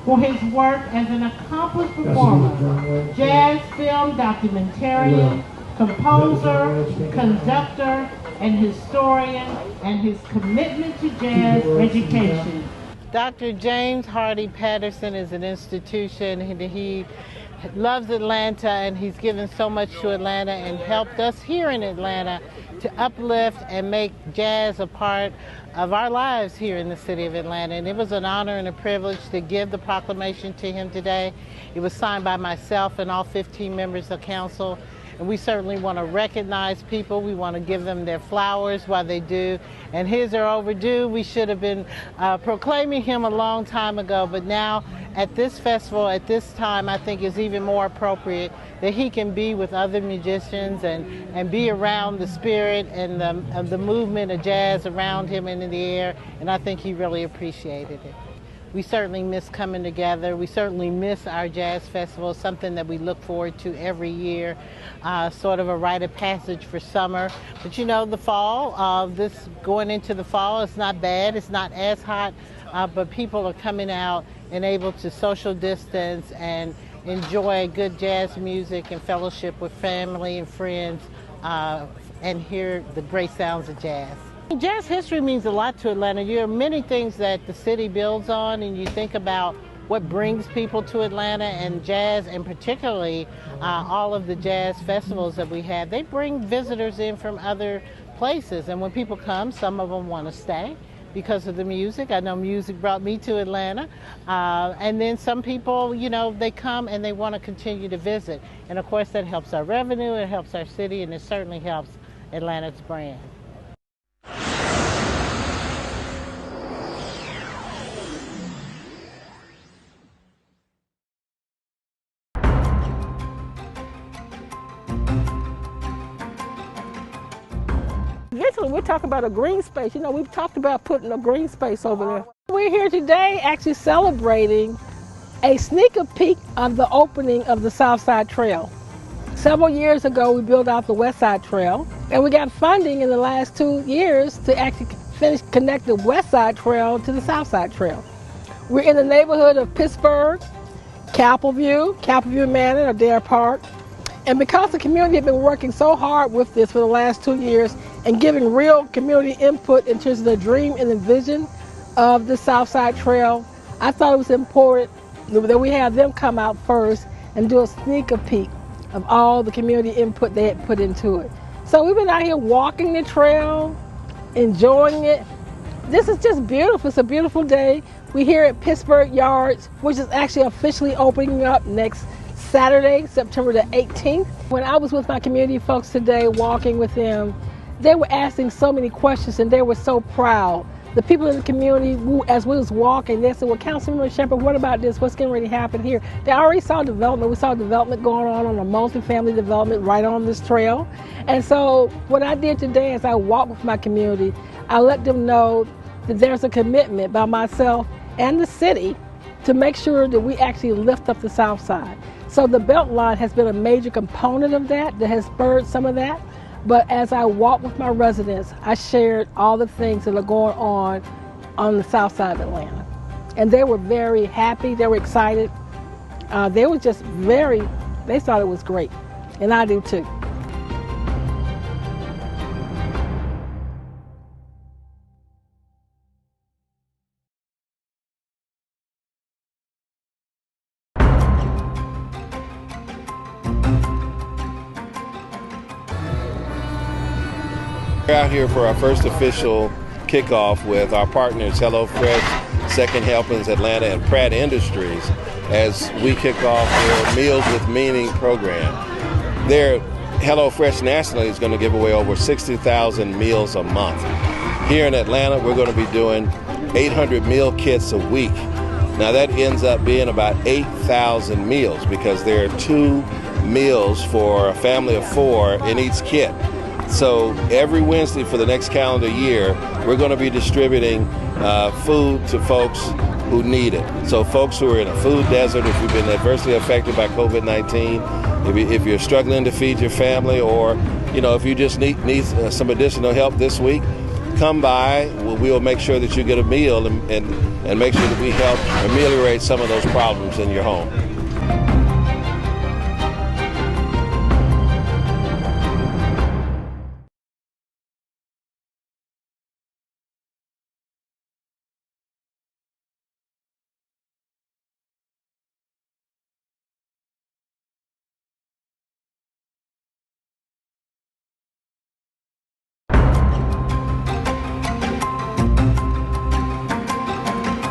for his work as an accomplished performer, jazz film documentarian, composer, conductor, and historian, and his commitment to jazz education. Dr. James Hardy Patterson is an institution. He loves Atlanta, and he's given so much to Atlanta and helped us here in Atlanta to uplift and make jazz a part of our lives here in the city of Atlanta. And it was an honor and a privilege to give the proclamation to him today. It was signed by myself and all 15 members of council. And we certainly want to recognize people. We want to give them their flowers while they do. And his are overdue. We should have been proclaiming him a long time ago, but now at this festival, at this time, I think is even more appropriate that he can be with other musicians and be around the spirit and the movement of jazz around him and in the air. And I think he really appreciated it. We certainly miss coming together. We certainly miss our jazz festival, something that we look forward to every year, sort of a rite of passage for summer. But you know, the fall, going into the fall, it's not bad. It's not as hot, but people are coming out and able to social distance and enjoy good jazz music and fellowship with family and friends and hear the great sounds of jazz. Jazz history means a lot to Atlanta. There are many things that the city builds on, and you think about what brings people to Atlanta, and jazz, and particularly all of the jazz festivals that we have, they bring visitors in from other places. And when people come, some of them want to stay because of the music. I know music brought me to Atlanta. And then some people, you know, they come and they want to continue to visit. And of course that helps our revenue, it helps our city, and it certainly helps Atlanta's brand. Eventually, we're talking about a green space. You know, we've talked about putting a green space over there. We're here today actually celebrating a sneak peek of the opening of the South Side Trail. Several years ago, we built out the West Side Trail, and we got funding in the last 2 years to actually connect the West Side Trail to the South Side Trail. We're in the neighborhood of Pittsburgh, Capitol View Manor, or Dare Park. And because the community had been working so hard with this for the last 2 years and giving real community input in terms of the dream and the vision of the South Side Trail, I thought it was important that we have them come out first and do a sneak peek of all the community input they had put into it. So we've been out here walking the trail, enjoying it. This is just beautiful. It's a beautiful day. We're here at Pittsburgh Yards, which is actually officially opening up next Saturday, September the 18th. When I was with my community folks today, walking with them, they were asking so many questions and they were so proud. The people in the community, as we was walking, they said, well, Councilmember Shepherd, what about this? What's getting ready to happen here? They already saw development. We saw development going on a multi-family development right on this trail. And so what I did today is I walked with my community. I let them know that there's a commitment by myself and the city to make sure that we actually lift up the South Side. So the Beltline has been a major component of that has spurred some of that. But as I walked with my residents, I shared all the things that are going on the South Side of Atlanta. And they were very happy, they were excited. They were just they thought it was great. And I do too. We're out here for our first official kickoff with our partners HelloFresh, Second Helpings Atlanta, and Pratt Industries as we kick off their Meals with Meaning program. Their HelloFresh nationally is going to give away over 60,000 meals a month. Here in Atlanta, we're going to be doing 800 meal kits a week. Now that ends up being about 8,000 meals because there are 2 meals for a family of 4 in each kit. So every Wednesday for the next calendar year, we're going to be distributing food to folks who need it. So folks who are in a food desert, if you've been adversely affected by COVID-19, if you're struggling to feed your family, or if you just need some additional help this week, come by. We'll make sure that you get a meal and make sure that we help ameliorate some of those problems in your home.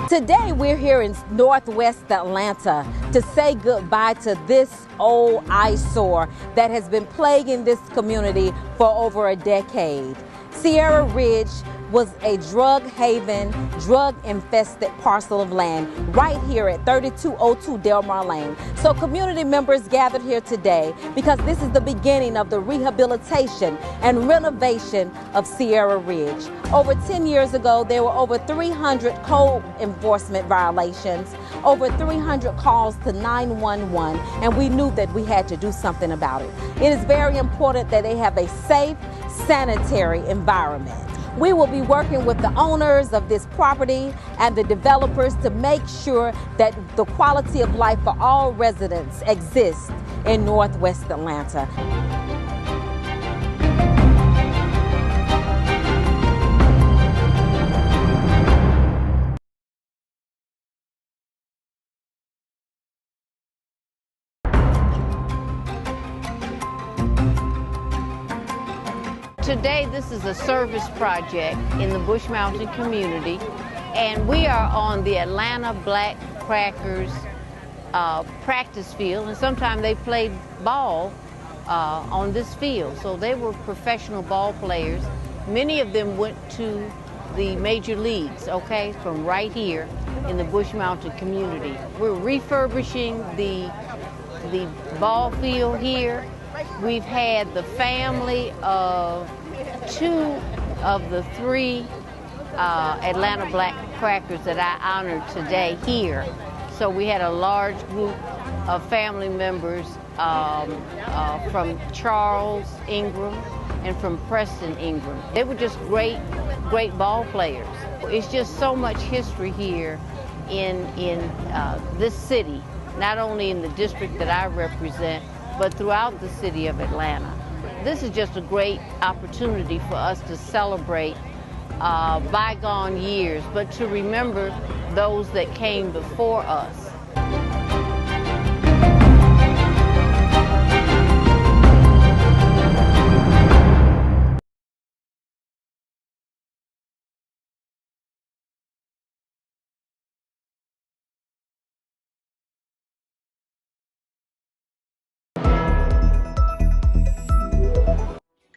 Today we're here in Northwest Atlanta to say goodbye to this old eyesore that has been plaguing this community for over a decade. Sierra Ridge was a drug haven, drug-infested parcel of land right here at 3202 Delmar Lane. So community members gathered here today because this is the beginning of the rehabilitation and renovation of Sierra Ridge. Over 10 years ago, there were over 300 code enforcement violations, over 300 calls to 911, and we knew that we had to do something about it. It is very important that they have a safe, sanitary environment. We will be working with the owners of this property and the developers to make sure that the quality of life for all residents exists in Northwest Atlanta. Today, this is a service project in the Bush Mountain community, and we are on the Atlanta Black Crackers practice field, and sometimes they played ball on this field. So they were professional ball players. Many of them went to the major leagues, okay, from right here in the Bush Mountain community. We're refurbishing the ball field here. We've had the family of 2 of the 3 Atlanta Black Crackers that I honored today here. So we had a large group of family members from Charles Ingram and from Preston Ingram. They were just great ball players. It's just so much history here in this city, not only in the district that I represent, but throughout the city of Atlanta. This is just a great opportunity for us to celebrate bygone years, but to remember those that came before us.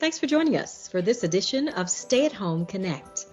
Thanks for joining us for this edition of Stay at Home Connect.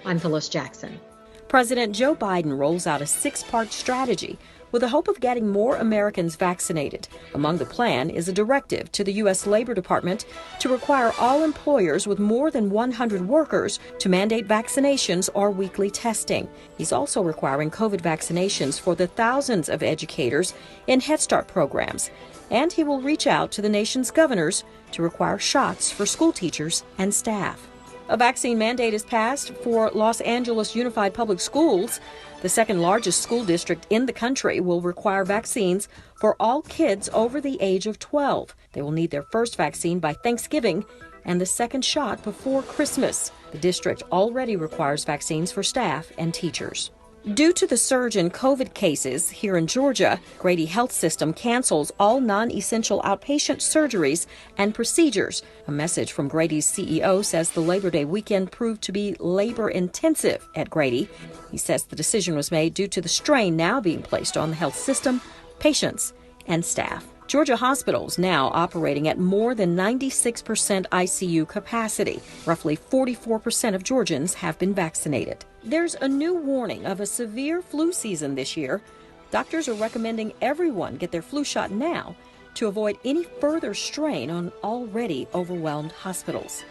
I'm Phyllis Jackson. President Joe Biden rolls out a 6-part strategy with the hope of getting more Americans vaccinated. Among the plan is a directive to the U.S. Labor Department to require all employers with more than 100 workers to mandate vaccinations or weekly testing. He's also requiring COVID vaccinations for the thousands of educators in Head Start programs. And he will reach out to the nation's governors to require shots for school teachers and staff. A vaccine mandate is passed for Los Angeles Unified Public Schools. The second largest school district in the country will require vaccines for all kids over the age of 12. They will need their first vaccine by Thanksgiving and the second shot before Christmas. The district already requires vaccines for staff and teachers. Due to the surge in COVID cases here in Georgia, Grady Health System cancels all non-essential outpatient surgeries and procedures. A message from Grady's CEO says the Labor Day weekend proved to be labor-intensive at Grady. He says the decision was made due to the strain now being placed on the health system, patients, and staff. Georgia hospitals now operating at more than 96% ICU capacity. Roughly 44% of Georgians have been vaccinated. There's a new warning of a severe flu season this year. Doctors are recommending everyone get their flu shot now to avoid any further strain on already overwhelmed hospitals.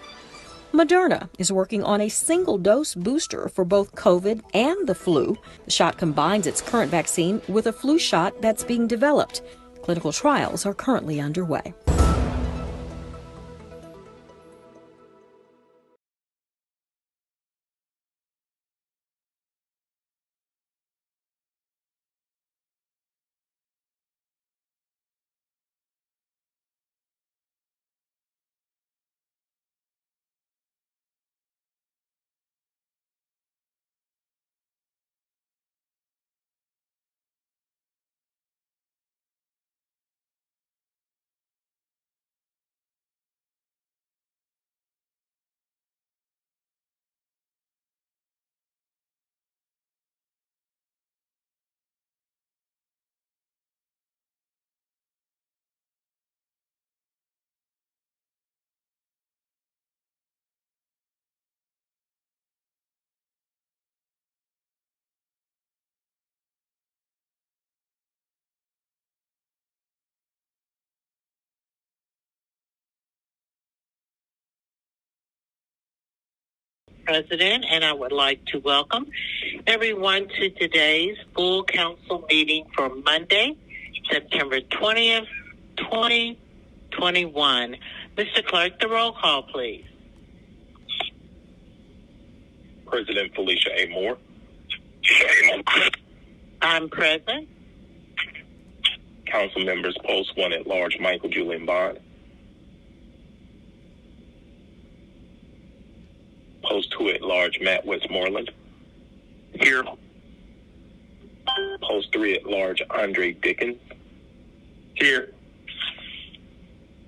Moderna is working on a single-dose booster for both COVID and the flu. The shot combines its current vaccine with a flu shot that's being developed. Clinical trials are currently underway. President, and I would like to welcome everyone to today's full council meeting for Monday, September 20th, 2021. Mr. Clerk, the roll call, please. President Felicia A. Moore. I'm present. Council members, Post 1 at large, Michael Julian Bond. Post 2 at large, Matt Westmoreland. Here. Post 3 at large, Andre Dickens. Here.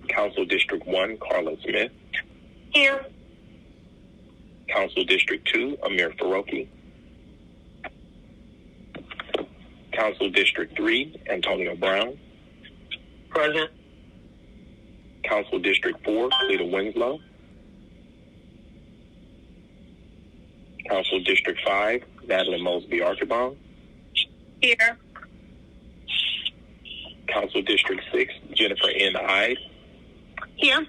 Council District 1, Carla Smith. Here. Council District 2, Amir Faroki. Council District 3, Antonio Brown. Present. Council District 4, Lita Winslow. Council District 5, Natalie Mosby Archibald. Here. Council District 6, Jennifer N. Hyde. Here.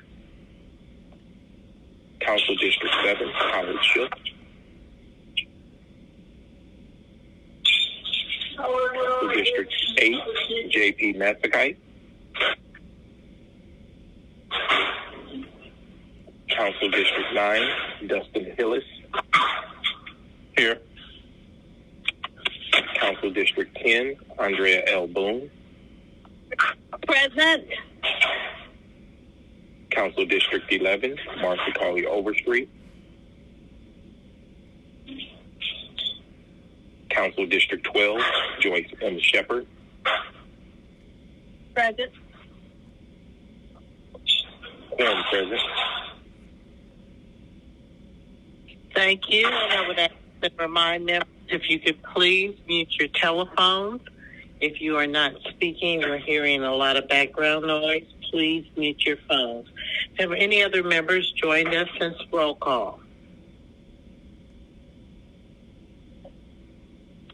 Council District 7, Howard Shook. Council District 8, J.P. Matsakite. Council District 9, Dustin Hillis. Here. Council District 10, Andrea L. Boone. Present. Council District 11, Marcy Colley Overstreet. Council District 12, Joyce M. Shepard. Present. Quorum present. Thank you. And I would ask to remind members if you could please mute your telephones. If you are not speaking or hearing a lot of background noise, please mute your phones. Have any other members joined us since roll call?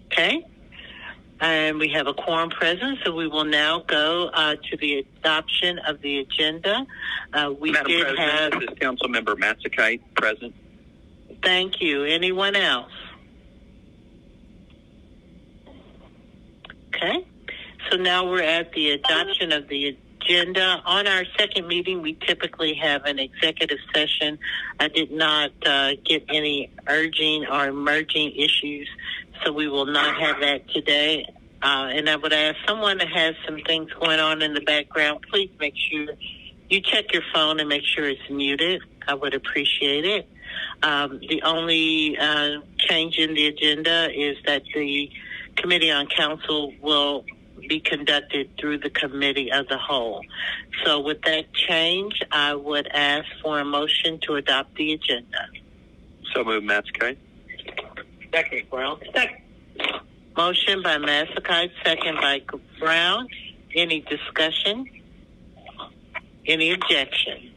Okay. And we have a quorum present, so we will now go to the adoption of the agenda. Madam President, this is Councilmember Matsakite, present. Thank you. Anyone else? Okay. So now we're at the adoption of the agenda. On our second meeting, we typically have an executive session. I did not get any urging or emerging issues, so we will not have that today. And I would ask someone that has some things going on in the background, please make sure you check your phone and make sure it's muted. I would appreciate it. The only change in the agenda is that the Committee on Council will be conducted through the Committee of the Whole. So with that change, I would ask for a motion to adopt the agenda. So moved, Matsakite. Second, Brown. Second. Motion by Matsakite, second by Brown. Any discussion? Any objection?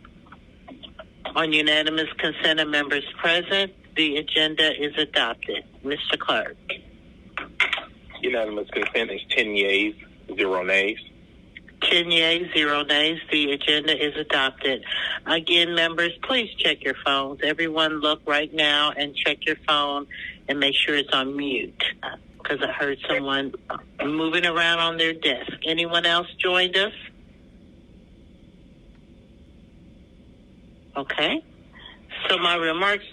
On unanimous consent of members present, the agenda is adopted. Mr. Clerk. Unanimous consent is 10 yeas, 0 nays. 10 yeas, 0 nays. The agenda is adopted. Again, members, please check your phones. Everyone look right now and check your phone and make sure it's on mute, because I heard someone moving around on their desk. Anyone else joined us? Okay. So my remarks,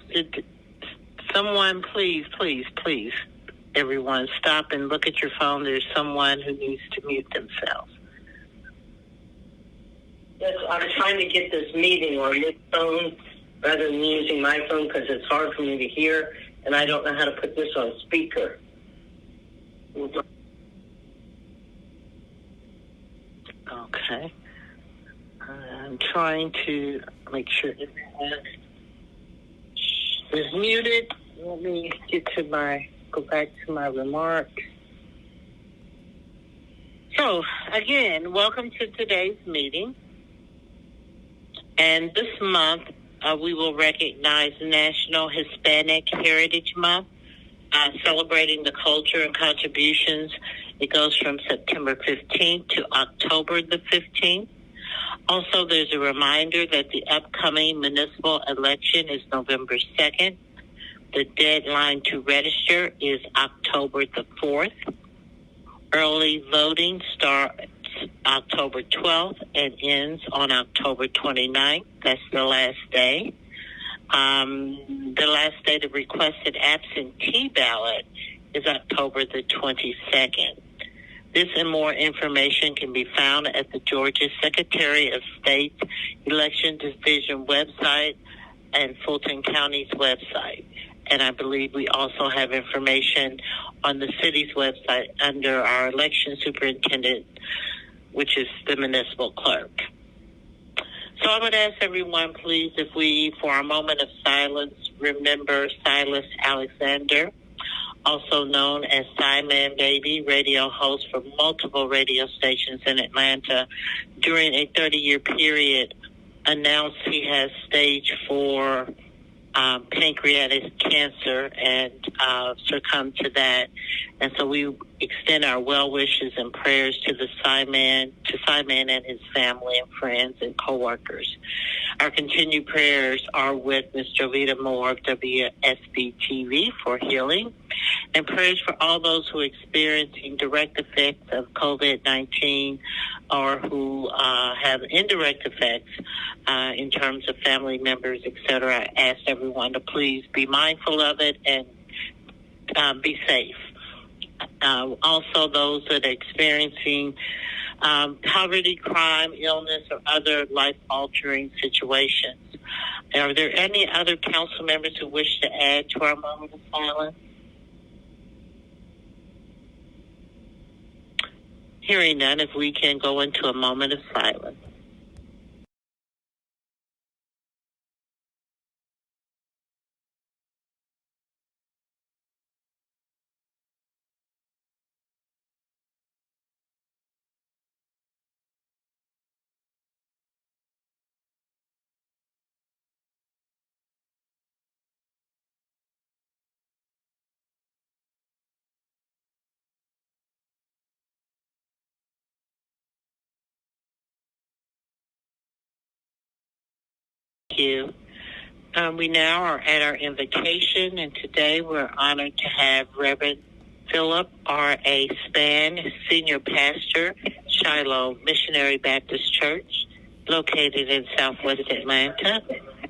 someone please, everyone stop and look at your phone. There's someone who needs to mute themselves. Yes, I'm trying to get this meeting on this phone rather than using my phone because it's hard for me to hear, and I don't know how to put this on speaker. Okay. I'm trying to make sure everyone is muted. Let me go back to my remarks. So, again, welcome to today's meeting. And this month, we will recognize National Hispanic Heritage Month, celebrating the culture and contributions. It goes from September 15th to October the 15th. Also, there's a reminder that the upcoming municipal election is November 2nd. The deadline to register is October the 4th. Early voting starts October 12th and ends on October 29th. That's the last day. The last day to request an absentee ballot is October the 22nd. This and more information can be found at the Georgia Secretary of State's Election Division website and Fulton County's website. And I believe we also have information on the city's website under our election superintendent, which is the municipal clerk. So I would ask everyone, please, if we, for a moment of silence, remember Silas Alexander, also known as Simon Baby, radio host for multiple radio stations in Atlanta. During a 30-year period, announced he has stage 4 pancreatic cancer and succumbed to that. And so we extend our well wishes and prayers to Simon and his family and friends and coworkers. Our continued prayers are with Ms. Jovita Moore of WSB TV for healing, and prayers for all those who are experiencing direct effects of COVID-19 or who have indirect effects in terms of family members, etc. I ask everyone to please be mindful of it and be safe. Also, those that are experiencing poverty, crime, illness, or other life-altering situations. Are there any other council members who wish to add to our moment of silence? Hearing none, if we can go into a moment of silence. You. We now are at our invitation, and today we're honored to have Reverend Philip R.A. Spann, Senior Pastor, Shiloh Missionary Baptist Church, located in Southwest Atlanta.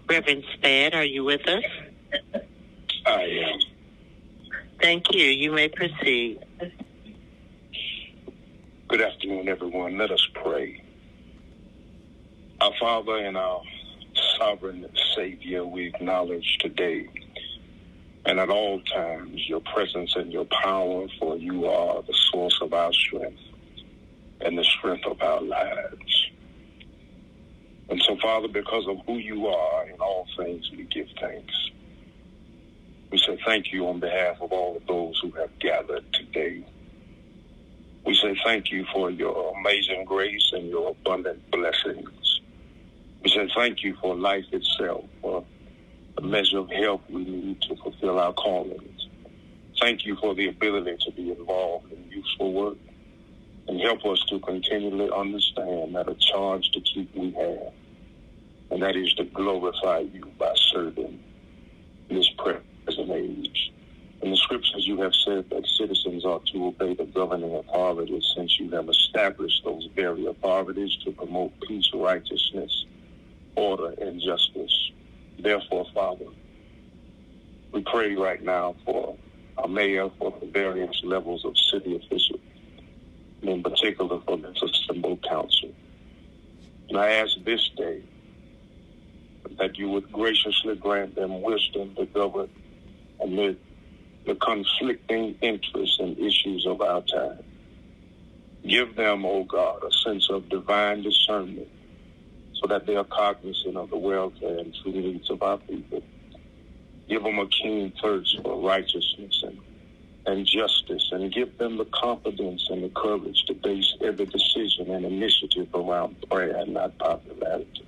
Reverend Spann, are you with us? I am. Thank you. You may proceed. Good afternoon, everyone. Let us pray. Our Father and our sovereign Savior, we acknowledge today and at all times your presence and your power, for you are the source of our strength and the strength of our lives. And so, Father, because of who you are in all things, we give thanks. We say thank you on behalf of all of those who have gathered today. We say thank you for your amazing grace and your abundant blessings. We say thank you for life itself, for the measure of help we need to fulfill our callings. Thank you for the ability to be involved in useful work, and help us to continually understand that a charge to keep we have, and that is to glorify you by serving this present age. In the scriptures you have said that citizens ought to obey the governing authorities, since you have established those very authorities to promote peace, righteousness, order, and justice. Therefore, Father, we pray right now for our mayor, for the various levels of city officials, and in particular for this assembled council. And I ask this day that you would graciously grant them wisdom to govern amid the conflicting interests and issues of our time. Give them, O God, a sense of divine discernment, so that they are cognizant of the welfare and true needs of our people. Give them a keen thirst for righteousness and justice, and give them the confidence and the courage to base every decision and initiative around prayer and not popularity.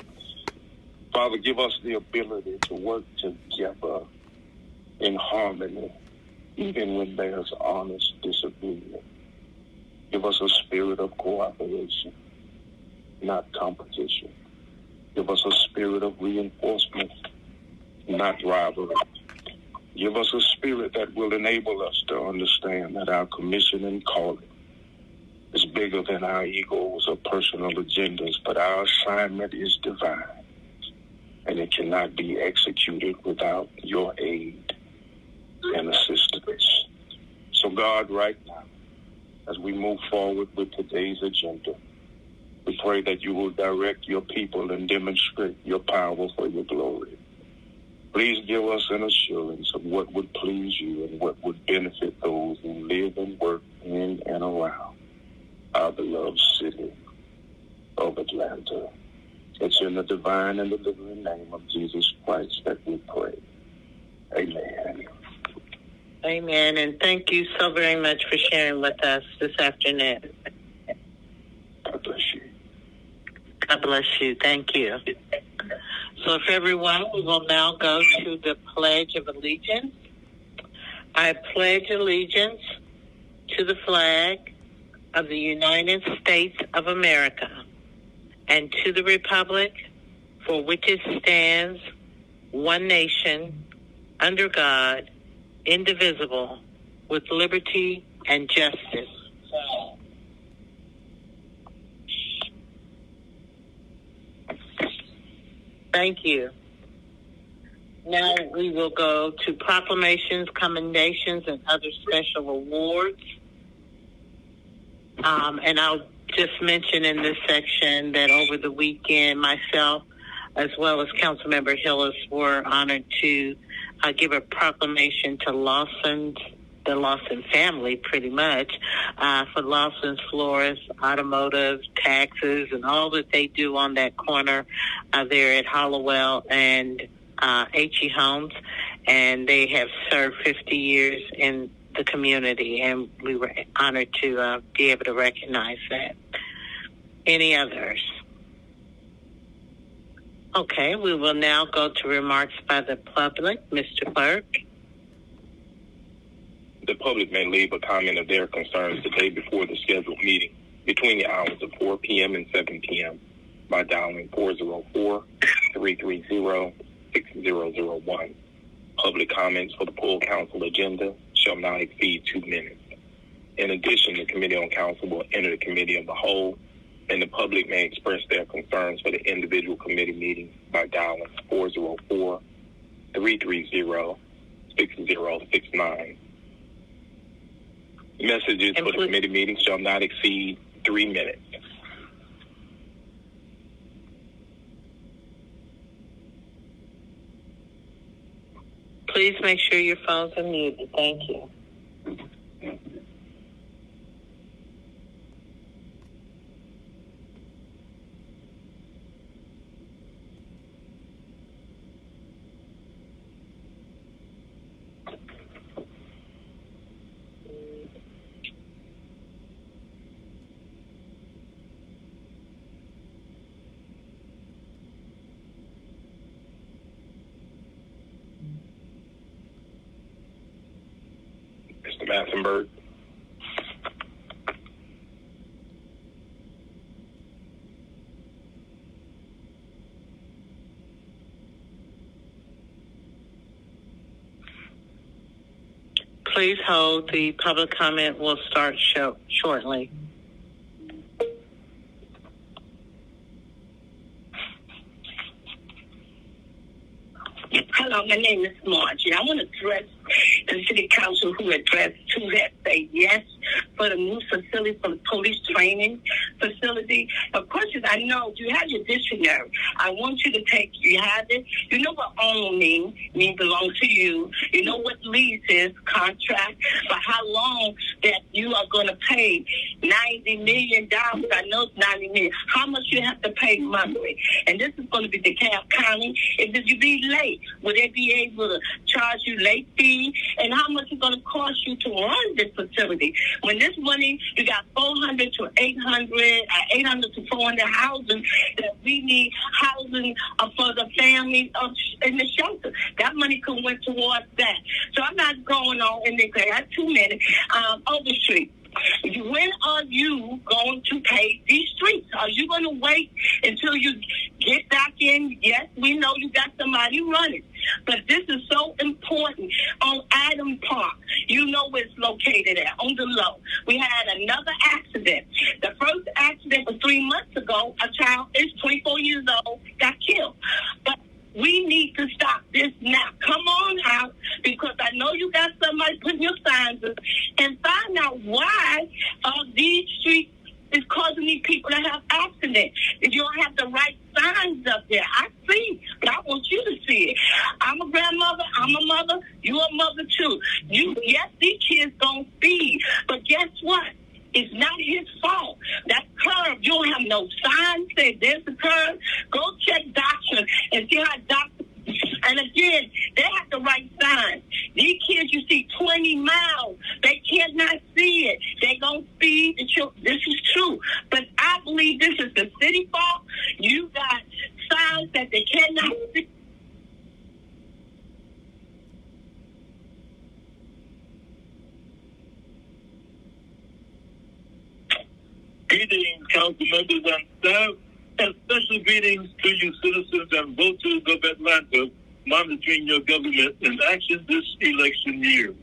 Father, give us the ability to work together in harmony, even when there's honest disagreement. Give us a spirit of cooperation, not competition. Give us a spirit of reinforcement, not rivalry. Give us a spirit that will enable us to understand that our commission and calling is bigger than our egos or personal agendas, but our assignment is divine, and it cannot be executed without your aid and assistance. So God, right now, as we move forward with today's agenda, we pray that you will direct your people and demonstrate your power for your glory. Please give us an assurance of what would please you and what would benefit those who live and work in and around our beloved city of Atlanta. It's in the divine and the living name of Jesus Christ that we pray. Amen. Amen. And thank you so very much for sharing with us this afternoon. God bless you. God bless you. Thank you. So if everyone, we will now go to the Pledge of Allegiance. I pledge allegiance to the flag of the United States of America and to the republic for which it stands, one nation, under God, indivisible, with liberty and justice. Thank you. Now we will go to proclamations, commendations, and other special awards. And I'll just mention in this section that over the weekend, myself, as well as Councilmember Hillis, were honored to give a proclamation to the Lawson family, pretty much, for Lawson's Florist, automotive, taxes, and all that they do on that corner there at Hollowell and H.E. Homes. And they have served 50 years in the community, and we were honored to be able to recognize that. Any others? Okay, we will now go to remarks by the public. Mr. Clerk. The public may leave a comment of their concerns the day before the scheduled meeting between the hours of 4 p.m. and 7 p.m. by dialing 404-330-6001. Public comments for the full council agenda shall not exceed 2 minutes. In addition, the Committee on Council will enter the Committee of the Whole, and the public may express their concerns for the individual committee meetings by dialing 404-330-6069. Messages for the committee meetings shall not exceed 3 minutes. Please make sure your phones are muted. Thank you. Mr. Massenberg. Please hold. The public comment will start shortly. Hello, my name is Margie. I want to address the city council who have said yes for the new facility for the police training facility. Of course, I know you have your dictionary. I want you to you have it. You know what own means belongs to you. You know what lease is, contract, for how long that you are going to pay $90 million. I know it's $90 million. How much you have to pay monthly? And this is going to be DeKalb County. If you be late, will they be able to charge you late fee? And how much it's going to cost you to run this facility? When this money, you got 800 to 400 housing that we need housing for the families in the shelter. That money could went towards that. So I'm not going on in the I have 2 minutes. Overstreet. When are you going to pay these streets? Are you going to wait until you get back in? Yes, we know you got somebody running. But this is so important important. On Adam Park, you know where it's located at, on the low. We had another accident. The first accident was 3 months ago. A child is 24 years old, got killed. But we need to stop this now. Come on out, because I know you got somebody putting your signs up, and find out why these streets is causing these people to have accidents. If you don't have the right signs up there, I see, but I want you to see it. I'm a grandmother, I'm a mother, you're a mother too. Yes, these kids don't speed, but guess what? It's not his fault. That curve, you don't have no sign say there's a curve. Go check doctrine and see how doctor. And again, they have the right signs. These kids, you see 20 miles. They cannot see it. They don't speed the children. This is true. But I believe this is the city fault. You got signs that they cannot see. Greetings, council members and staff, and special greetings to you citizens and voters of Atlanta monitoring your government in action this election year.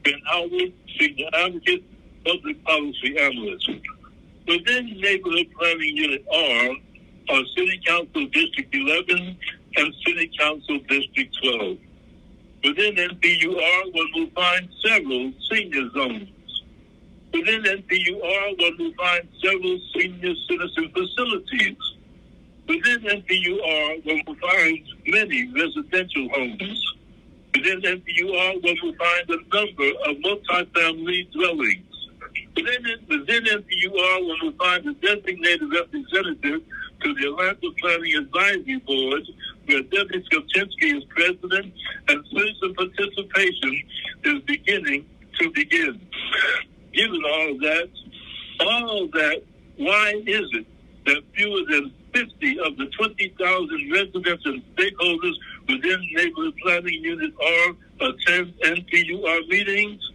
Ben Howard, Senior Advocate, Public Policy Analyst. Within Neighborhood Planning Unit R are City Council District 11 and City Council District 12. Within NPUR, one will find several senior zones. Within NPUR, one will find several senior citizen facilities. Within NPUR, one will find many residential homes. Within NPUR, one will find a number of multifamily dwellings. Within NPUR, one will find a designated representative to the Atlanta Planning Advisory Board, where Debbie Skopczynski is president, and citizen participation is beginning to begin. Given all that, why is it that fewer than 50 of the 20,000 residents and stakeholders within Neighborhood Planning Unit R attend NPUR meetings?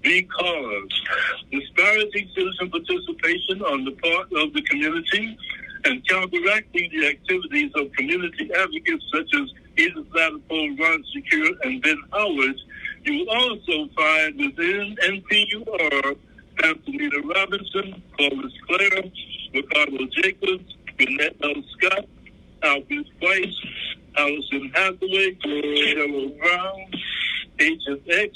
Because disparaging citizen participation on the part of the community and counteracting the activities of community advocates such as Edith Latipole, Ron Secure, and Ben Howard, you will also find within NPUR Antonita Robinson, Clovis Clare, Ricardo Jacobs, Lynette L. Scott, Albert Weiss, Allison Hathaway, Cheryl Brown, Agent X,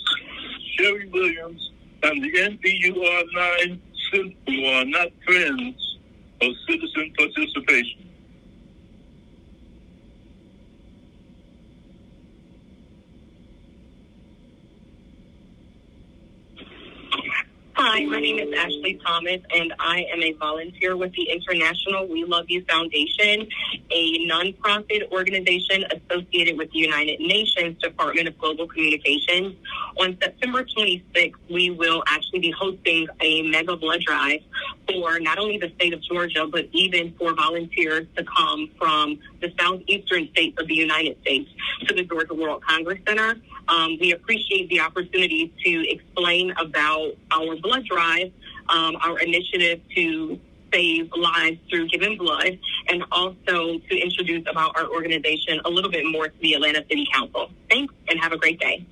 Sherry Williams, and the NPUR 9 who are not friends of citizen participation. Hi, my name is Ashley Thomas, and I am a volunteer with the International We Love You Foundation, a nonprofit organization associated with the United Nations Department of Global Communications. On September 26th, we will actually be hosting a mega blood drive for not only the state of Georgia, but even for volunteers to come from the southeastern states of the United States to the Georgia World Congress Center. We appreciate the opportunity to explain about our blood drive, our initiative to save lives through giving blood, and also to introduce about our organization a little bit more to the Atlanta City Council. Thanks, and have a great day.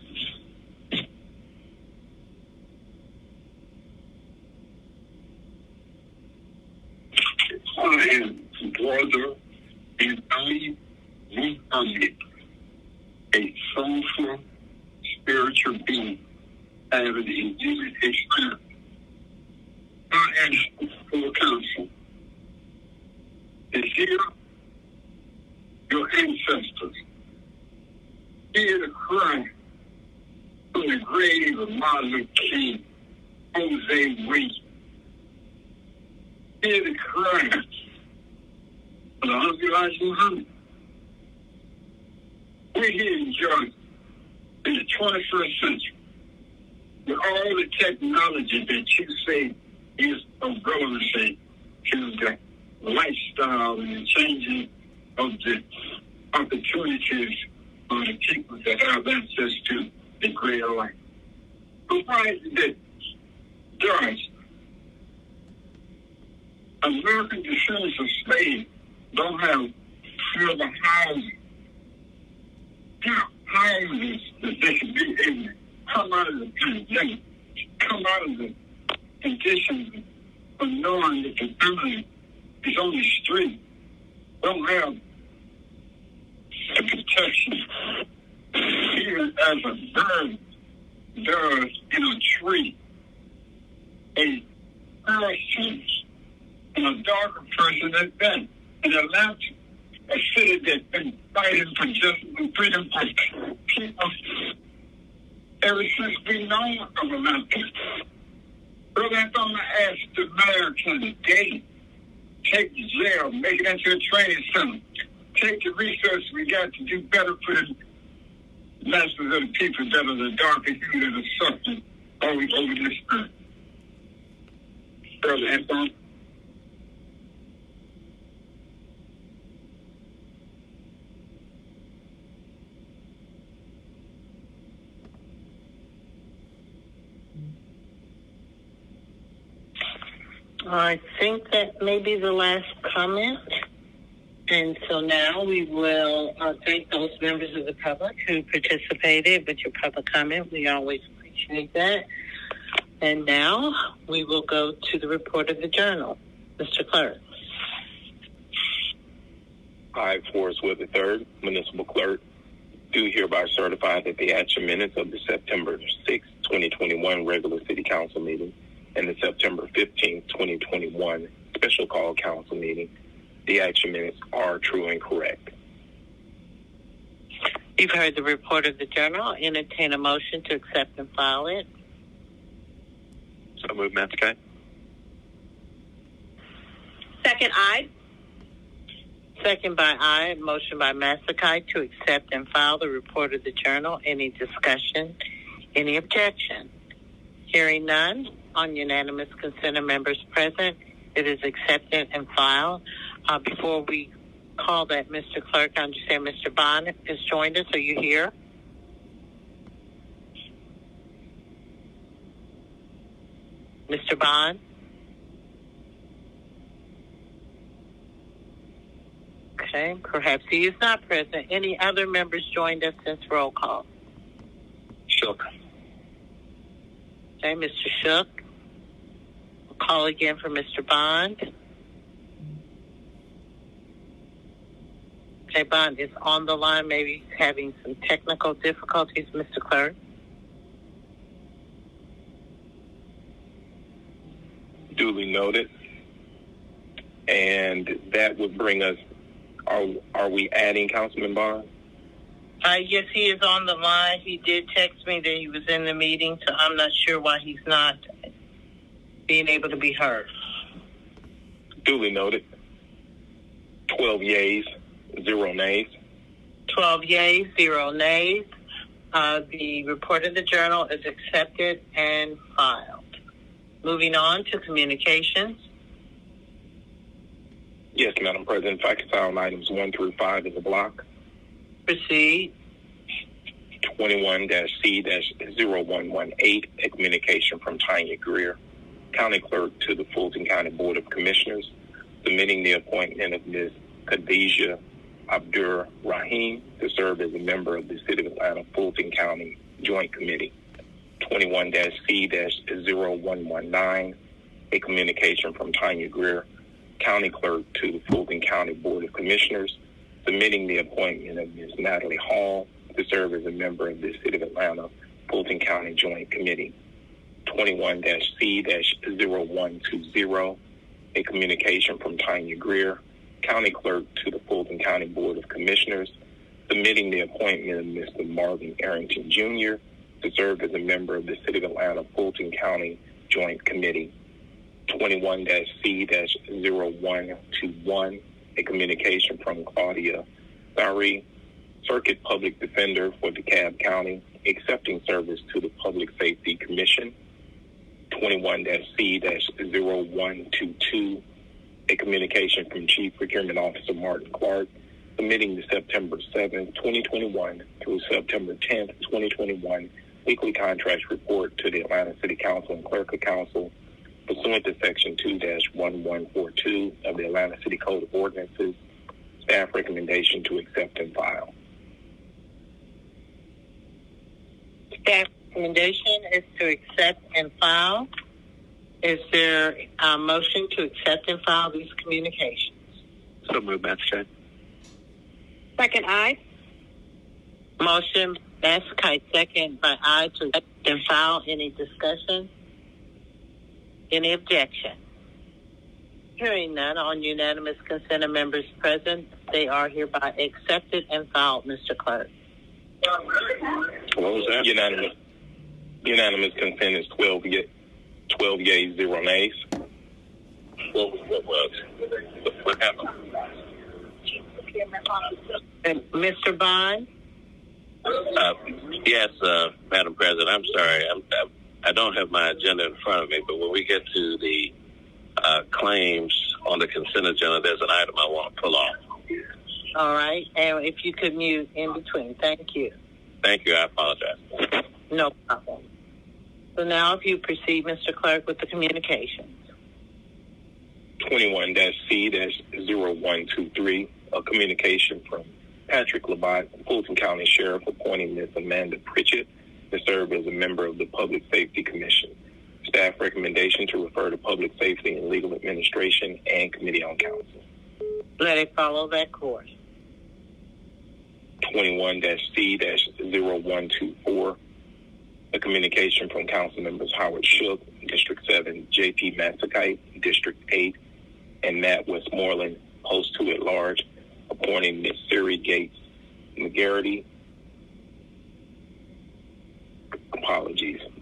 I am brother and I Muhammad, a soulful, spiritual being, having a human experience. I ask for counsel. To hear your ancestors, hear the cry from the grave of Martin Luther King, Jose Wade. Hear the cry of the Elijah Muhammad. We're here in Georgia in the 21st century with all the technology that you say is of relevancy to the lifestyle and the changing of the opportunities for the people to have access to the greater life. But why is it that, George, American descendants of slaves don't have further housing? Houses that they can pandemic, come out of the condition of knowing that the building is on the street, don't have the protection, even as a bird does in a tree. A person and a darker person than that. In Atlanta, a city that's been fighting for justice and freedom for people ever since we know of Atlanta. Early on, I asked the mayor today, take the jail, make it into a training center, take the resources we got to do better for the masses of the people that are the darkest people that are suffering over this earth. Brother Anthony. I think that may be the last comment. And so now we will thank those members of the public who participated with your public comment. We always appreciate that. And now we will go to the report of the journal. Mr. Clerk. I, Forrest Wood III, Municipal Clerk, do hereby certify that the action minutes of the September 6, 2021 regular City Council meeting and the September 15, 2021 special call council meeting, the action minutes are true and correct. You've heard the report of the journal. Entertain a motion to accept and file it. So moved, Matskai. Second, aye. Second by aye. Motion by Masakai to accept and file the report of the journal. Any discussion? Any objection? Hearing none, on unanimous consent of members present, it is accepted and filed. Before we call that, Mr. Clerk, I understand Mr. Bond has joined us. Are you here? Mr. Bond? Okay, perhaps he is not present. Any other members joined us since roll call? Shook. Okay, Mr. Shook. We'll call again for Mr. Bond. Okay, Bond is on the line. Maybe he's having some technical difficulties, Mr. Clerk. Duly noted. And that would bring us, are we adding Councilman Bond? Yes, he is on the line. He did text me that he was in the meeting, so I'm not sure why he's not being able to be heard. Duly noted. 12 yeas, 0 nays. 12 yeas, 0 nays. The report of the journal is accepted and filed. Moving on to communications. Yes, Madam President. If I could file items 1 through 5 as a block. Proceed. 21-C-0118, a communication from Tanya Greer, County Clerk, to the Fulton County Board of Commissioners, submitting the appointment of Ms. Khadijah Abdur Rahim to serve as a member of the City of Atlanta Fulton County Joint Committee. 21-C-0119, a communication from Tanya Greer, County Clerk, to the Fulton County Board of Commissioners, submitting the appointment of Ms. Natalie Hall to serve as a member of the City of Atlanta Fulton County Joint Committee. 21-C-0120, a communication from Tanya Greer, County Clerk, to the Fulton County Board of Commissioners, submitting the appointment of Mr. Marvin Arrington Jr. to serve as a member of the City of Atlanta Fulton County Joint Committee. 21-C-0121, a communication from Claudia Sari, Circuit Public Defender for DeKalb County, accepting service to the Public Safety Commission. 21-C-0122, a communication from Chief Procurement Officer Martin Clark, submitting the September 7th, 2021 through September 10th, 2021 weekly contract report to the Atlanta City Council and Clerk of Council, pursuant to Section 2-1142 of the Atlanta City Code of Ordinances. Staff recommendation to accept and file. Staff recommendation is to accept and file. Is there a motion to accept and file these communications? So moved, Madam Chair. Second, aye. Motion, Matsakite, second by I to accept and file. Any discussion? Any objection? Hearing none, on unanimous consent of members present, they are hereby accepted and filed, Mr. Clerk. What was that? Unanimous. Unanimous consent is 12 yeas, 0 nays. What happened? And Mr. Bond? Yes, Madam President. I'm sorry. I don't have my agenda in front of me, but when we get to the claims on the consent agenda, there's an item I want to pull off. All right. And if you could mute in between. Thank you. Thank you. I apologize. No problem. So now if you proceed, Mr. Clerk, with the communications. 21-C-0123, a communication from Patrick Labatt, Fulton County Sheriff, appointing Ms. Amanda Pritchett to serve as a member of the Public Safety Commission. Staff recommendation to refer to Public Safety and Legal Administration and Committee on Counsel. Let it follow that course. 21-C-0124, a communication from Council Members Howard Shook, District 7, J.P. Matsakite, District 8, and Matt Westmoreland, Post 2 at Large, appointing Ms. Siri Gates McGarity,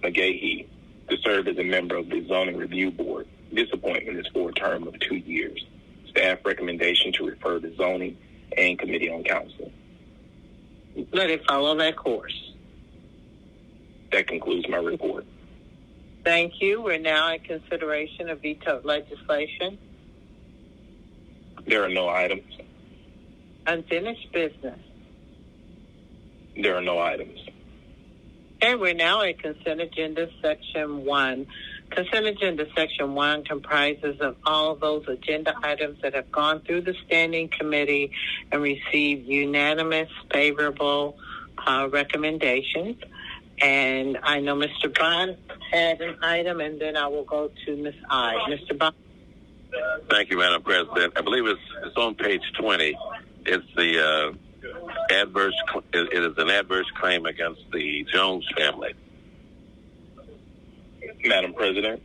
McGahee, to serve as a member of the Zoning Review Board. This appointment is for a term of 2 years. Staff recommendation to refer to Zoning and Committee on Counsel. Let it follow that course. That concludes my report. Thank you. We're now in consideration of vetoed legislation. There are no items. Unfinished business. There are no items. Okay, we're now at Consent Agenda Section 1. Consent Agenda Section 1 comprises of all of those agenda items that have gone through the Standing Committee and received unanimous, favorable recommendations. And I know Mr. Bond had an item, and then I will go to Ms. I. Mr. Bond. Thank you, Madam President. I believe it's on page 20. It's the it is an adverse claim against the Jones family. Madam President,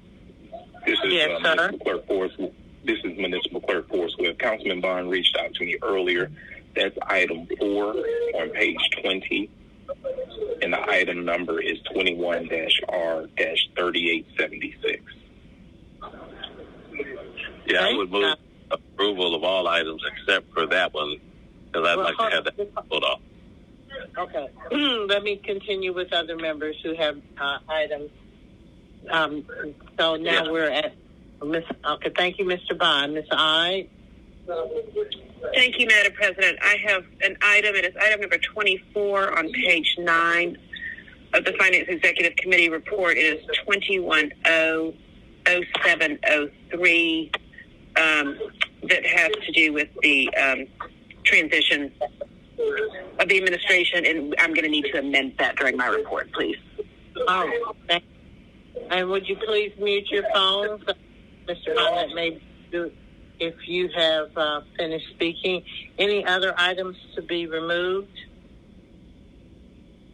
this is Municipal Clerk Force. This is Municipal Clerk Forcewell. Councilman Bond reached out to me earlier. That's item 4 on page 20, and the item number is 21-R-3876. Yeah, I would move approval of all items except for that one, because I'd like to have that pulled off. Okay. Let me continue with other members who have items. So now we're at Miss. Okay, thank you, Mr. Bond. Ms. I. Thank you, Madam President. I have an item. It is item number 24 on page 9 of the Finance Executive Committee report. It is 21-0703 that has to do with the transition of the administration, and I'm going to need to amend that during my report, please. Oh, and would you please mute your phones, Mr. Bond, maybe if you have finished speaking. Any other items to be removed?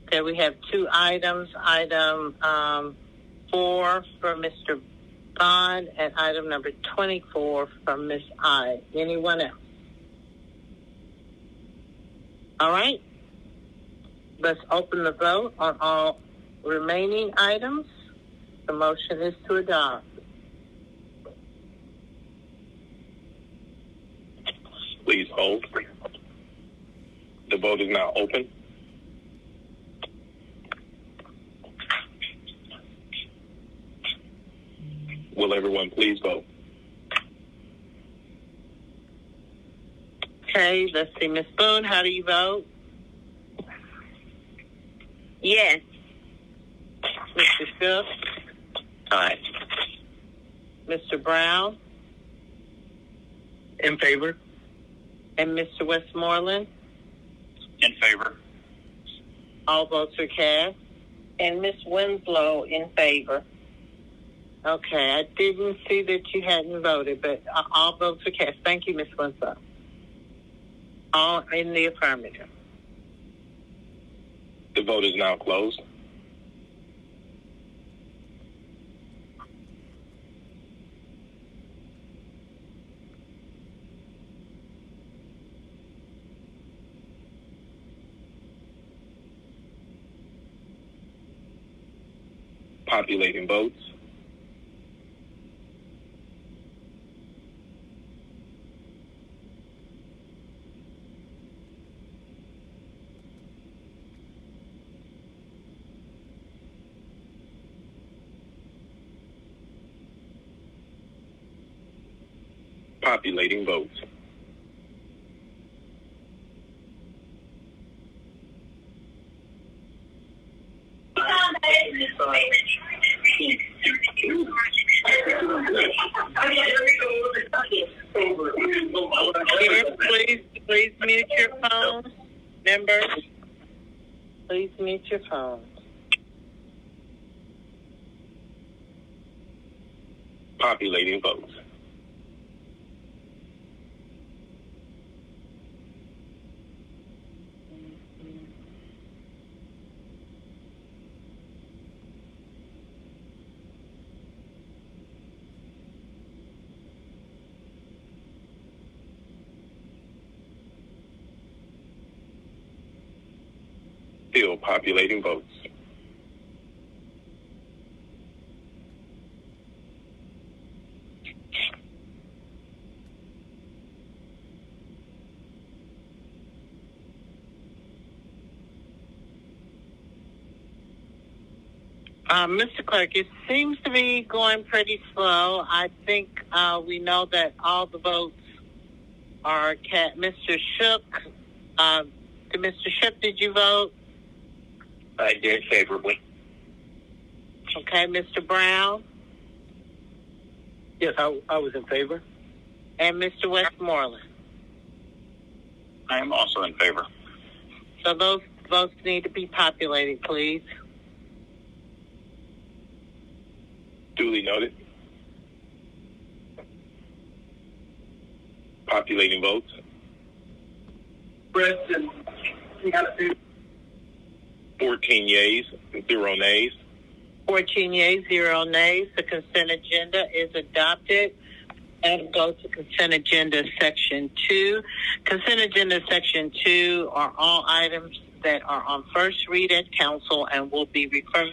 Okay, we have 2 items. Item 4 from Mr. Bond and item number 24 from Ms. I. Anyone else? All right. Let's open the vote on all remaining items. The motion is to adopt. Please hold. The vote is now open. Will everyone please vote? Okay, let's see. Ms. Boone, how do you vote? Yes. Mr. Shook? Aye. Mr. Brown? In favor. And Mr. Westmoreland? In favor. All votes are cast. And Ms. Winslow in favor. Okay, I didn't see that you hadn't voted, but all votes are cast. Thank you, Ms. Winslow. All in the affirmative. The vote is now closed. Populating votes. Populating votes. Please mute your phones. Members, please mute your phones. Populating votes. Still populating votes. Mr. Clerk, it seems to be going pretty slow. I think we know that all the votes are cast. Mr. Shook, Mr. Shook, did you vote? I did favorably. Okay, Mr. Brown? Yes, I was in favor. And Mr. Westmoreland? I am also in favor. So those votes need to be populated, please. Duly noted. Populating votes. Preston, 14 yeas, 0 nays. 14 yeas, 0 nays. The consent agenda is adopted. And go to consent agenda section 2. Consent agenda section 2 are all items that are on first read at council and will be referred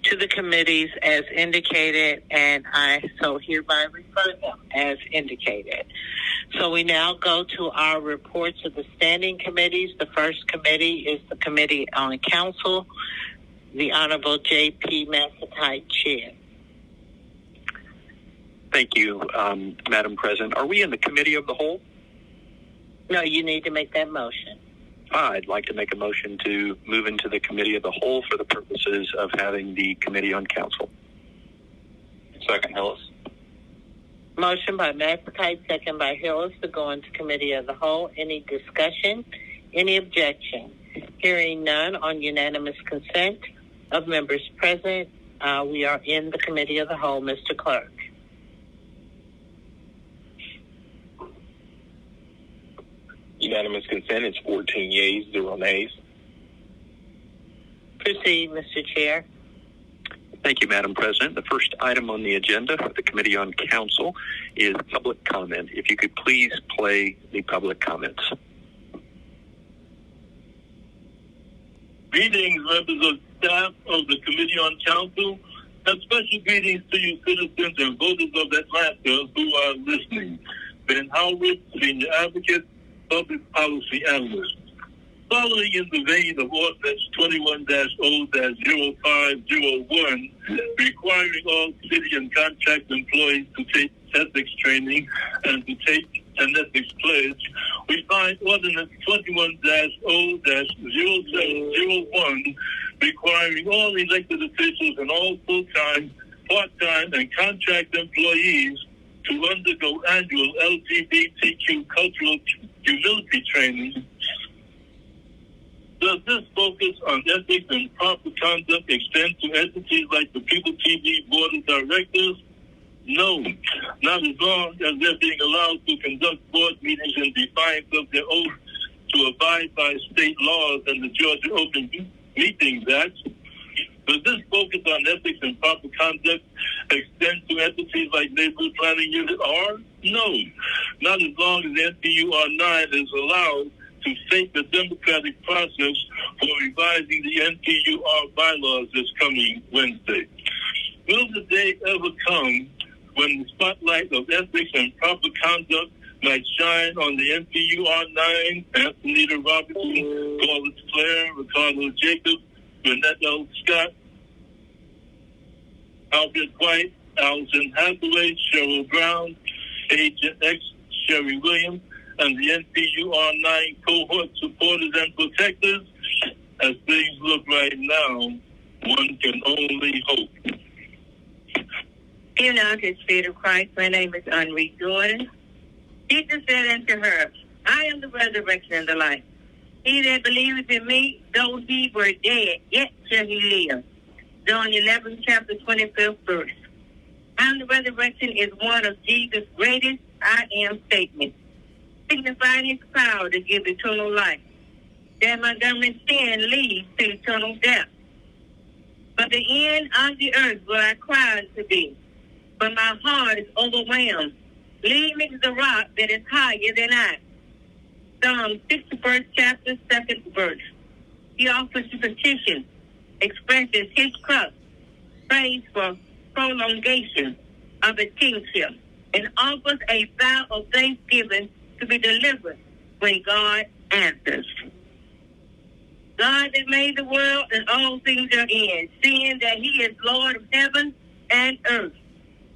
to the committees as indicated, and I so hereby refer them as indicated. So we now go to our reports of the standing committees. The first committee is the Committee on Council, the Honorable J.P. Massatite, Chair. Thank you, Madam President. Are we in the Committee of the Whole? No, you need to make that motion. I'd like to make a motion to move into the Committee of the Whole for the purposes of having the Committee on Council. Second, Hillis. Motion by Massatite, second by Hillis to go into Committee of the Whole. Any discussion? Any objection? Hearing none on unanimous consent of members present, we are in the Committee of the Whole. Mr. Clerk. Unanimous consent is 14 yeas, 0 nays. Proceed, Mr. Chair. Thank you, Madam President. The first item on the agenda for the Committee on Council is public comment. If you could please play the public comments. Greetings, members of staff of the Committee on Council, and special greetings to you citizens and voters of Atlanta who are listening. Ben Howard, Senior Advocate, Public Policy Analyst. Following in the vein of Ordinance 21-0-0501, requiring all city and contract employees to take ethics training and to take an ethics pledge, we find Ordinance 21-0-0701 requiring all elected officials and all full-time, part-time, and contract employees to undergo annual LGBTQ cultural humility training Does this focus on ethics and proper conduct extend to entities like the People TV Board of Directors? No, not as long as they're being allowed to conduct board meetings in defiance of their oath to abide by state laws and the Georgia Open Meetings Act. Does this focus on ethics and proper conduct extend to entities like Neighborhood Planning Unit R? No, not as long as the NPUR 9 is allowed to fake the democratic process for revising the NPUR bylaws this coming Wednesday. Will the day ever come when the spotlight of ethics and proper conduct might shine on the NPUR 9, Anthony Robinson, Paula Claire, Ricardo Jacobs, Renette L. Scott, Albert White, Allison Hathaway, Cheryl Brown, Agent X, Sherry Williams, and the NPUR 9 cohort supporters and protectors? As things look right now, one can only hope. United States of Christ, my name is Henri Jordan. Jesus said unto her, I am the resurrection and the life. He that believeth in me, though he were dead, yet shall he live. John 11, chapter 25th verse. I am the resurrection is one of Jesus' greatest I am statements, signifying his power to give eternal life. That Montgomery sin leads to eternal death. But the end of the earth will I cry unto thee, but my heart is overwhelmed. Lead me to the rock that is higher than I. Psalm 61st chapter, 2nd verse. He offers a petition, expresses his trust, prays for prolongation of his kingship, and offers a vow of thanksgiving to be delivered when God answers. God that made the world and all things therein, seeing that he is Lord of heaven and earth,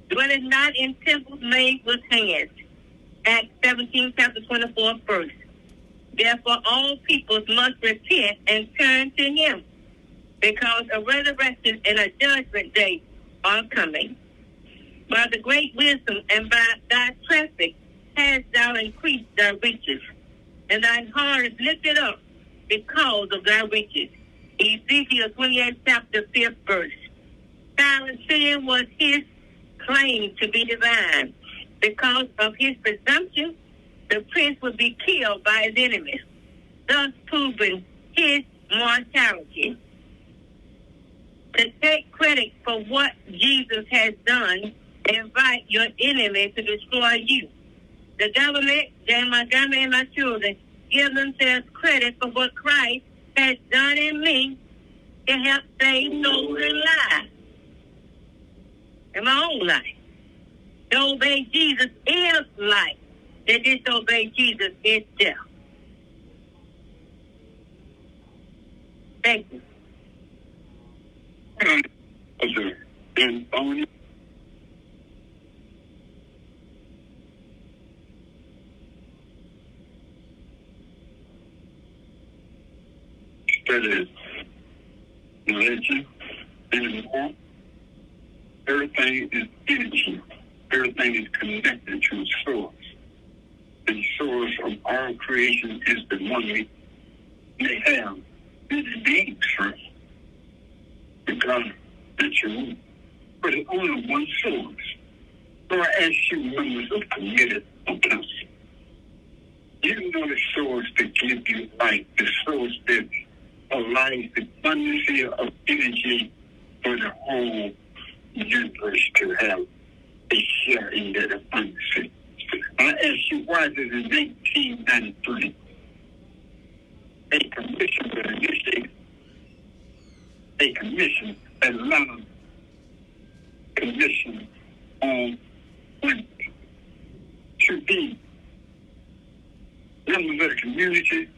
dwelleth not in temples made with hands. Acts 17, chapter 24, verse. Therefore, all peoples must repent and turn to him, because a resurrection and a judgment day are coming. By the great wisdom and by thy traffic hast thou increased thy riches, and thine heart is lifted up because of thy riches. Ezekiel 28, chapter 5th verse. Silent sin was his claim to be divine. Because of his presumption, the prince would be killed by his enemies, thus proving his mortality. To take credit for what Jesus has done, invite your enemy to destroy you. The government, Jane Montgomery, and my children give themselves credit for what Christ has done in me to help save souls and lives. In my own life. To obey Jesus is life. To disobey Jesus is death. Thank you. And only that is religion anymore. Everything is energy. Everything is connected to a source. The source of all creation is the one we may have. It's being first. Because it's you. But it's only one source. So I ask you, members of committed council, you know the source that gives you life, the source that allows the abundance of energy for the whole universe to have a share in that abundance. I ask you, why did in 1993 a commission was initiated, a commission, Atlanta Commission on women to be members of the community,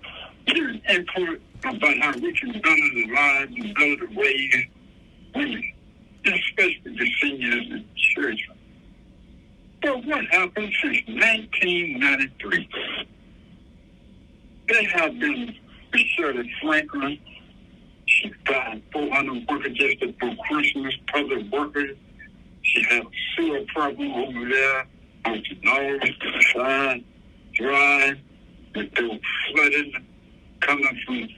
giving input about how we can better the lives and better the ways women, especially the seniors and children. But what happened since 1993? There have been Shirley Franklin. She got 400 workers just before Christmas, public workers. She had a sewer problem over there on the north side, dry, with the flooding coming from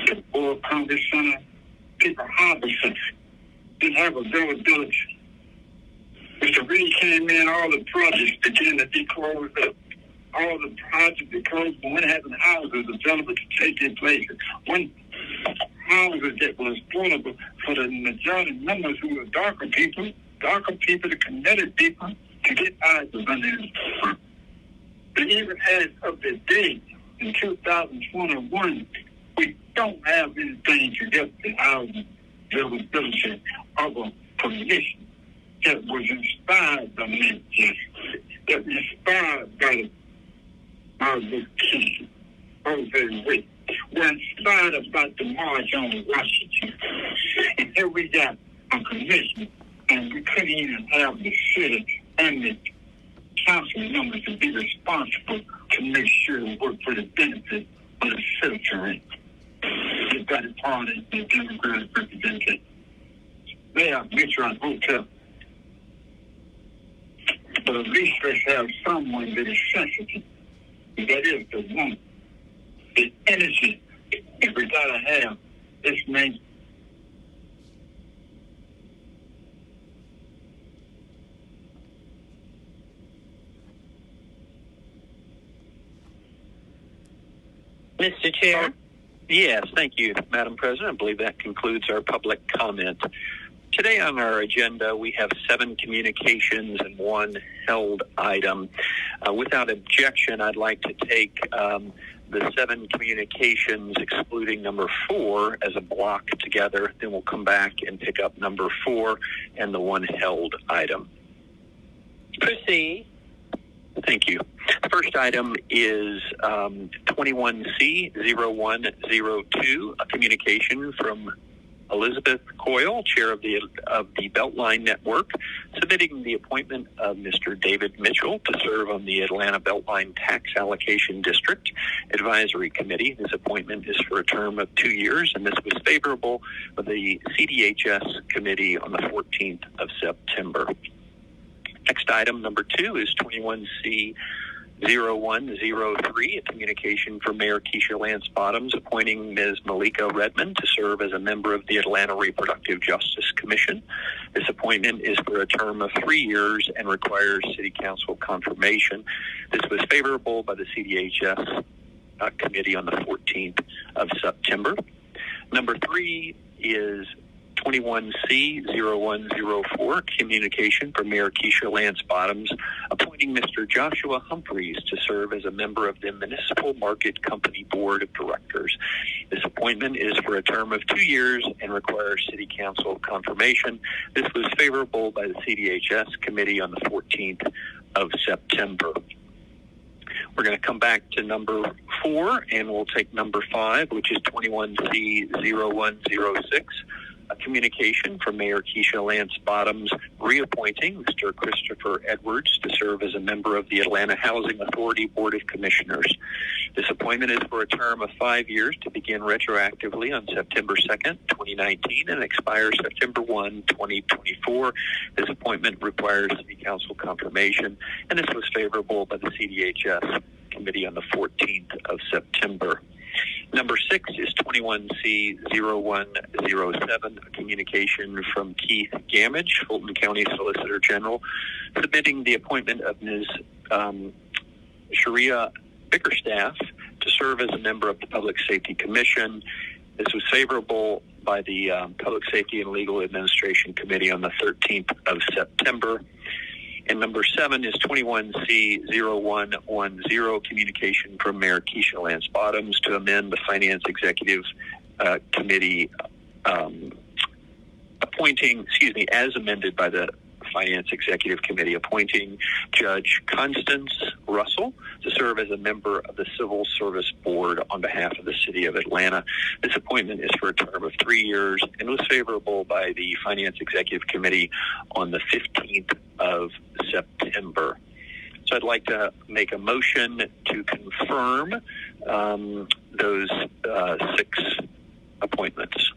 The Board Congress Center, People Harbor Center, didn't have availability. Mr. Reed came in, all the projects began to be closed up. All the projects that closed, but when having houses available to take their places. When houses that was affordable for the majority members who were darker people, the committed people, to get houses under them. They even had up to date in 2021, we don't have anything to get the housing availability of a commission that was inspired by me, that was inspired by Martin Luther King, Jose Witt, were inspired about the March on Washington. And here we got a commission, and we couldn't even have the city and the council members to be responsible to make sure it worked for the benefit of the citizenry. The Democratic Party and Democratic representation. They are Metron Hotel. But at least let's have someone that is sensitive. That is the woman. The energy that we gotta have. This man. Mr. Chair? Yes, thank you, Madam President. I believe that concludes our public comment. Today on our agenda, we have 7 communications and 1 held item. Without objection, I'd like to take the 7 communications, excluding number 4, as a block together. Then we'll come back and pick up number 4 and the 1 held item. Proceed. Thank you. The first item is 21C0102, a communication from Elizabeth Coyle, chair of the Beltline Network, submitting the appointment of Mr. David Mitchell to serve on the Atlanta Beltline Tax Allocation District Advisory Committee. This appointment is for a term of 2 years, and this was favorable with the CDHS committee on the 14th of September. Next item, number 2, is 21C0103, a communication from Mayor Keisha Lance Bottoms appointing Ms. Malika Redmond to serve as a member of the Atlanta Reproductive Justice Commission. This appointment is for a term of 3 years and requires City Council confirmation. This was favorable by the CDHS committee on the 14th of September. Number 3 is 21C0104, communication from Mayor Keisha Lance Bottoms appointing Mr. Joshua Humphreys to serve as a member of the Municipal Market Company Board of Directors. This appointment is for a term of 2 years and requires City Council confirmation. This was favorable by the CDHS committee on the 14th of September. We're going to come back to number 4, and we'll take number 5, which is 21C0106. A communication from Mayor Keisha Lance Bottoms reappointing Mr. Christopher Edwards to serve as a member of the Atlanta Housing Authority Board of Commissioners. This appointment is for a term of 5 years to begin retroactively on September 2nd, 2019 and expire September 1, 2024. This appointment requires City Council confirmation, and this was favorable by the CDHS committee on the 14th of September. Number 6 is 21C0107, a communication from Keith Gamage, Fulton County Solicitor General, submitting the appointment of Ms. Sharia Bickerstaff to serve as a member of the Public Safety Commission. This was favorable by the Public Safety and Legal Administration Committee on the 13th of September. And number 7 is 21C0110, communication from Mayor Keisha Lance Bottoms to amend the Finance Executive Committee as amended by the Finance Executive Committee, appointing Judge Constance Russell to serve as a member of the Civil Service Board on behalf of the City of Atlanta. This appointment is for a term of 3 years and was favorable by the Finance Executive Committee on the 15th of September. So I'd like to make a motion to confirm those 6 appointments.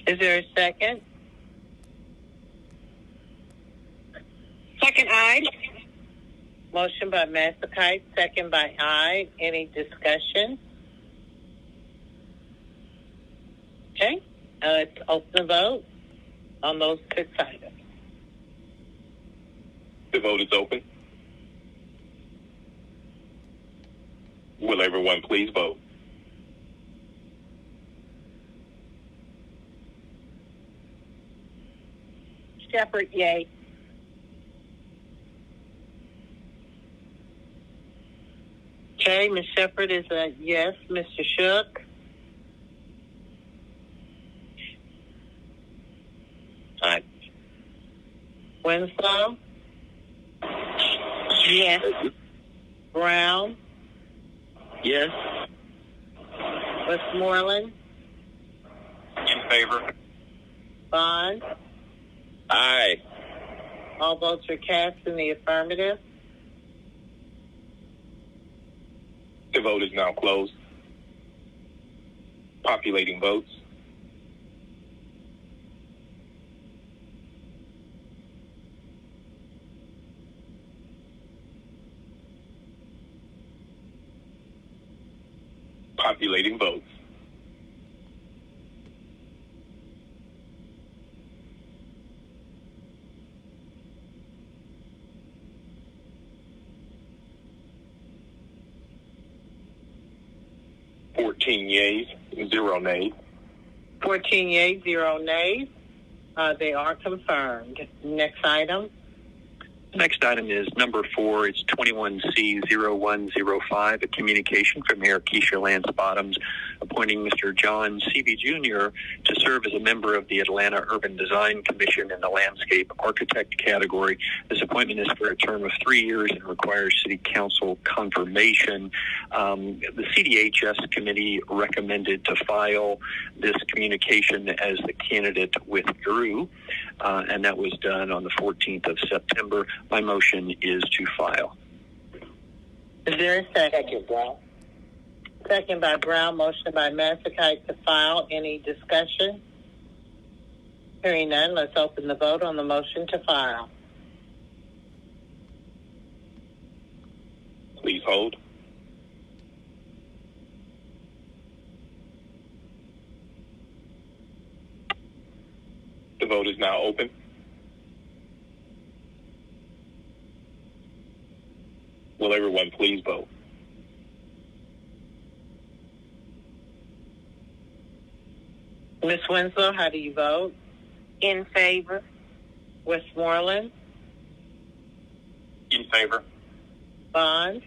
Is there a second? Second, aye. Motion by Master Kite, second by aye. Any discussion? Okay, let's open the vote on those 6 items. The vote is open. Will everyone please vote? Shepherd, yay. Okay, Ms. Shepherd is a yes. Mr. Shook? Aye. Winslow? Yes. Brown? Yes. Westmoreland? In favor? Bond? Aye. All votes are cast in the affirmative. The vote is now closed. Populating votes. Populating votes. Yeas, 0 nays. 14 yeas, 0 nays. They are confirmed. Next item. Next item is number 4. It's 21C0105, a communication from Mayor Keisha Lance Bottoms appointing Mr. John Seavey Jr. to serve as a member of the Atlanta Urban Design Commission in the Landscape Architect category. This appointment is for a term of 3 years and requires City Council confirmation. The CDHS committee recommended to file this communication as the candidate withdrew, and that was done on the 14th of September. My motion is to file. Is there a second? Second, Brown. Second by Brown. Motion by Massacite to file. Any discussion? Hearing none, let's open the vote on the motion to file. Please hold. The vote is now open. Will everyone please vote? Ms. Winslow, how do you vote? In favor. Westmoreland? In favor. Bond?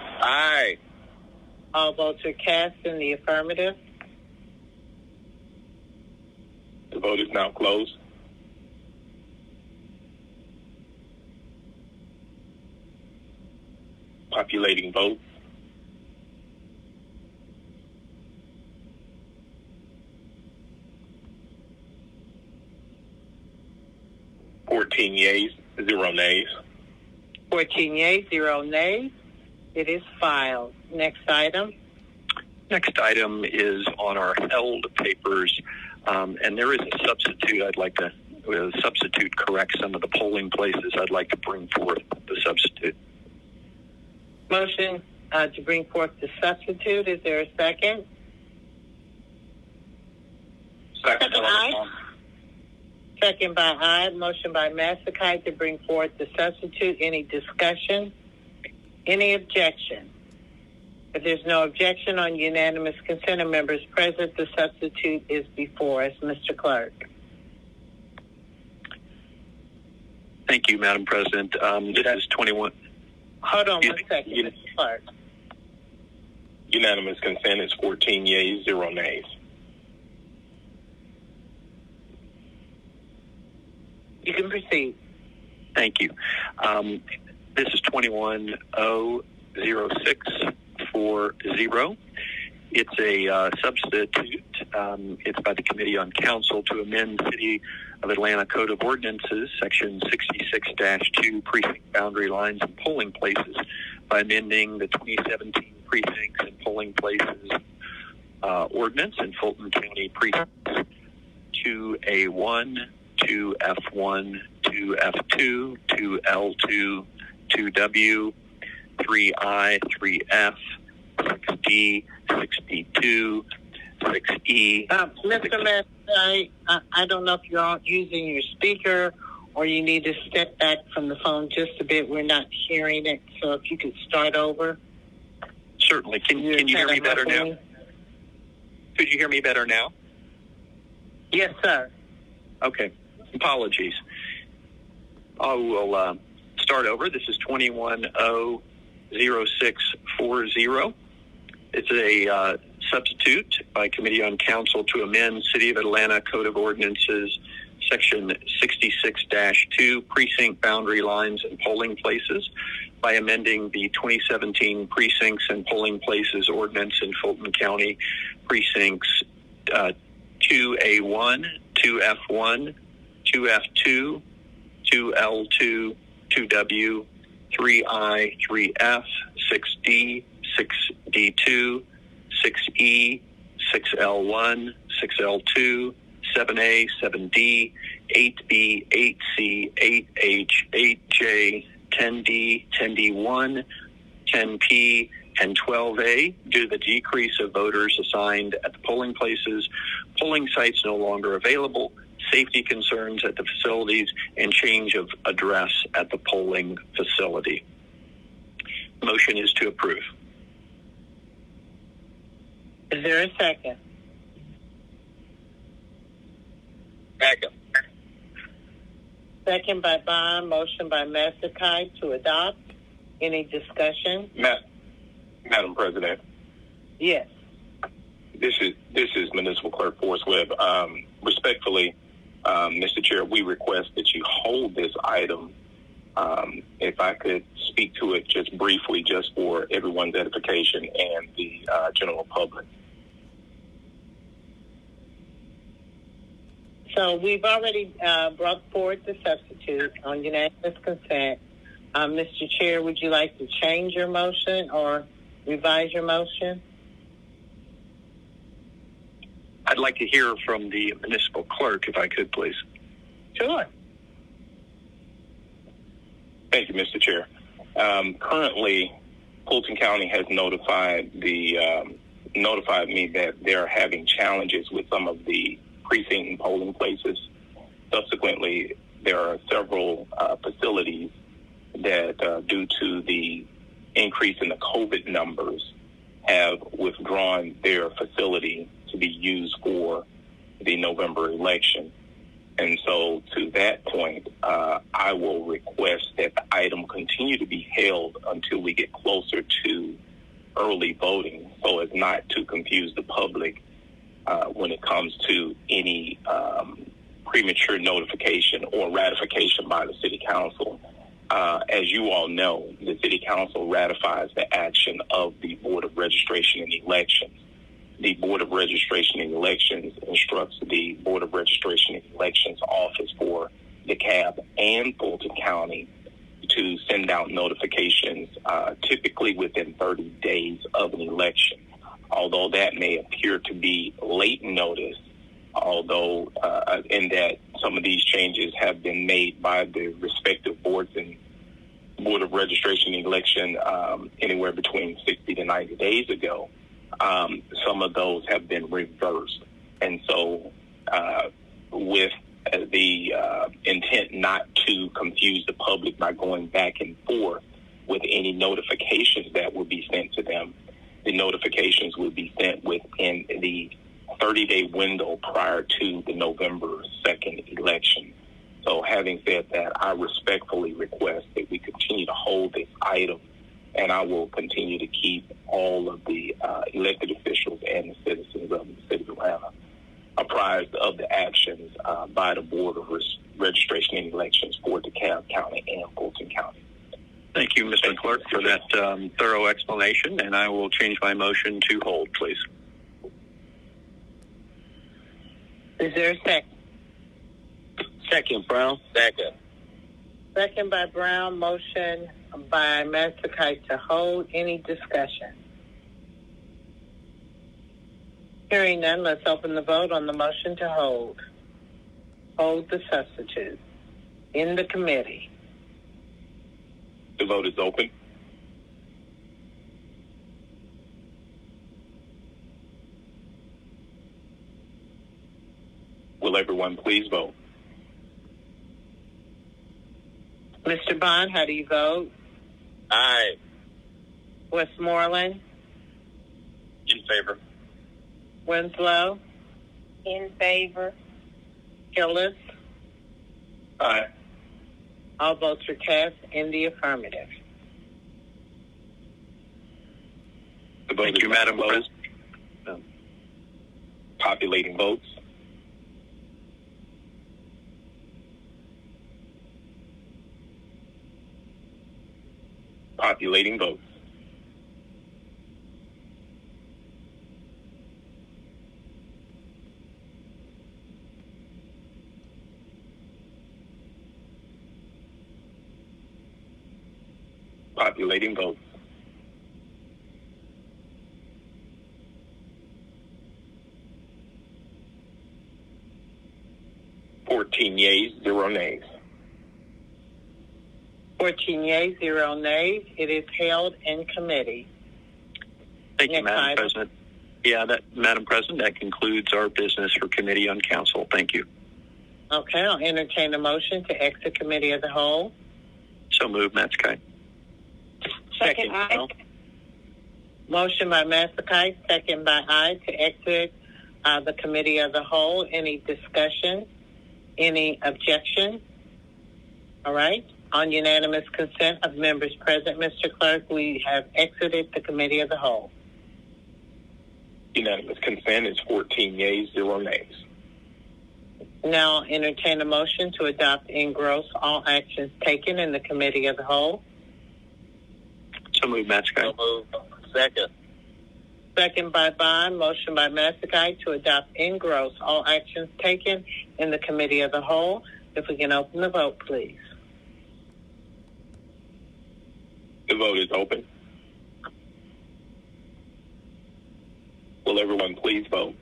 Aye. All votes are cast in the affirmative. The vote is now closed. Populating votes. Yeas, 0 nays. 14 yeas, 0 nays. It is filed. Next item. Next item is on our held papers, and there is a substitute. I'd like to substitute correct some of the polling places. I'd like to bring forth the substitute. Motion to bring forth the substitute. Is there a second? Second. Second by aye. Motion by Massacite to bring forth the substitute. Any discussion? Any objection? If there's no objection on unanimous consent of members present, the substitute is before us. Mr. Clerk. Thank you, Madam President. This is 21. Hold on one second, Mr. Clerk. Unanimous consent is 14 yeas, 0 nays. You can proceed. Thank you. This is 21-00640. It's a substitute. It's by the Committee on Council to amend City of Atlanta Code of Ordinances, Section 66-2, precinct boundary lines and polling places by amending the 2017 precincts and polling places ordinance in Fulton County precincts 2A1, 2F1, 2F2, 2L2, 2W, 3I, 3F, 6D, 6D2, 6E. Mr. Mayor, I don't know if you're using your speaker or you need to step back from the phone just a bit. We're not hearing it, so if you could start over. Certainly. Can you hear me better now? Could you hear me better now? Yes, sir. Okay. Apologies. I will start over. This is 21-0640. It's a substitute by Committee on Council to amend City of Atlanta Code of Ordinances, Section 66-2, Precinct Boundary Lines and Polling Places, by amending the 2017 Precincts and Polling Places Ordinance in Fulton County, Precincts 2A1, 2F1, 2F2, 2L2, 2W, 3I, 3F, 6D, 6D2, 6E, 6L1, 6L2, 7A, 7D, 8B, 8C, 8H, 8J, 10D, 10D1, 10P, and 12A due to the decrease of voters assigned at the polling places, polling sites no longer available, safety concerns at the facilities, and change of address at the polling facility. Motion is to approve. Is there a second? Second. Second by Bond, motion by Masakai to adopt. Any discussion? Madam President. Yes. This is Municipal Clerk Forrest Webb. Respectfully, Mr. Chair, we request that you hold this item. If I could speak to it just briefly, just for everyone's edification and the general public. So we've already brought forward the substitute on unanimous consent. Mr. Chair, would you like to change your motion or revise your motion? I'd like to hear from the municipal clerk, if I could, please. Sure. Thank you, Mr. Chair. Currently, Fulton County has notified me that they're having challenges with some of the precinct and polling places. Subsequently, there are several facilities that, due to the increase in the COVID numbers, have withdrawn their facility to be used for the November election. And so to that point, I will request that the item continue to be held until we get closer to early voting, so as not to confuse the public when it comes to any premature notification or ratification by the City Council. As you all know, the City Council ratifies the action of the Board of Registration and Elections. The Board of Registration and Elections instructs the Board of Registration and Elections Office for DeKalb and Fulton County to send out notifications typically within 30 days of an election. Although that may appear to be late notice, although in that some of these changes have been made by the respective boards and Board of Registration and Election anywhere between 60 to 90 days ago, some of those have been reversed. And so with the intent not to confuse the public by going back and forth with any notifications that would be sent to them, the notifications would be sent within the 30-day window prior to the November 2nd election. So having said that, I respectfully request that we continue to hold this item, and I will continue to keep all of the elected officials and the citizens of the City of Atlanta apprised of the actions by the Board of Registration and Elections for DeKalb County and Fulton County. Thank you, Mr. Clerk, for that thorough explanation, and I will change my motion to hold, please. Is there a second? Second, Brown. Second. Second by Brown, motion by Masakai to hold. Any discussion? Hearing none, let's open the vote on the motion to hold. Hold the substitute. In the committee. The vote is open. Will everyone please vote? Mr. Bond, how do you vote? Aye. Westmoreland? In favor. Winslow? In favor. Hillis? Aye. All votes are cast in the affirmative. The vote Thank is you, now Madam closed. President. Populating votes. Populating votes. Populating votes. Yeas, 0 nays. 14 yeas, 0 nays. It is held in committee. Thank you, Next Madam item. President. Yeah, Madam President, that concludes our business for Committee on Council. Thank you. Okay, I'll entertain a motion to exit committee as a whole. So moved, Matskai. Second, aye. Bell. Motion by Matskai, second by I to exit the committee as a whole. Any discussion? Any objection? All right. On unanimous consent of members present, Mr. Clerk, we have exited the committee as a whole. Unanimous consent is 14 yeas, 0 nays. Now entertain a motion to adopt in gross all actions taken in the committee as a whole. So moved, Matskai. So moved. Second. Second by Bond, motion by Matskai to adopt in gross all actions taken in the committee as a whole. If we can open the vote, please. The vote is open. Will everyone please vote?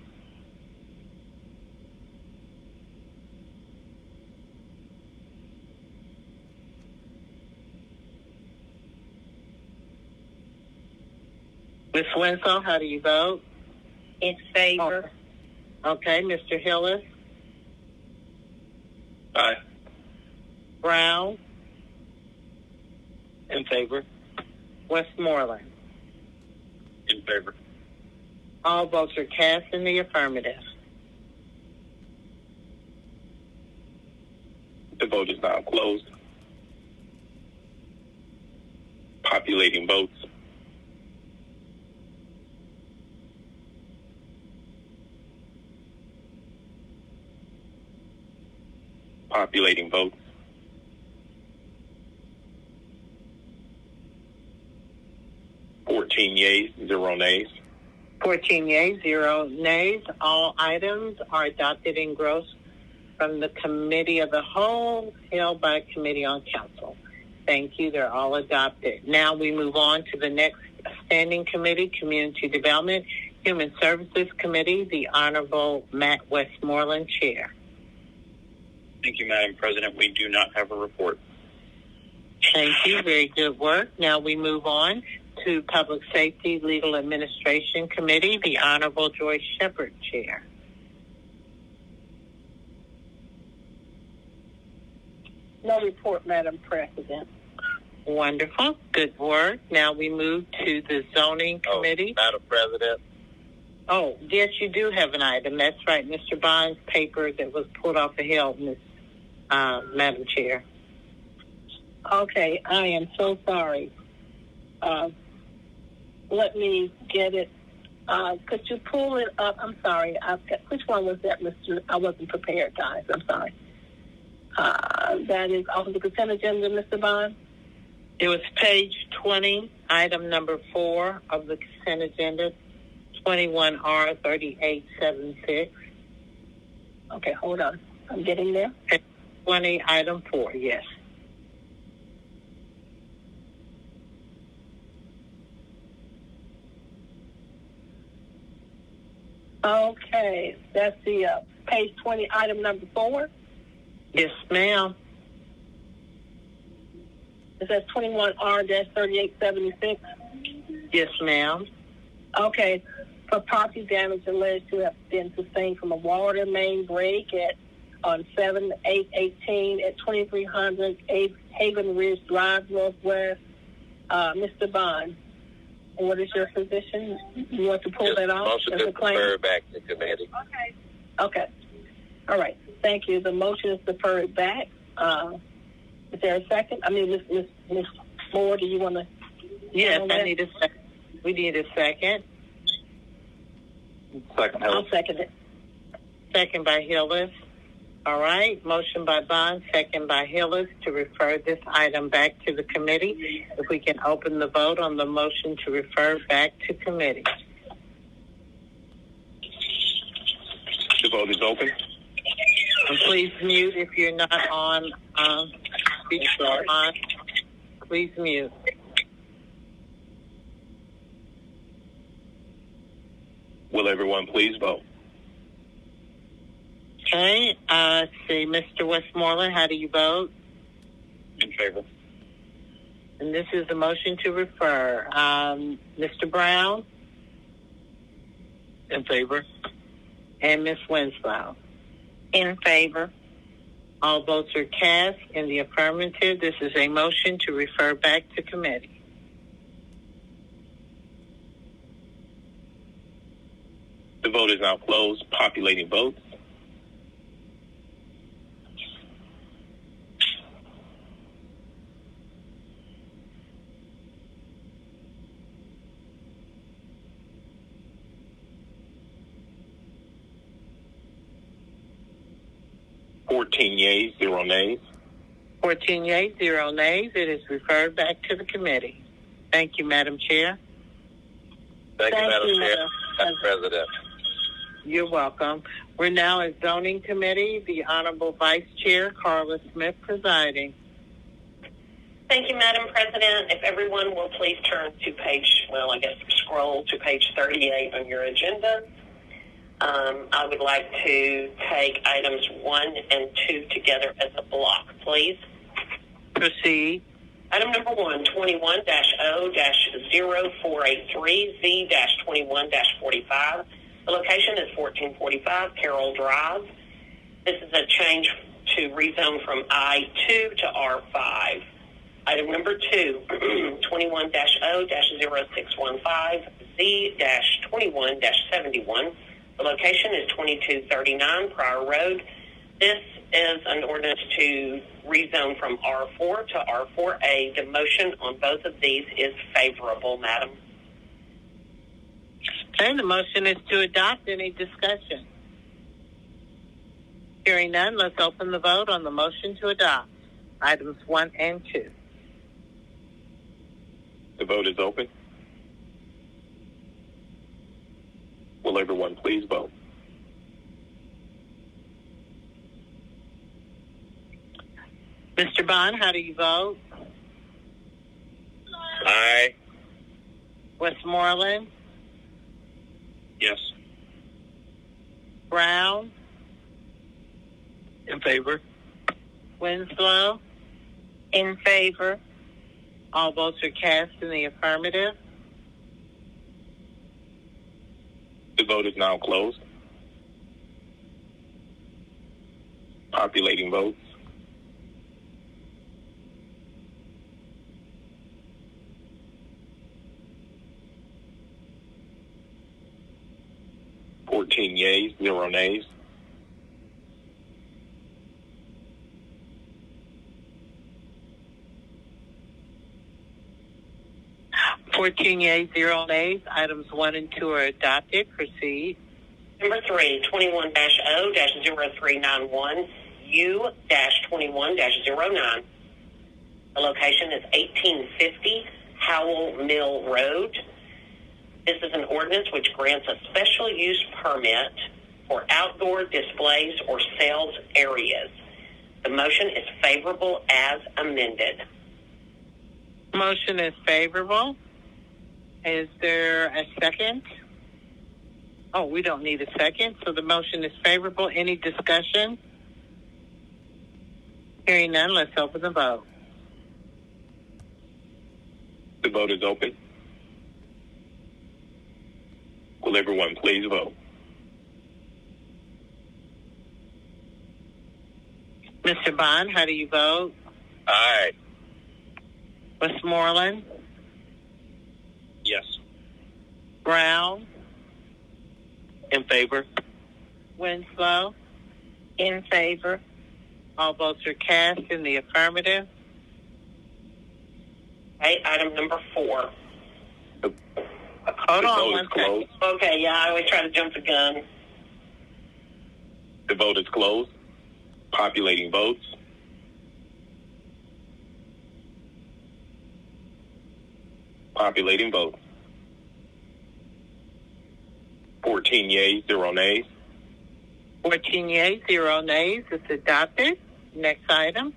Ms. Winslow, how do you vote? In favor. Okay, Mr. Hillis, Aye. Brown, In favor. Westmoreland. In favor. All votes are cast in the affirmative. The vote is now closed. Populating votes. Populating votes. Yeas, 0 nays. 14 yeas, 0 nays. All items are adopted in gross from the committee of the whole held by Committee on Council. Thank you. They're all adopted. Now we move on to the next standing committee, Community Development, Human Services Committee, the Honorable Matt Westmoreland, Chair. Thank you, Madam President. We do not have a report. Thank you. Very good work. Now we move on to Public Safety, Legal Administration Committee, the Honorable Joyce Shepard, Chair. No report, Madam President. Wonderful. Good work. Now we move to the Zoning Committee. Madam President. Oh, yes, you do have an item. That's right. Mr. Bond's paper that was pulled off the hill, Madam Chair. Okay, I am so sorry. Let me get it. Could you pull it up? I'm sorry. Which one was that, Mr.? I wasn't prepared, guys. I'm sorry. That is off of the consent agenda, Mr. Bond? It was page 20, item number 4 of the consent agenda, 21R 3876. Okay, hold on. I'm getting there. 20, item 4, yes. Okay, that's the page 20, item number 4. Yes, ma'am. It says 21R-3876. Yes, ma'am. Okay. for property damage alleged to have been sustained from a water main break on 7/8/18 at 2300 Haven Ridge Drive Northwest. Mr. Bond, what is your position? You want to pull that off? Motion to defer back to committee. Okay. All right. Thank you. The motion is deferred back. Is there a second? I mean, Ms. Moore, do you want to? Yes, I need a second. We need a second. Second. I'll second it. Second by Hillis. All right. Motion by Bond, second by Hillis to refer this item back to the committee. If we can open the vote on the motion to refer back to committee. The vote is open. And please mute if you're not on speaker. Please mute. Will everyone please vote? Okay, see, Mr. Westmoreland, how do you vote? In favor. And this is a motion to refer. Mr. Brown? In favor. And Ms. Winslow? In favor. All votes are cast in the affirmative. This is a motion to refer back to committee. The vote is now closed. Populating votes. Yeas, 0 nays. 14 yeas, 0 nays. It is referred back to the committee. Thank you, Madam Chair. Thank you, Madam Chair. Madam President. You're welcome. We're now at Zoning Committee. The Honorable Vice Chair, Carla Smith, presiding. Thank you, Madam President. If everyone will please turn to scroll to page 38 on your agenda. I would like to take items 1 and 2 together as a block, please. Proceed. Item number 1, 21-0-0483Z-21-45. The location is 1445 Carroll Drive. This is a change to rezone from I-2 to R5. Item number 2, 21-0-0615Z-21-71. The location is 2239 Prior Road. This is an ordinance to rezone from R4 to R4A. The motion on both of these is favorable, Madam. Okay, the motion is to adopt. Any discussion? Hearing none, let's open the vote on the motion to adopt. Items 1 and 2. The vote is open. Will everyone please vote? Mr. Bond, how do you vote? Aye. Westmoreland? Yes. Brown? In favor. Winslow? In favor. All votes are cast in the affirmative. The vote is now closed. Populating votes. Yeas, 0 nays. Yeas, 0 nays. Items 1 and 2 are adopted. Proceed. Number 3, 21-0-0391 U-21-09. The location is 1850 Howell Mill Road. This is an ordinance which grants a special use permit for outdoor displays or sales areas. The motion is favorable as amended. Motion is favorable. Is there a second? Oh, we don't need a second, so the motion is favorable. Any discussion? Hearing none, let's open the vote. The vote is open. Will everyone please vote? Mr. Bond, how do you vote? Aye. Westmoreland? Yes. Brown? In favor. Winslow? In favor. All votes are cast in the affirmative. Okay, item number 4. Hold on one second. Okay, yeah, I always try to jump the gun. The vote is closed. Populating votes. Populating votes. 14 yeas, 0 nays. 14 yeas, 0 nays. It's adopted. Next item.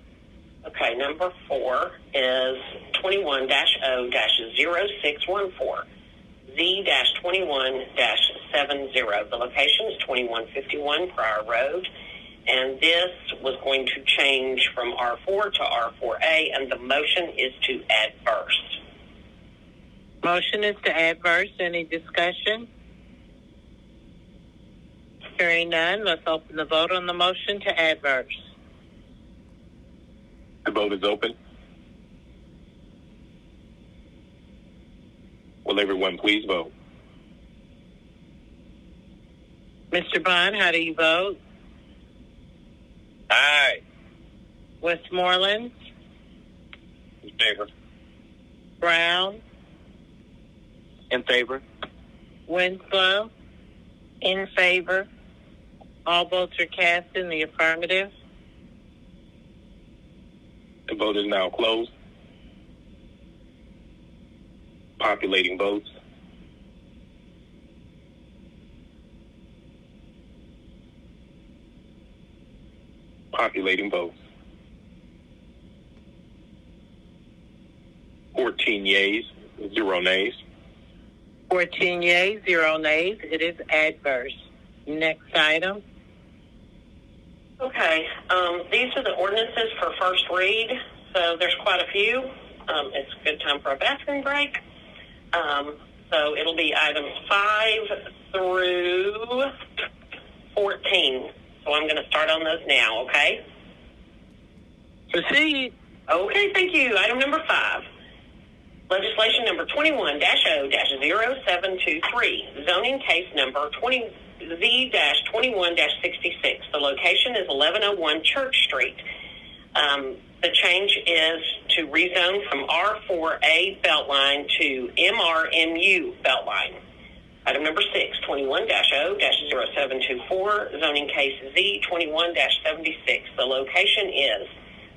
Okay, number 4 is 21-0-0614. Z-21-70. The location is 2151 Prior Road, and this was going to change from R4 to R4A, and the motion is to adverse. Motion is to adverse. Any discussion? Hearing none, let's open the vote on the motion to adverse. The vote is open. Will everyone please vote? Mr. Bond, how do you vote? Aye. Westmoreland? In favor. Brown? In favor. Winslow? In favor. All votes are cast in the affirmative. The vote is now closed. Populating votes. Populating votes. 14 yeas, 0 nays. 14 yeas, 0 nays. It is adverse. Next item. Okay, these are the ordinances for first read, so there's quite a few. It's a good time for a bathroom break. So it'll be items 5 through 14. So I'm going to start on those now, okay? Proceed. Okay, thank you. Item number 5. Legislation number 21-0-0723. Zoning case number Z-21-66. The location is 1101 Church Street. The change is to rezone from R4A Beltline to MRMU Beltline. Item number 6, 21-0-0724, zoning case Z21-76. The location is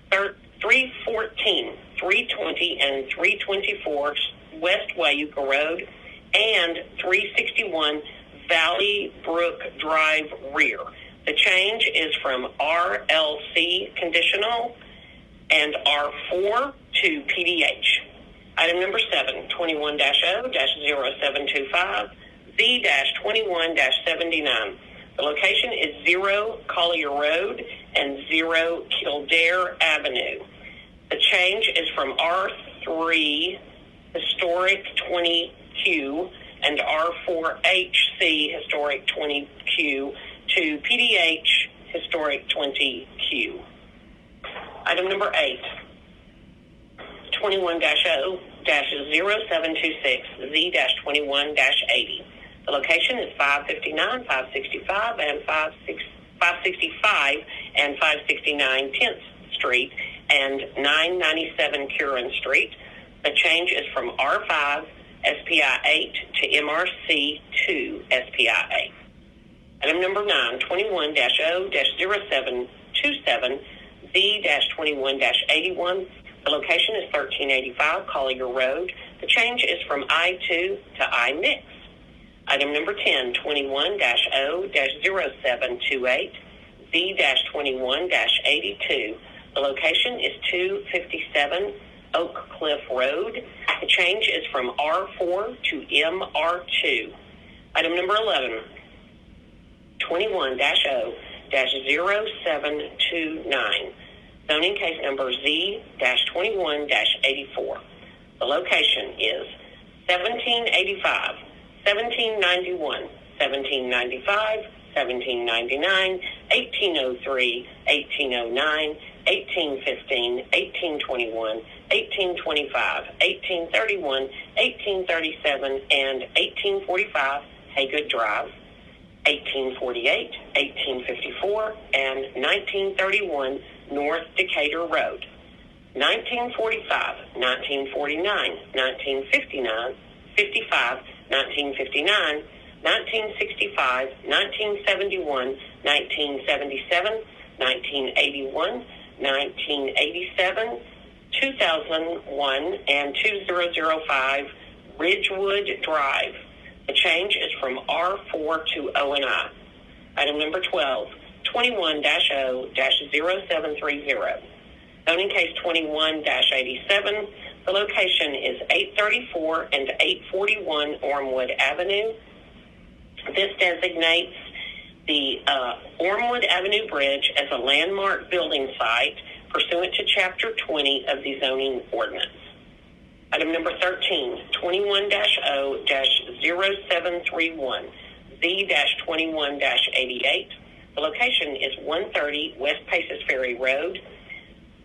314, 320, and 324 West Wayuka Road and 361 Valley Brook Drive rear. The change is from RLC conditional and R4 to PDH. Item number 7, 21-0-0725, Z-21-79. The location is 0 Collier Road and 0 Kildare Avenue. The change is from R3 Historic 20Q and R4HC Historic 20Q to PDH Historic 20Q. Item number 8, 21-0-0726, Z-21-80. The location is 559, 565, and 565 and 569 10th Street and 997 Curran Street. The change is from R5 SPI 8 to MRC 2 SPI 8. Item number 9, 21-0-0727, Z-21-81. The location is 1385 Collier Road. The change is from I2 to I-Mix. Item number 10, 21-0-0728, Z-21-82. The location is 257 Oak Cliff Road. The change is from R4 to MR2. Item number 11, 21-0-0729. Zoning case number Z-21-84. The location is 1785 1791, 1795, 1799, 1803, 1809, 1815, 1821, 1825, 1831, 1837, and 1845 Haygood Drive, 1848, 1854, and 1931 North Decatur Road, 1945, 1949, 1959, 55, 1959, 1965, 1971, 1977, 1981, 1987, 2001, and 2005 Ridgewood Drive. The change is from R4 to O&I. Item number 12, 21-0-0730. Zoning case 21-87. The location is 834 and 841 Ormwood Avenue. This designates the Ormwood Avenue Bridge as a landmark building site pursuant to Chapter 20 of the zoning ordinance. Item number 13, 21-0-0731, Z-21-88. The location is 130 West Paces Ferry Road.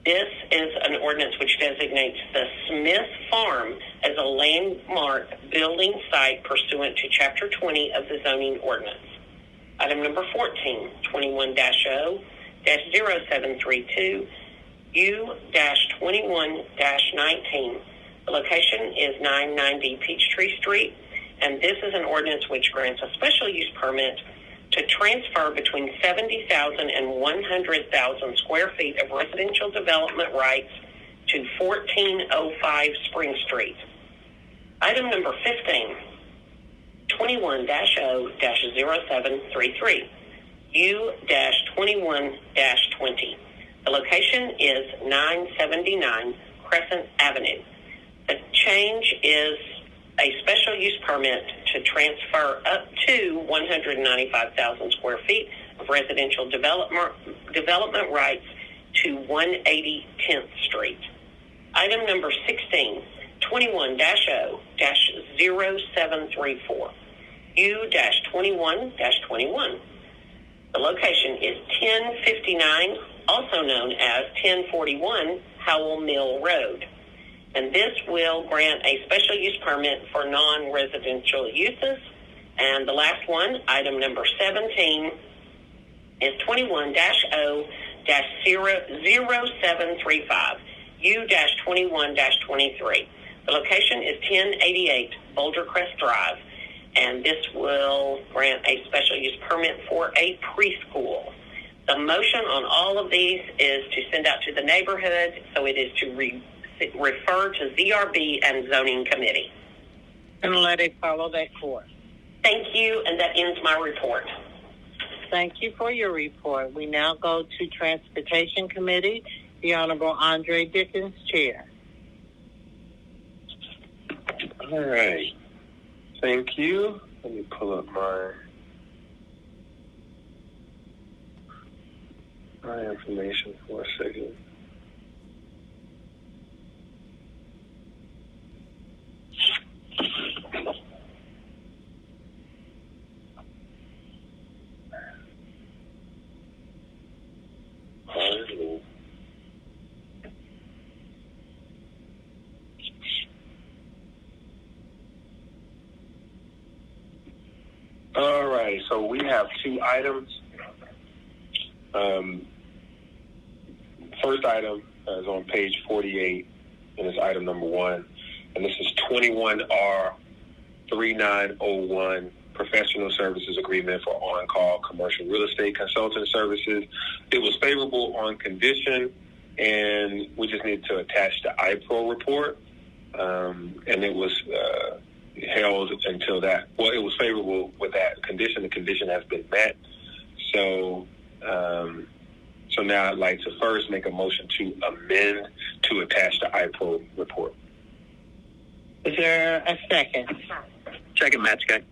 This is an ordinance which designates the Smith Farm as a landmark building site pursuant to Chapter 20 of the zoning ordinance. Item number 14, 21-0-0732, U-21-19. The location is 990 Peachtree Street, and this is an ordinance which grants a special use permit to transfer between 70,000 and 100,000 square feet of residential development rights to 1405 Spring Street. Item number 15, 21-0-0733, U-21-20. The location is 979 Crescent Avenue. The change is a special use permit to transfer up to 195,000 square feet of residential development rights to 180 10th Street. Item number 16, 21-0-0734, U-21-21. The location is 1059, also known as 1041 Howell Mill Road. And this will grant a special use permit for non-residential uses. And the last one, item number 17, is 21-0-0735, U-21-23. The location is 1088 Boulder Crest Drive. And this will grant a special use permit for a preschool. The motion on all of these is to send out to the neighborhood, so it is to refer to ZRB and Zoning Committee. And let it follow that course. Thank you, and that ends my report. Thank you for your report. We now go to Transportation Committee. The Honorable Andre Dickens, Chair. All right. Thank you. Let me pull up my information for a second. All right, so we have two items. First item is on page 48, and it's item number 1. And this is 21R3901, Professional Services Agreement for On-Call Commercial Real Estate Consulting Services. It was favorable on condition, and we just need to attach the IPRO report. And it was held until that. Well, it was favorable with that condition. The condition has been met. So now I'd like to first make a motion to amend to attach the IPRO report. Is there a second? Second, Matsky.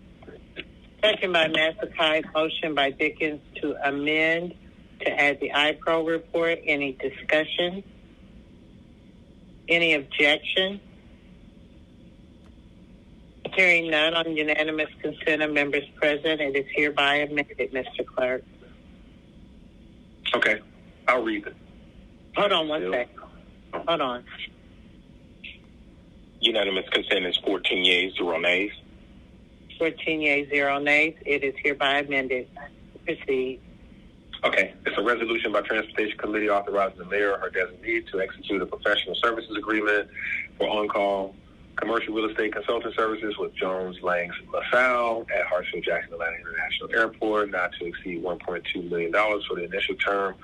Second by Matsky. Motion by Dickens to amend to add the IPRO report. Any discussion? Any objection? Hearing none on unanimous consent of members present, it is hereby amended, Mr. Clerk. Okay, I'll read it. Hold on one second. Hold on. Unanimous consent is 14 yeas, 0 nays. 14 yeas, 0 nays. It is hereby amended. Proceed. Okay, it's a resolution by Transportation Committee authorizing the mayor or her designee to execute a professional services agreement for on-call commercial real estate consulting services with Jones Lang LaSalle at Hartsfield-Jackson Atlanta International Airport, not to exceed $1.2 million for the initial term.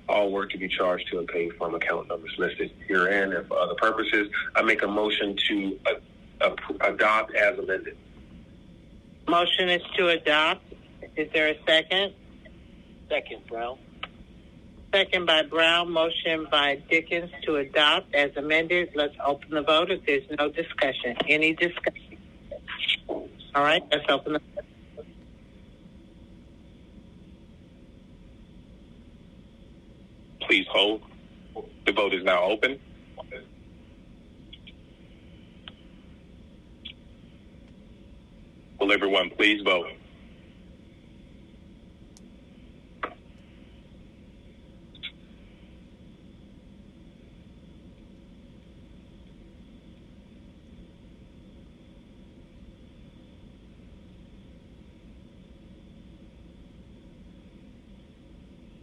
All work to be charged to and paid from account numbers listed herein and for other purposes. I make a motion to adopt as amended. Motion is to adopt. Is there a second? Second, Brown. Second by Brown. Motion by Dickens to adopt as amended. Let's open the vote if there's no discussion. Any discussion? All right, let's open the vote. Please hold. The vote is now open. Will everyone please vote?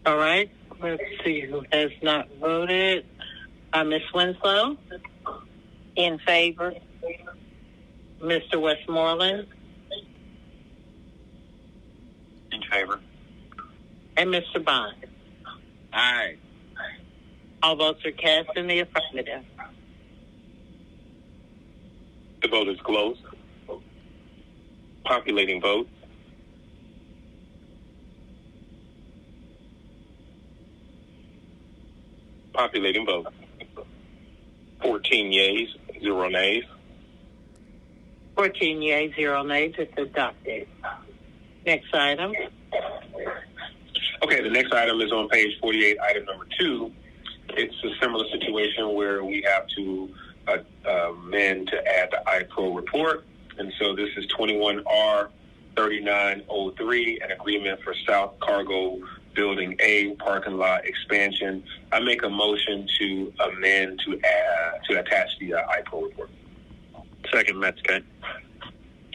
All right, let's see who has not voted. Ms. Winslow? In favor. Mr. Westmoreland? In favor. And Mr. Bond? Aye. All votes are cast in the affirmative. The vote is closed. Populating votes. Populating votes. 14 yeas, 0 nays. 14 yeas, 0 nays. It's adopted. Next item. Okay, the next item is on page 48, item number 2. It's a similar situation where we have to amend to add the iPro report. And so this is 21R 3903, an agreement for South Cargo Building A parking lot expansion. I make a motion to amend to attach the iPro report. Second, Metzger.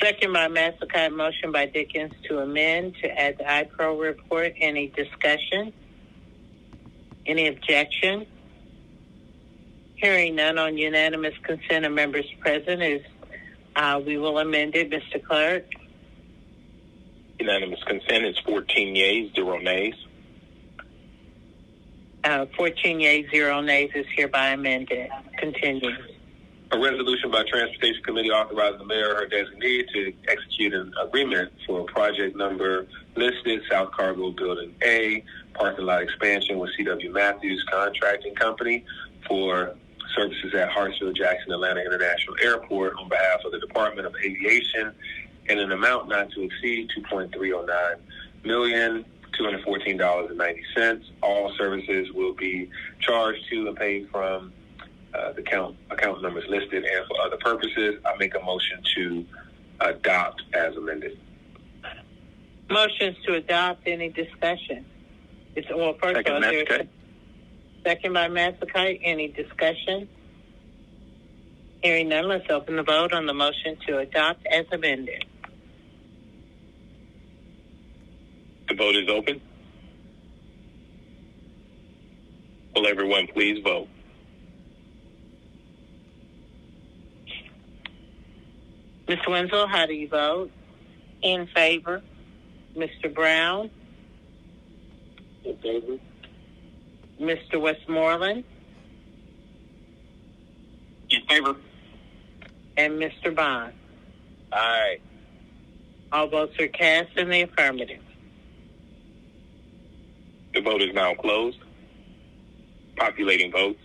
Second by Matsakite. Motion by Dickens to amend to add the iPro report. Any discussion? Any objection? Hearing none on unanimous consent of members present, we will amend it. Mr. Clerk? Unanimous consent is 14 yeas, 0 nays. 14 yeas, 0 nays is hereby amended. Continue. A resolution by Transportation Committee authorizing the mayor or her designee to execute an agreement for project number listed, South Cargo Building A, parking lot expansion with C.W. Matthews Contracting Company for services at Hartsfield-Jackson Atlanta International Airport on behalf of the Department of Aviation in an amount not to exceed $2.309 million. $214.90. All services will be charged to and paid from the account numbers listed and for other purposes. I make a motion to adopt as amended. Motions to adopt. Any discussion? First of all, second by Matsakite. Any discussion? Hearing none, let's open the vote on the motion to adopt as amended. The vote is open. Will everyone please vote? Ms. Winslow, how do you vote? In favor. Mr. Brown? In favor. Mr. Westmoreland? In favor. And Mr. Bond? Aye. All votes are cast in the affirmative. The vote is now closed. Populating votes.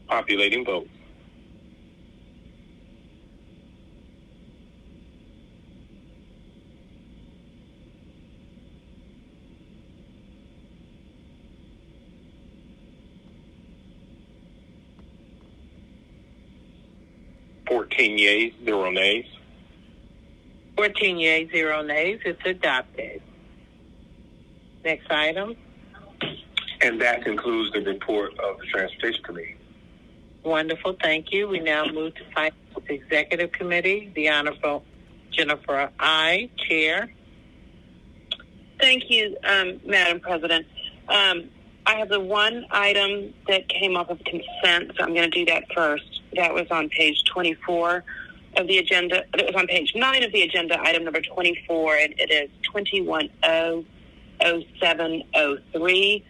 Populating votes. 14 yeas, 0 nays. 14 yeas, 0 nays. It's adopted. Next item. And that concludes the report of the Transportation Committee. Wonderful. Thank you. We now move to Finance Executive Committee. The Honorable Jennifer I, Chair. Thank you, Madam President. I have the one item that came off of consent, so I'm going to do that first. That was on page 24 of the agenda. It was on page 9 of the agenda, item number 24, and it is 21-0703,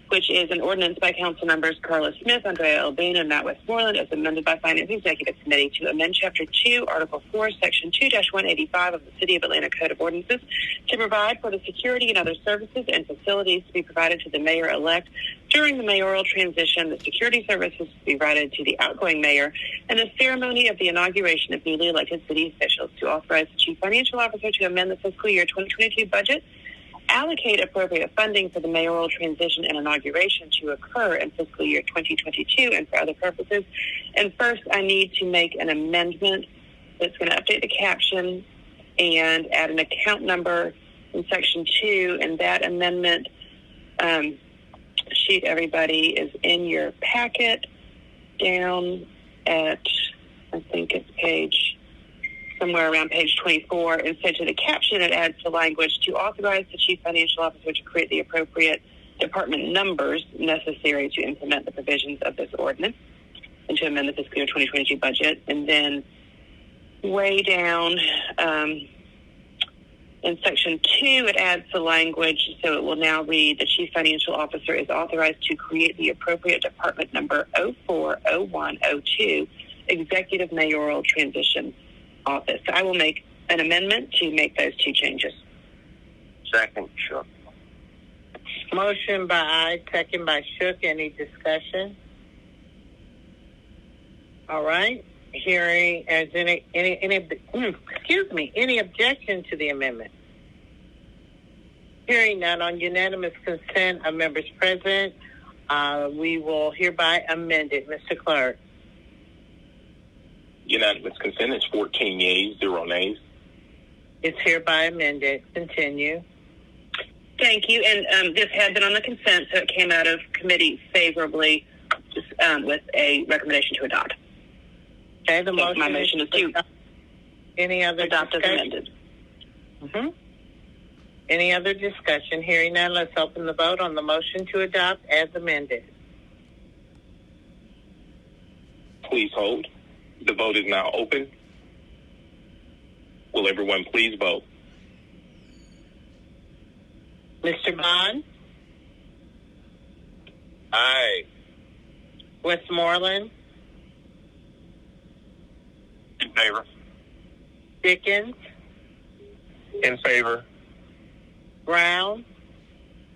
which is an ordinance by council members Carla Smith, Andrea Albina, and Matt Westmoreland, as amended by Finance Executive Committee to amend Chapter 2, Article 4, Section 2-185 of the City of Atlanta Code of Ordinances to provide for the security and other services and facilities to be provided to the mayor-elect during the mayoral transition, the security services to be provided to the outgoing mayor, and the ceremony of the inauguration of newly elected city officials, to authorize the Chief Financial Officer to amend the fiscal year 2022 budget, allocate appropriate funding for the mayoral transition and inauguration to occur in fiscal year 2022 and for other purposes. And first, I need to make an amendment that's going to update the caption and add an account number in Section 2. And that amendment sheet, everybody, is in your packet down at, I think it's somewhere around page 24. Instead of the caption, it adds the language to authorize the Chief Financial Officer to create the appropriate department numbers necessary to implement the provisions of this ordinance and to amend the fiscal year 2022 budget. And then way down in Section 2, it adds the language, so it will now read, the Chief Financial Officer is authorized to create the appropriate department number 040102, Executive Mayoral Transition Office. I will make an amendment to make those two changes. Second, Shook. Motion by I, second by Shook. Any discussion? All right. Hearing as any objection to the amendment? Hearing none, on unanimous consent of members present, we will hereby amend it. Mr. Clerk. Unanimous consent is 14 yeas, 0 nays. It's hereby amended. Continue. Thank you. And this had been on the consent, so it came out of committee favorably with a recommendation to adopt. Okay, the motion. My motion is to any other adopt as discussion? amended. Any other discussion? Hearing none, let's open the vote on the motion to adopt as amended. Please hold. The vote is now open. Will everyone please vote? Mr. Bond? Aye. Westmoreland? In favor. Dickens? In favor. Brown?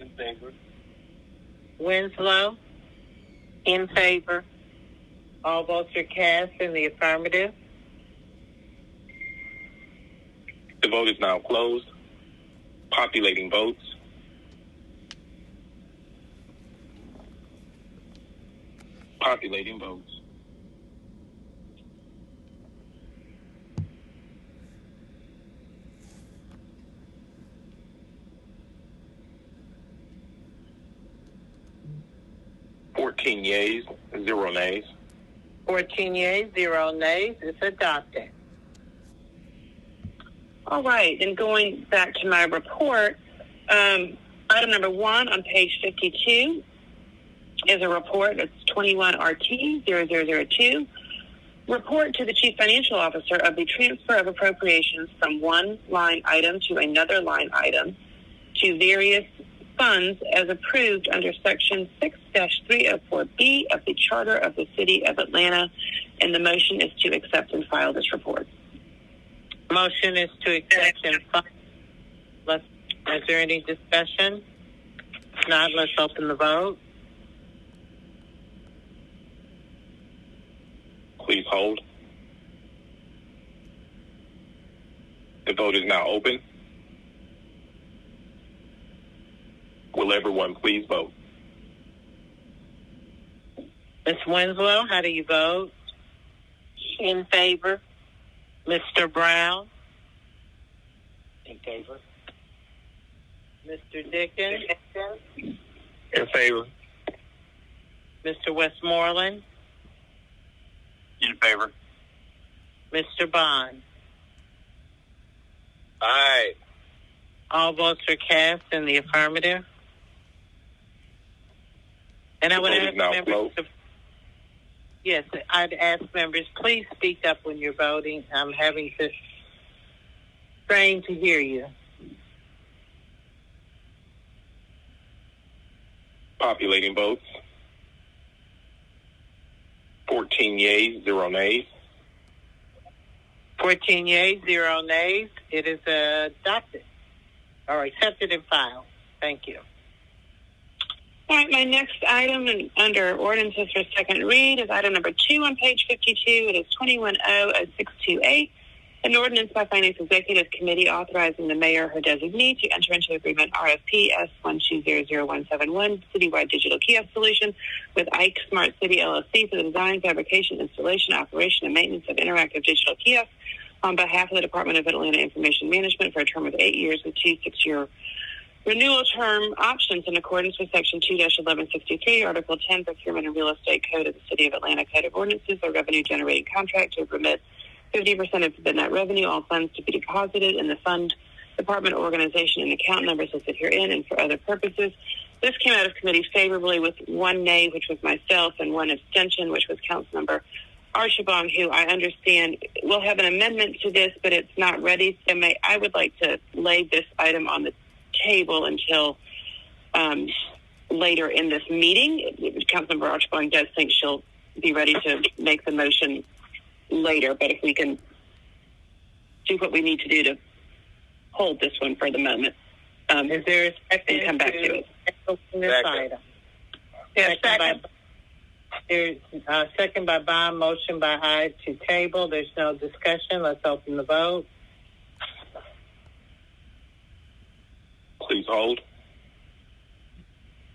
In favor. Winslow? In favor. All votes are cast in the affirmative. The vote is now closed. Populating votes. Populating votes. $14 yeas, 0 nays. 14 yeas, 0 nays. It's adopted. All right, and going back to my report, item number 1 on page 52 is a report. It's 21RT0002. Report to the Chief Financial Officer of the transfer of appropriations from one line item to another line item to various funds as approved under Section 6-304B of the Charter of the City of Atlanta, and the motion is to accept and file this report. Motion is to accept and file. Is there any discussion? If not, let's open the vote. Please hold. The vote is now open. Will everyone please vote? Ms. Winslow, how do you vote? In favor. Mr. Brown? In favor. Mr. Dickens? In favor. Mr. Westmoreland? In favor. Mr. Bond? Aye. All votes are cast in the affirmative. And I would ask members to, yes, I'd ask members, please speak up when you're voting. I'm having to strain to hear you. Populating votes. 14 yeas, 0 nays. 14 yeas, 0 nays. It is adopted or accepted and filed. Thank you. All right, my next item under ordinances for second read is item number 2 on page 52. It is 21-0628, an ordinance by Finance Executive Committee authorizing the mayor or her designee to enter into agreement RFP S1200171 citywide digital kiosk solution with Ike Smart City LLC for the design, fabrication, installation, operation, and maintenance of interactive digital kiosks on behalf of the Department of Atlanta Information Management for a term of 8 years with 2 6-year renewal term options in accordance with Section 2-1163, Article 10, Procurement and Real Estate Code of the City of Atlanta Code of Ordinances, a revenue-generating contract to permit 50% of the net revenue, all funds to be deposited in the fund, department, organization, and account numbers listed herein and for other purposes. This came out of committee favorably with 1 nay, which was myself, and 1 abstention, which was Councilmember Archibong, who I understand will have an amendment to this, but it's not ready. So I would like to lay this item on the table until later in this meeting. Councilmember Archibong does think she'll be ready to make the motion later, but if we can do what we need to do to hold this one for the moment, is there a second and come back to it? This item? Yes, there's a second by Bond, motion by Hyde to table. There's no discussion. Let's open the vote. Please hold.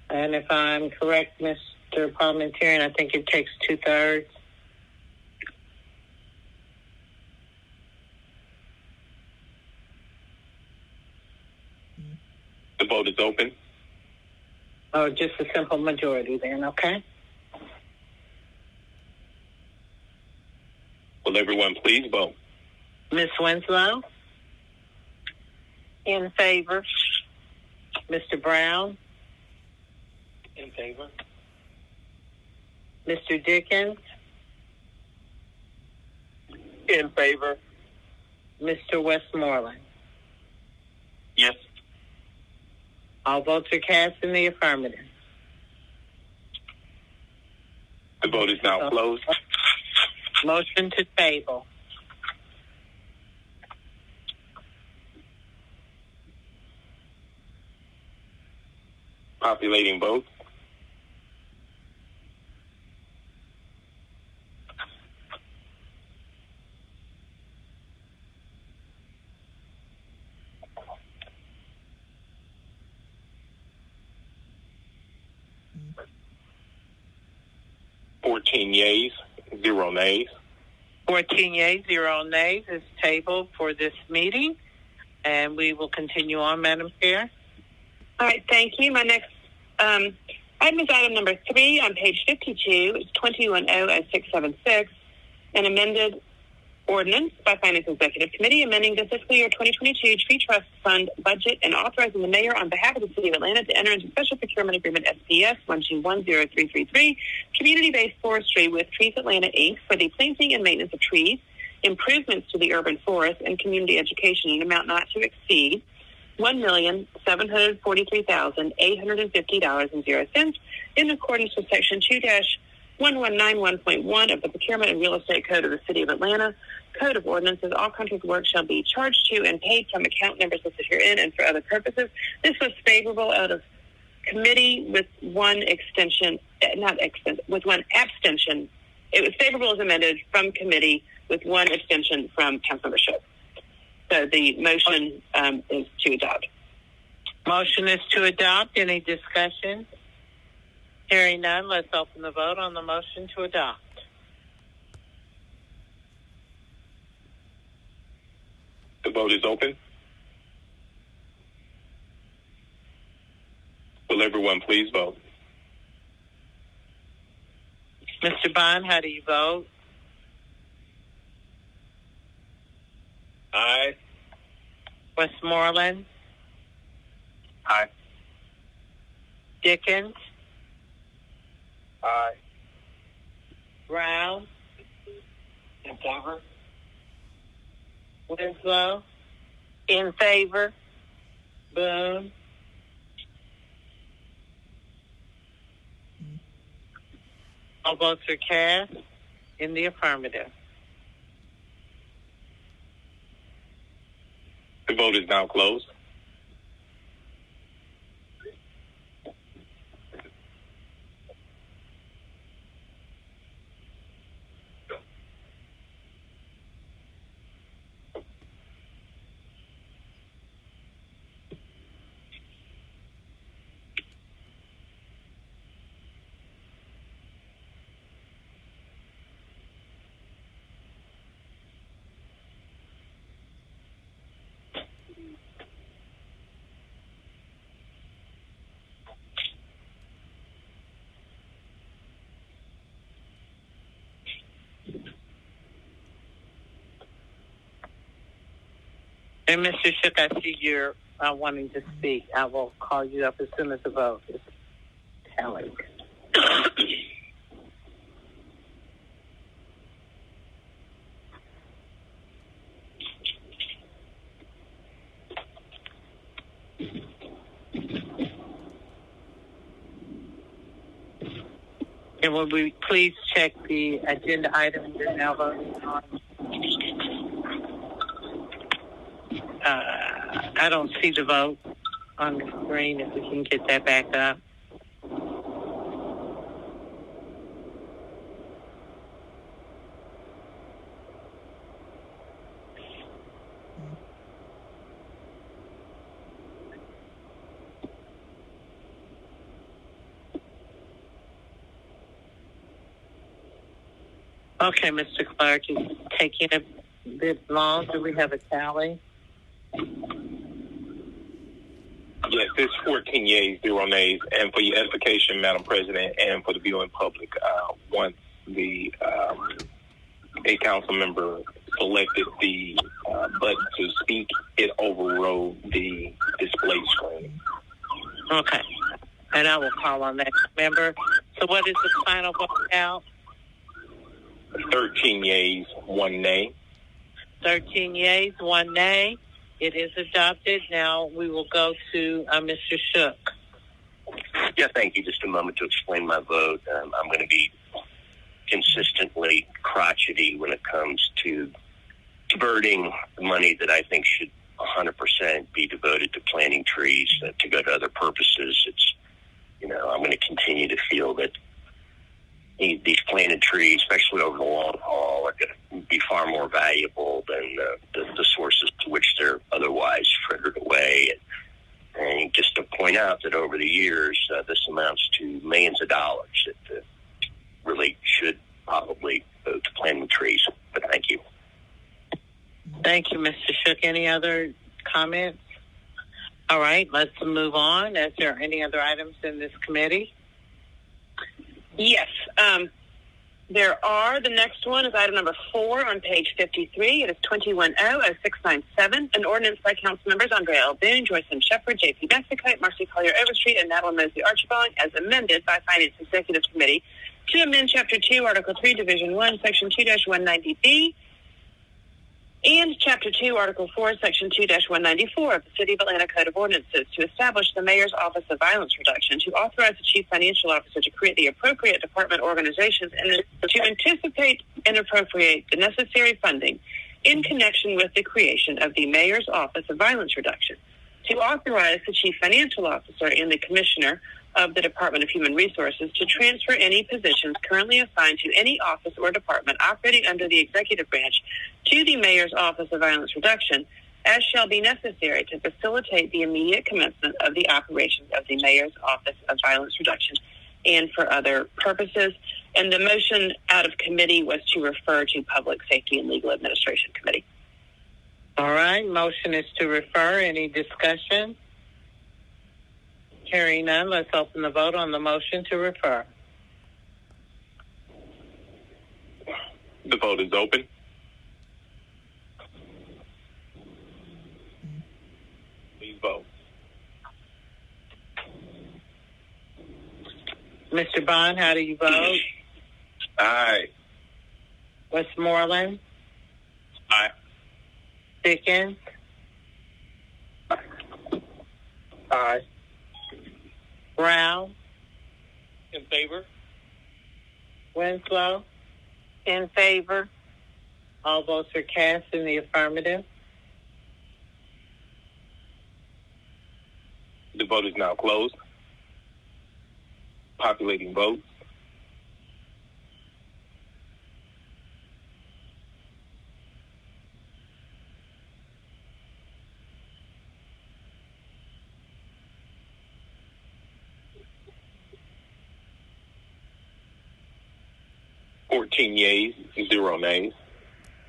And if I'm correct, Mr. Parliamentarian, I think it takes 2/3. The vote is open. Oh, just a simple majority then, okay? Will everyone please vote? Ms. Winslow? In favor. Mr. Brown? In favor. Mr. Dickens? In favor. Mr. Westmoreland? Yes. All votes are cast in the affirmative. The vote is now closed. Motion to table. Populating votes. Yeas, 0 nays. 14 yeas, 0 nays is tabled for this meeting, and we will continue on, Madam Chair. All right, thank you. My next item is item number 3 on page 52. It's 21-0676, an amended ordinance by Finance Executive Committee amending the fiscal year 2022 Tree Trust Fund budget and authorizing the mayor on behalf of the City of Atlanta to enter into special procurement agreement SPS 1210333, community-based forestry with Trees Atlanta, Inc. for the planting and maintenance of trees, improvements to the urban forest, and community education in an amount not to exceed $1,743,850.00 in accordance with Section 2-1191.1 of the Procurement and Real Estate Code of the City of Atlanta, Code of Ordinances. All contract work shall be charged to and paid from account numbers listed herein and for other purposes. This was favorable out of committee with one abstention. It was favorable as amended from committee with one abstention from Councilmember Shook. So the motion is to adopt. Motion is to adopt. Any discussion? Hearing none, let's open the vote on the motion to adopt. The vote is open. Will everyone please vote? Mr. Bond, how do you vote? Aye. Westmoreland? Aye. Dickens? Aye. Brown? In favor? Winslow? In favor. Boone? All votes are cast in the affirmative. The vote is now closed. And Mr. Shook, I see you're wanting to speak. I will call you up as soon as the vote is tallied. And will we please check the agenda items you're now voting on? I don't see the vote on the screen. If we can get that back up. Okay, Mr. Clark, it's taking a bit long. Do we have a tally? Yes, it's 14 yeas, 0 nays. And for your edification, Madam President, and for the viewing public, once the a council member selected the button to speak, it overrode the display screen. Okay. And I will call on that member. So what is the final vote count? 13 yeas, 1 nay. 13 yeas, 1 nay. It is adopted. Now we will go to Mr. Shook. Yeah, thank you. Just a moment to explain my vote. I'm going to be consistently crotchety when it comes to diverting money that I think should 100% be devoted to planting trees to go to other purposes. It's, I'm going to continue to feel that these planted trees, especially over the long haul, are going to be far more valuable than the sources to which they're otherwise frittered away. And just to point out that over the years, this amounts to millions of dollars that really should probably go to planting trees. But thank you. Thank you, Mr. Shook. Any other comments? All right, let's move on. Is there any other items in this committee? Yes. There are. The next one is item number 4 on page 53. It is 21-0697, an ordinance by council members Andrea L. Boone, Joyce M. Shepherd, J.P. Messikite, Marcy Collier Overstreet, and Madeline Mosley Archibald, as amended by Finance Executive Committee to amend Chapter 2, Article 3, Division 1, Section 2-190B, and Chapter 2, Article 4, Section 2-194 of the City of Atlanta Code of Ordinances to establish the Mayor's Office of Violence Reduction, to authorize the Chief Financial Officer to create the appropriate department organizations, and to anticipate and appropriate the necessary funding in connection with the creation of the Mayor's Office of Violence Reduction, to authorize the Chief Financial Officer and the Commissioner of the Department of Human Resources to transfer any positions currently assigned to any office or department operating under the executive branch to the Mayor's Office of Violence Reduction, as shall be necessary to facilitate the immediate commencement of the operations of the Mayor's Office of Violence Reduction and for other purposes. And the motion out of committee was to refer to Public Safety and Legal Administration Committee. All right, motion is to refer. Any discussion? Hearing none, let's open the vote on the motion to refer. The vote is open. Please vote. Mr. Bond, how do you vote? Aye. Westmoreland? Aye. Dickens? Aye. Brown? In favor? Winslow? In favor. All votes are cast in the affirmative. The vote is now closed. Populating votes. Fourteen yeas, 0 nays.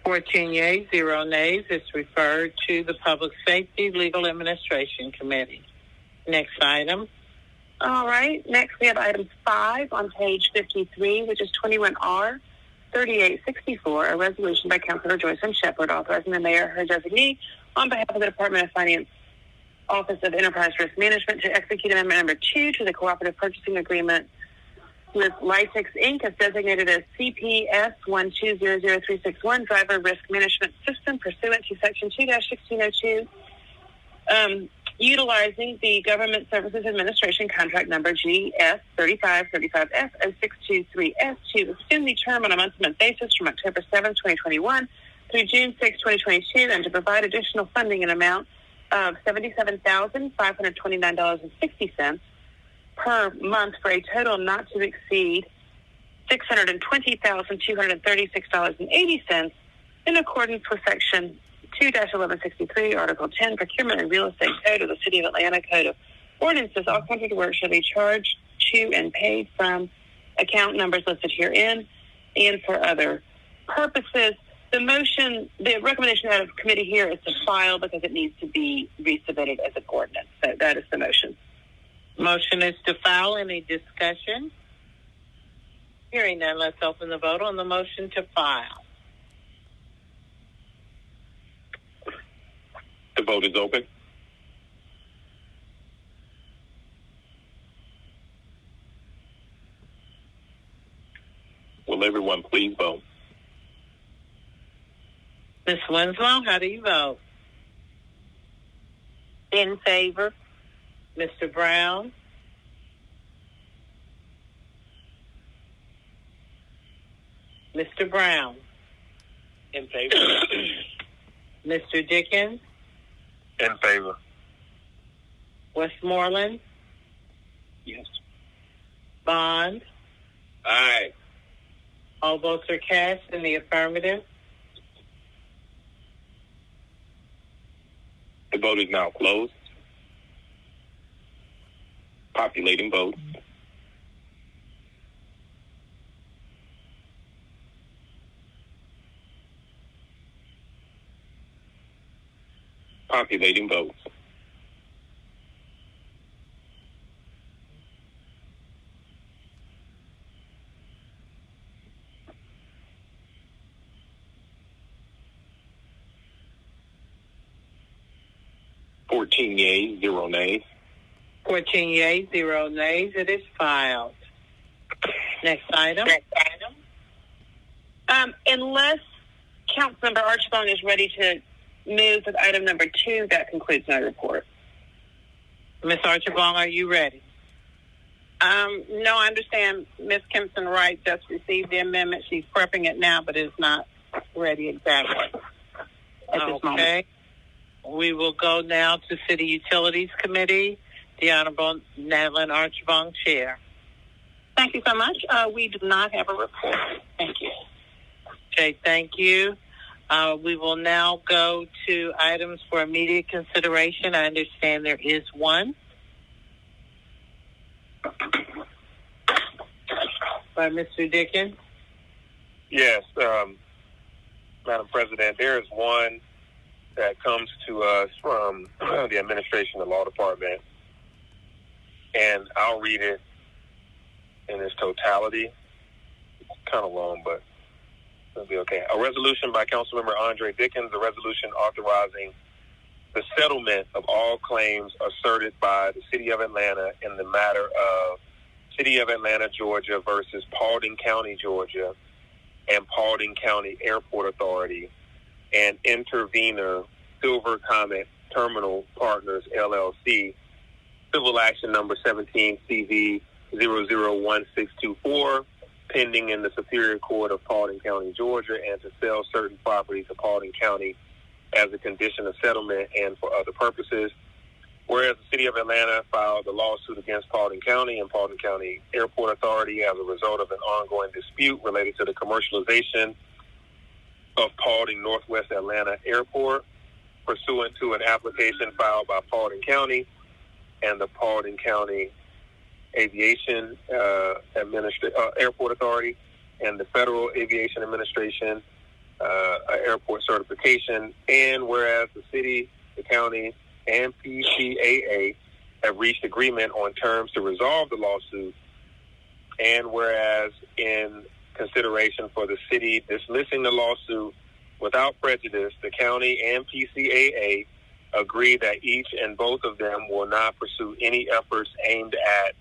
14 yeas, 0 nays. It's referred to the Public Safety Legal Administration Committee. Next item. All right. Next, we have item 5 on page 53, which is 21R 3864, a resolution by Councilor Joyce M. Shepherd authorizing the mayor, her designee, on behalf of the Department of Finance Office of Enterprise Risk Management to execute amendment number 2 to the cooperative purchasing agreement with Lytex Inc. as designated as CPS 1200361 Driver Risk Management System pursuant to Section 2-1602, utilizing the Government Services Administration contract number GS3535F and 623S to extend the term on a month-to-month basis from October 7, 2021 through June 6, 2022, and to provide additional funding in amount of $77,529.60 per month for a total not to exceed $620,236.80 in accordance with Section 2-1163, Article 10, Procurement and Real Estate Code of the City of Atlanta Code of Ordinances. All contract work shall be charged to and paid from account numbers listed herein and for other purposes. The recommendation out of committee here is to file because it needs to be resubmitted as an ordinance. So that is the motion. Motion is to file. Any discussion? Hearing none, let's open the vote on the motion to file. The vote is open. Will everyone please vote? Ms. Winslow, how do you vote? In favor. Mr. Brown? Mr. Brown? In favor. Mr. Dickens? In favor. Westmoreland? Yes. Bond? Aye. All votes are cast in the affirmative. The vote is now closed. Populating votes. Populating votes. Fourteen yeas, 0 nays. 14 yeas, 0 nays. It is filed. Next item. Unless Councilmember Archibald is ready to move with item number 2, that concludes my report. Ms. Archibald, are you ready? No, I understand Ms. Kempson Wright just received the amendment. She's prepping it now, but it's not ready exactly at this moment. Okay. We will go now to City Utilities Committee. The Honorable Madeline Archibald, Chair. Thank you so much. We do not have a report. Thank you. Okay, thank you. We will now go to items for immediate consideration. I understand there is one. By Mr. Yes, Madam President, there is one that comes to us from the administration, the law department, and I'll read it in its totality. It's kind of long, but it'll be okay. A resolution by Councilmember Andre Dickens, a resolution authorizing the settlement of all claims asserted by the City of Atlanta in the matter of City of Atlanta, Georgia versus Paulding County, Georgia, and Paulding County Airport Authority, and intervener Silver Comet Terminal Partners, LLC, civil action number 17 CV 001624, pending in the Superior Court of Paulding County, Georgia, and to sell certain property to Paulding County as a condition of settlement and for other purposes. Whereas the City of Atlanta filed a lawsuit against Paulding County and Paulding County Airport Authority as a result of an ongoing dispute related to the commercialization of Paulding Northwest Atlanta Airport, pursuant to an application filed by Paulding County and the Paulding County Aviation Airport Authority and the Federal Aviation Administration airport certification. And whereas the city, the county, and PCAA have reached agreement on terms to resolve the lawsuit, and whereas in consideration for the city dismissing the lawsuit without prejudice, the county and PCAA agree that each and both of them will not pursue any efforts aimed at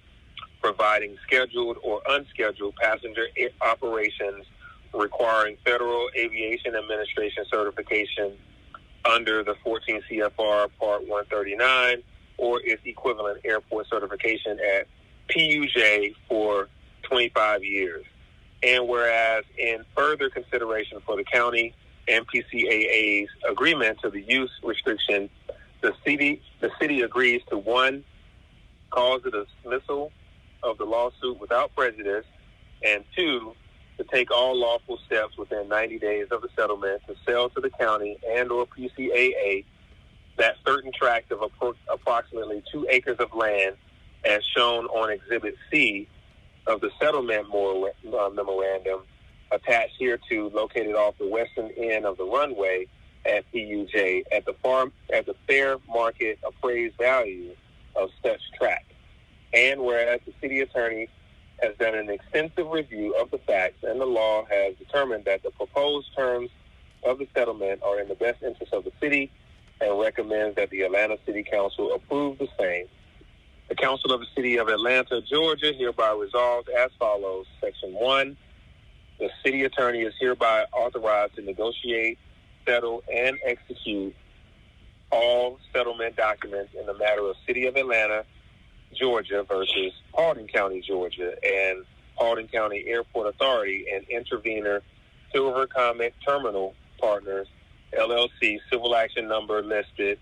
providing scheduled or unscheduled passenger operations requiring Federal Aviation Administration certification under the 14 CFR Part 139 or its equivalent airport certification at PUJ for 25 years. And whereas in further consideration for the county and PCAA's agreement to the use restriction, the city agrees to, 1, cause the dismissal of the lawsuit without prejudice, and 2, to take all lawful steps within 90 days of the settlement to sell to the county and or PCAA that certain tract of approximately 2 acres of land as shown on Exhibit C of the settlement memorandum attached hereto, located off the western end of the runway at PUJ at the fair market appraised value of such tract. And whereas the city attorney has done an extensive review of the facts and the law has determined that the proposed terms of the settlement are in the best interest of the city and recommends that the Atlanta City Council approve the same. The Council of the City of Atlanta, Georgia, hereby resolves as follows. Section 1, the city attorney is hereby authorized to negotiate, settle, and execute all settlement documents in the matter of City of Atlanta, Georgia versus Paulding County, Georgia, and Paulding County Airport Authority and intervener Silver Comet Terminal Partners, LLC, civil action number listed,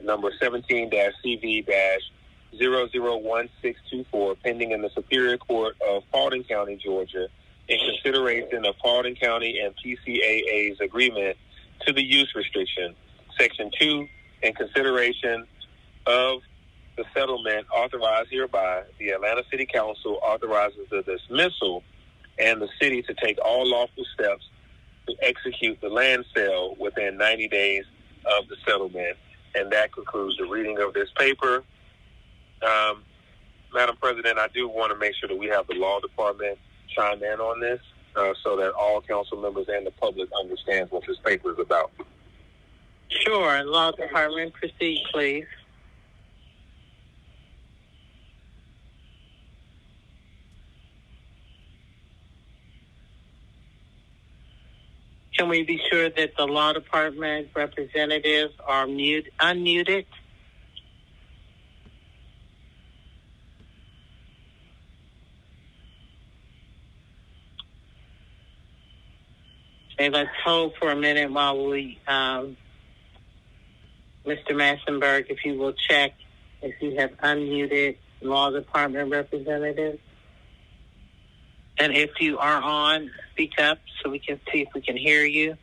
number 17-CV-001624, pending in the Superior Court of Paulding County, Georgia, in consideration of Paulding County and PCAA's agreement to the use restriction. Section 2, in consideration of the settlement authorized hereby, the Atlanta City Council authorizes the dismissal and the city to take all lawful steps to execute the land sale within 90 days of the settlement. And that concludes the reading of this paper. Madam President, I do want to make sure that we have the law department chime in on this so that all council members and the public understands what this paper is about. Sure. Law department, proceed, please. Can we be sure that the law department representatives are unmuted? Okay, let's hold for a minute while we, Mr. Massenberg, if you will check if you have unmuted law department representatives. And if you are on, speak up so we can see if we can hear you.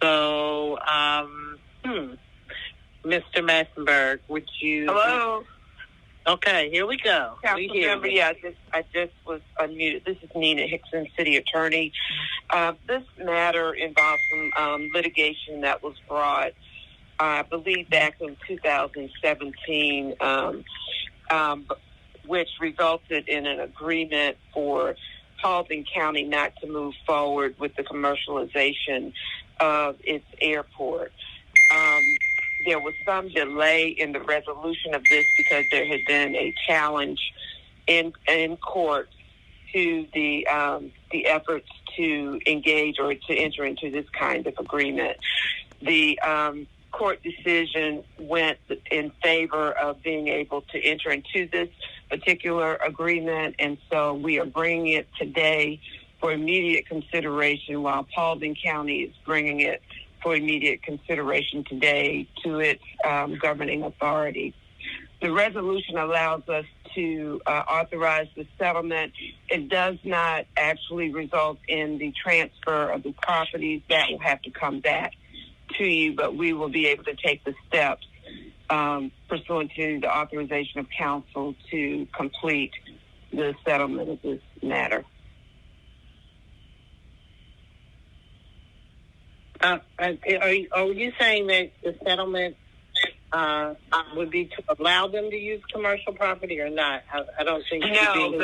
So, Mr. Massenberg, would you... Hello? Okay, here we go. Councilmember, I just was unmuted. This is Nina Hickson, City Attorney. This matter involves some litigation that was brought, I believe, back in 2017, which resulted in an agreement for Paulding County not to move forward with the commercialization of its airport. There was some delay in the resolution of this because there had been a challenge in court to the efforts to engage or to enter into this kind of agreement. The court decision went in favor of being able to enter into this particular agreement, and so we are bringing it today for immediate consideration, while Paulding County is bringing it for immediate consideration today to its governing authority. The resolution allows us to authorize the settlement. It does not actually result in the transfer of the properties. That will have to come back to you, but we will be able to take the steps pursuant to the authorization of council to complete the settlement of this matter. Are you saying that the settlement would be to allow them to use commercial property or not? I don't think. No,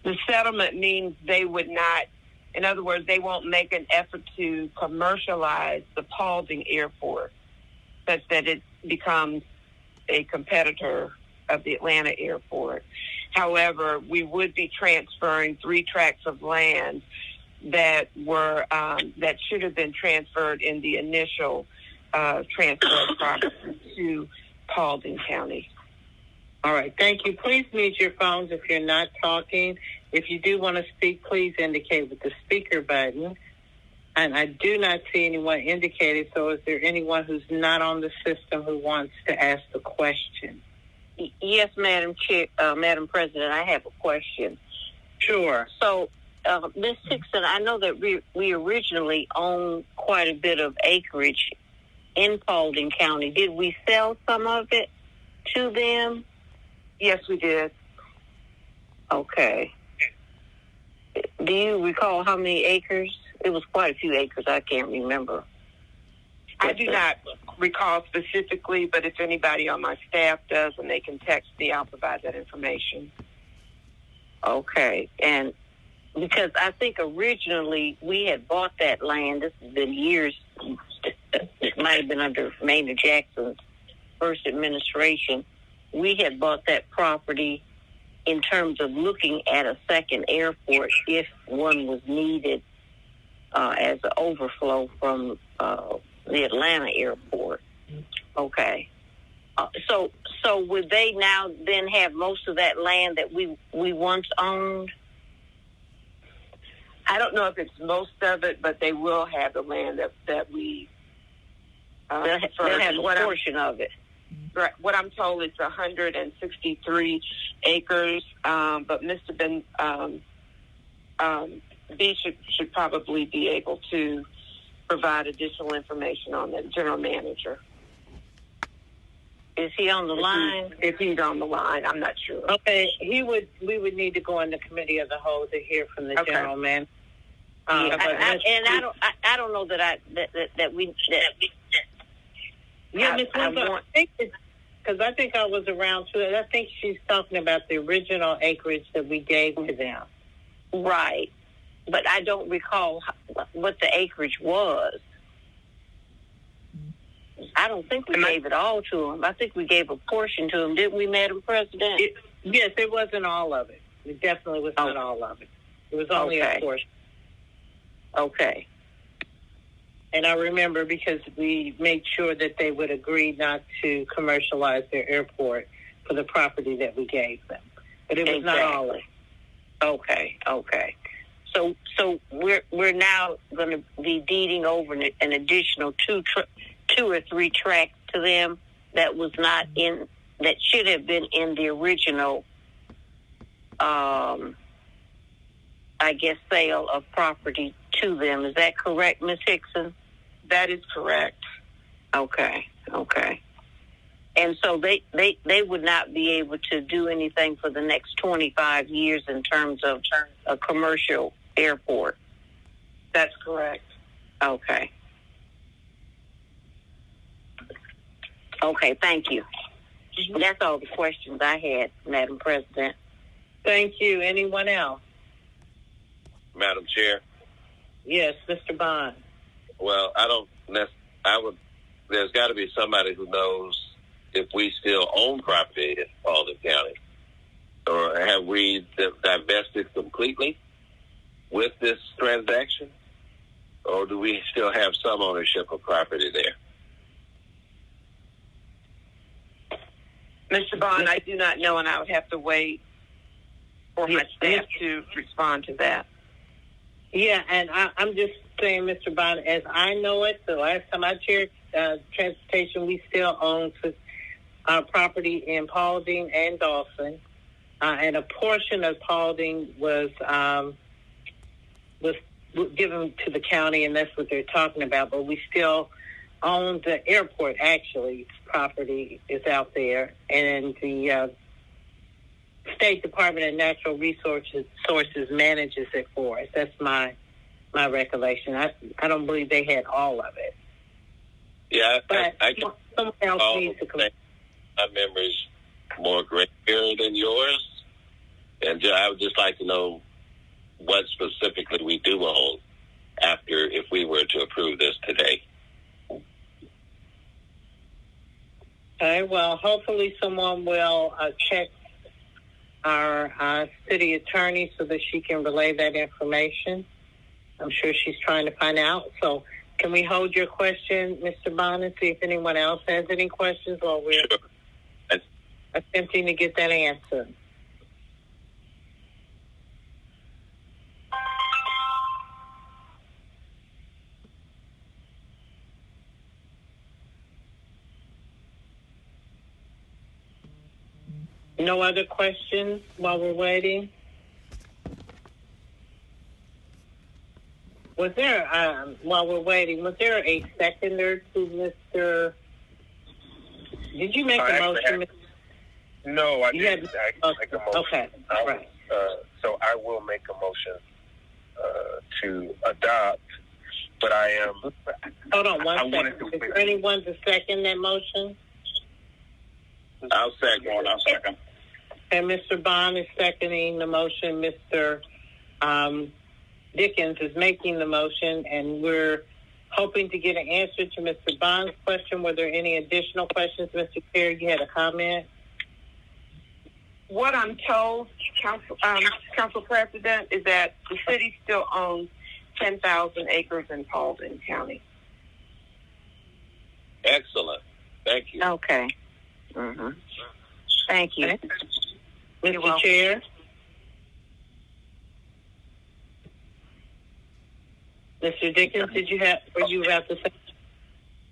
the settlement means they would not. In other words, they won't make an effort to commercialize the Paulding Airport such that it becomes a competitor of the Atlanta Airport. However, we would be transferring 3 tracts of land that were that should have been transferred in the initial transfer of property to Paulding County. All right, thank you. Please mute your phones if you're not talking. If you do want to speak, please indicate with the speaker button. And I do not see anyone indicated, so is there anyone who's not on the system who wants to ask the question? Yes, Madam Chair, Madam President, I have a question. Sure. So, Ms. Hickson, I know that we originally owned quite a bit of acreage in Paulding County. Did we sell some of it to them? Yes, we did. Okay. Do you recall how many acres? It was quite a few acres. I can't remember. I do not recall specifically, but if anybody on my staff does and they can text me, I'll provide that information. Okay. And because I think originally we had bought that land. This has been years. It might have been under Maynard Jackson's first administration. We had bought that property in terms of looking at a second airport if one was needed as an overflow from the Atlanta airport. Okay. So would they now then have most of that land that we once owned? I don't know if it's most of it, but they will have the land that we. They'll have a portion of it. What I'm told is 163 acres, but Mr. B should probably be able to provide additional information on the general manager. Is he on the line? If he's on the line, I'm not sure. Okay, we would need to go in the committee of the whole to hear from the general manager. I don't know that we. Yeah, Ms. Winslow, because I think I was around too. I think she's talking about the original acreage that we gave to them. Right, but I don't recall what the acreage was. I don't think we gave it all to them. I think we gave a portion to them, didn't we, Madam President? Yes, it wasn't all of it. It definitely was not all of it. It was only a portion. Okay. And I remember because we made sure that they would agree not to commercialize their airport for the property that we gave them. But it was not all of it. Okay. So we're now going to be deeding over an additional 2 or 3 tracts to them that was not in, that should have been in the original, I guess, sale of property to them. Is that correct, Ms. Hickson? That is correct. Okay. And so they would not be able to do anything for the next 25 years in terms of a commercial airport. That's correct. Okay. Okay, thank you. That's all the questions I had, Madam President. Thank you. Anyone else? Madam Chair. Yes, Mr. Bond. Well, there's got to be somebody who knows if we still own property in Paulding County, or have we divested completely with this transaction, or do we still have some ownership of property there? Mr. Bond, I do not know, and I would have to wait for my staff to respond to that. Yeah, and I'm just saying, Mr. Bond, as I know it, the last time I chaired transportation, we still own property in Paulding and Dawson, and a portion of Paulding was given to the county, and that's what they're talking about. But we still own the airport. Actually, property is out there, and the State Department of Natural Resources manages it for us. That's my recollection. I don't believe they had all of it. Yeah, but someone else needs to come. My memory's more grayer than yours, and I would just like to know what specifically we do own if we were to approve this today. Okay, well, hopefully someone will check our city attorney so that she can relay that information. I'm sure she's trying to find out. So can we hold your question, Mr. Bond, and see if anyone else has any questions while we're attempting to get that answer? No other questions while we're waiting? Was there, while we're waiting, was there a seconder to Mr. Did you make a motion? No, I didn't. I make a motion. Okay, right. So I will make a motion to adopt, but I am... Hold on one second. Is there anyone to second that motion? I'll second. And Mr. Bond is seconding the motion. Mr. Dickens is making the motion, and we're hoping to get an answer to Mr. Bond's question. Were there any additional questions? Mr. Chair, you had a comment? What I'm told, Council President, is that the city still owns 10,000 acres in Paulding County. Excellent. Thank you. Okay. Mm-hmm. Thank you. Mr. Chair? Mr. Dickens, were you about to say?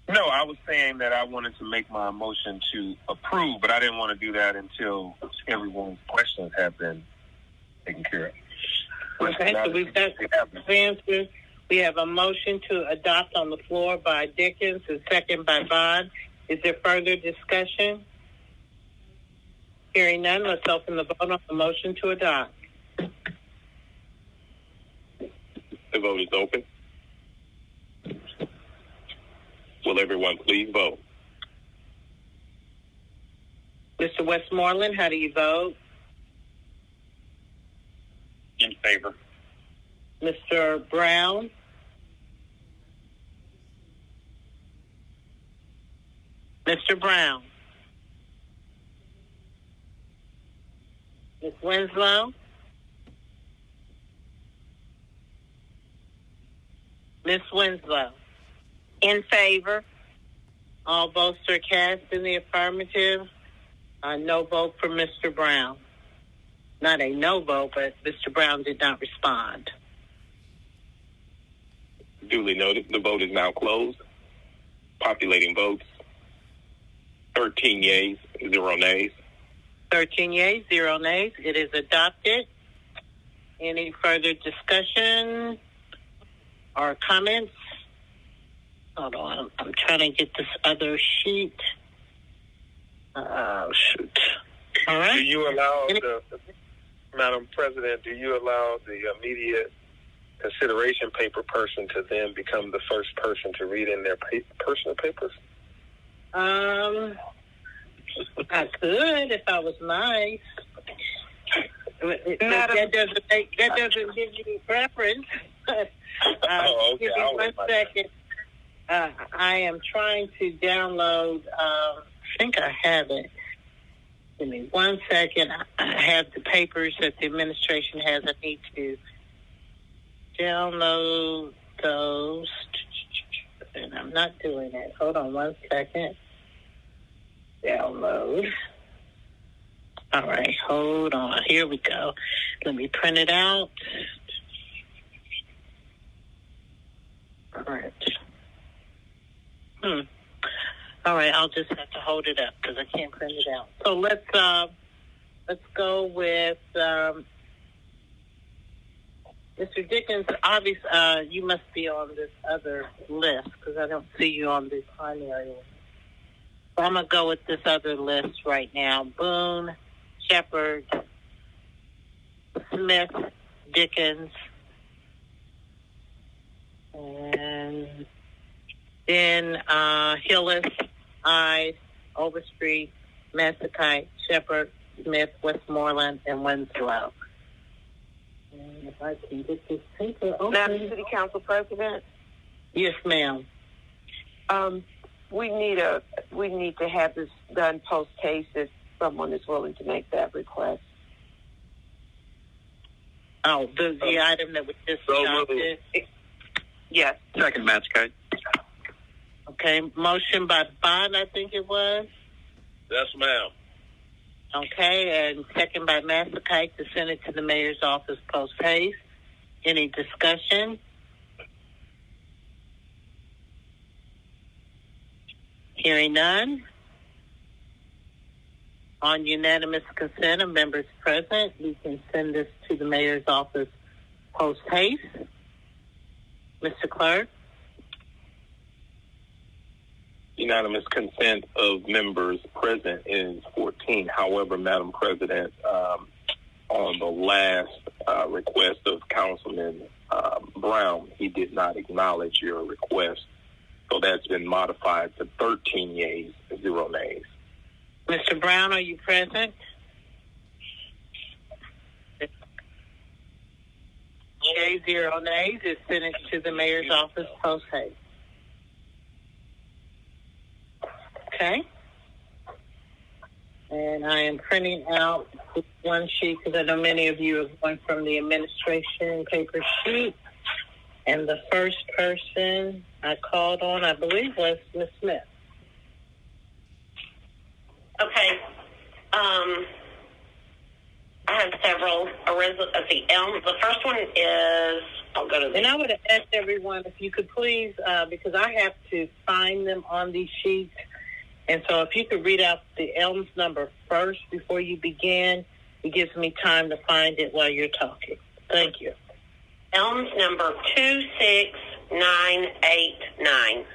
No, I was saying that I wanted to make my motion to approve, but I didn't want to do that until everyone's questions have been taken care of. Okay, so we've got answers. We have a motion to adopt on the floor by Dickens and second by Bond. Is there further discussion? Hearing none, let's open the vote on the motion to adopt. The vote is open. Will everyone please vote? Mr. Westmoreland, how do you vote? In favor. Mr. Brown? Mr. Brown? Ms. Winslow? Ms. Winslow? In favor. All votes are cast in the affirmative. No vote for Mr. Brown. Not a no vote, but Mr. Brown did not respond. Duly noted. The vote is now closed. Populating votes. 13 yeas, 0 nays. 13 yeas, 0 nays. It is adopted. Any further discussion or comments? Hold on. I'm trying to get this other sheet. Shoot. All right. Do you allow Madam President, do you allow the immediate consideration paper person to then become the first person to read in their personal papers? I could if I was nice. That doesn't give you preference. Okay. Give me 1 second. I am trying to download. I think I have it. Give me 1 second. I have the papers that the administration has. I need to download those. And I'm not doing it. Hold on 1 second. Download. All right, hold on. Here we go. Let me print it out. All right. All right, I'll just have to hold it up because I can't print it out. So let's go with Mr. Dickens. Obviously, you must be on this other list because I don't see you on the primary one. So I'm going to go with this other list right now. Boone, Shepard, Smith, Dickens, and then Hillis, Ives, Overstreet, Massacite, Shepard, Smith, Westmoreland, and Winslow. And if I can get this paper open. Madam City Council President? Yes, ma'am. We need to have this done post case if someone is willing to make that request. Oh, the item that was just adopted? Yes. Second, Matskai. Okay, motion by Bond, I think it was. Yes, ma'am. Okay, and second by Massacite to send it to the mayor's office post haste. Any discussion? Hearing none. On unanimous consent of members present, we can send this to the mayor's office post haste. Mr. Clerk? Unanimous consent of members present is 14. However, Madam President, on the last request of Councilman Brown, he did not acknowledge your request. So that's been modified to 13 yeas, 0 nays. Mr. Brown, are you present? Yea, 0 nays. Is sent it to the mayor's office post haste. Okay. And I am printing out one sheet because I know many of you have gone from the administration paper sheet. And the first person I called on, I believe, was Ms. Smith. Okay. I have several. The first one is, I'll go to the... And I would have asked everyone if you could please, because I have to find them on these sheets. And so if you could read out the ELMS number first before you begin, it gives me time to find it while you're talking. Thank you. ELMS number 26989.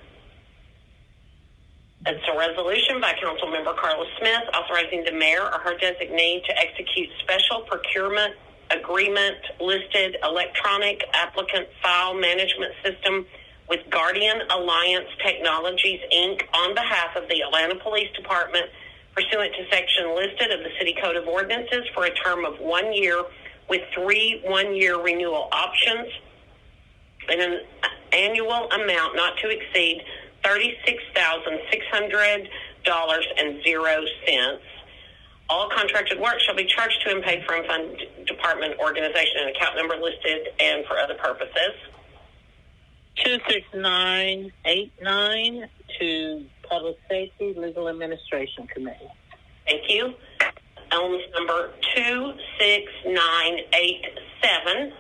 It's a resolution by Councilmember Carla Smith authorizing the mayor or her designee to execute special procurement agreement listed electronic applicant file management system with Guardian Alliance Technologies, Inc. on behalf of the Atlanta Police Department pursuant to section listed of the City Code of Ordinances for a term of 1 year with 3 one-year renewal options and an annual amount not to exceed $36,600.00. All contracted work shall be charged to and paid from fund department, organization, and account number listed and for other purposes. 26989 to Public Safety Legal Administration Committee. Thank you. ELMS number 26987.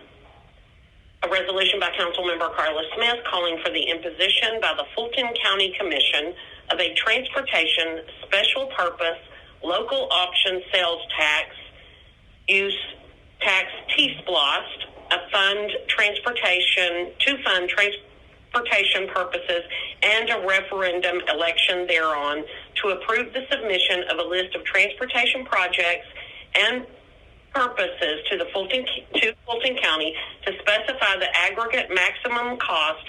A resolution by Councilmember Carla Smith calling for the imposition by the Fulton County Commission of a transportation special purpose local option sales tax use tax T-SPLOST, to fund transportation purposes and a referendum election thereon, to approve the submission of a list of transportation projects and purposes to Fulton County, to specify the aggregate maximum cost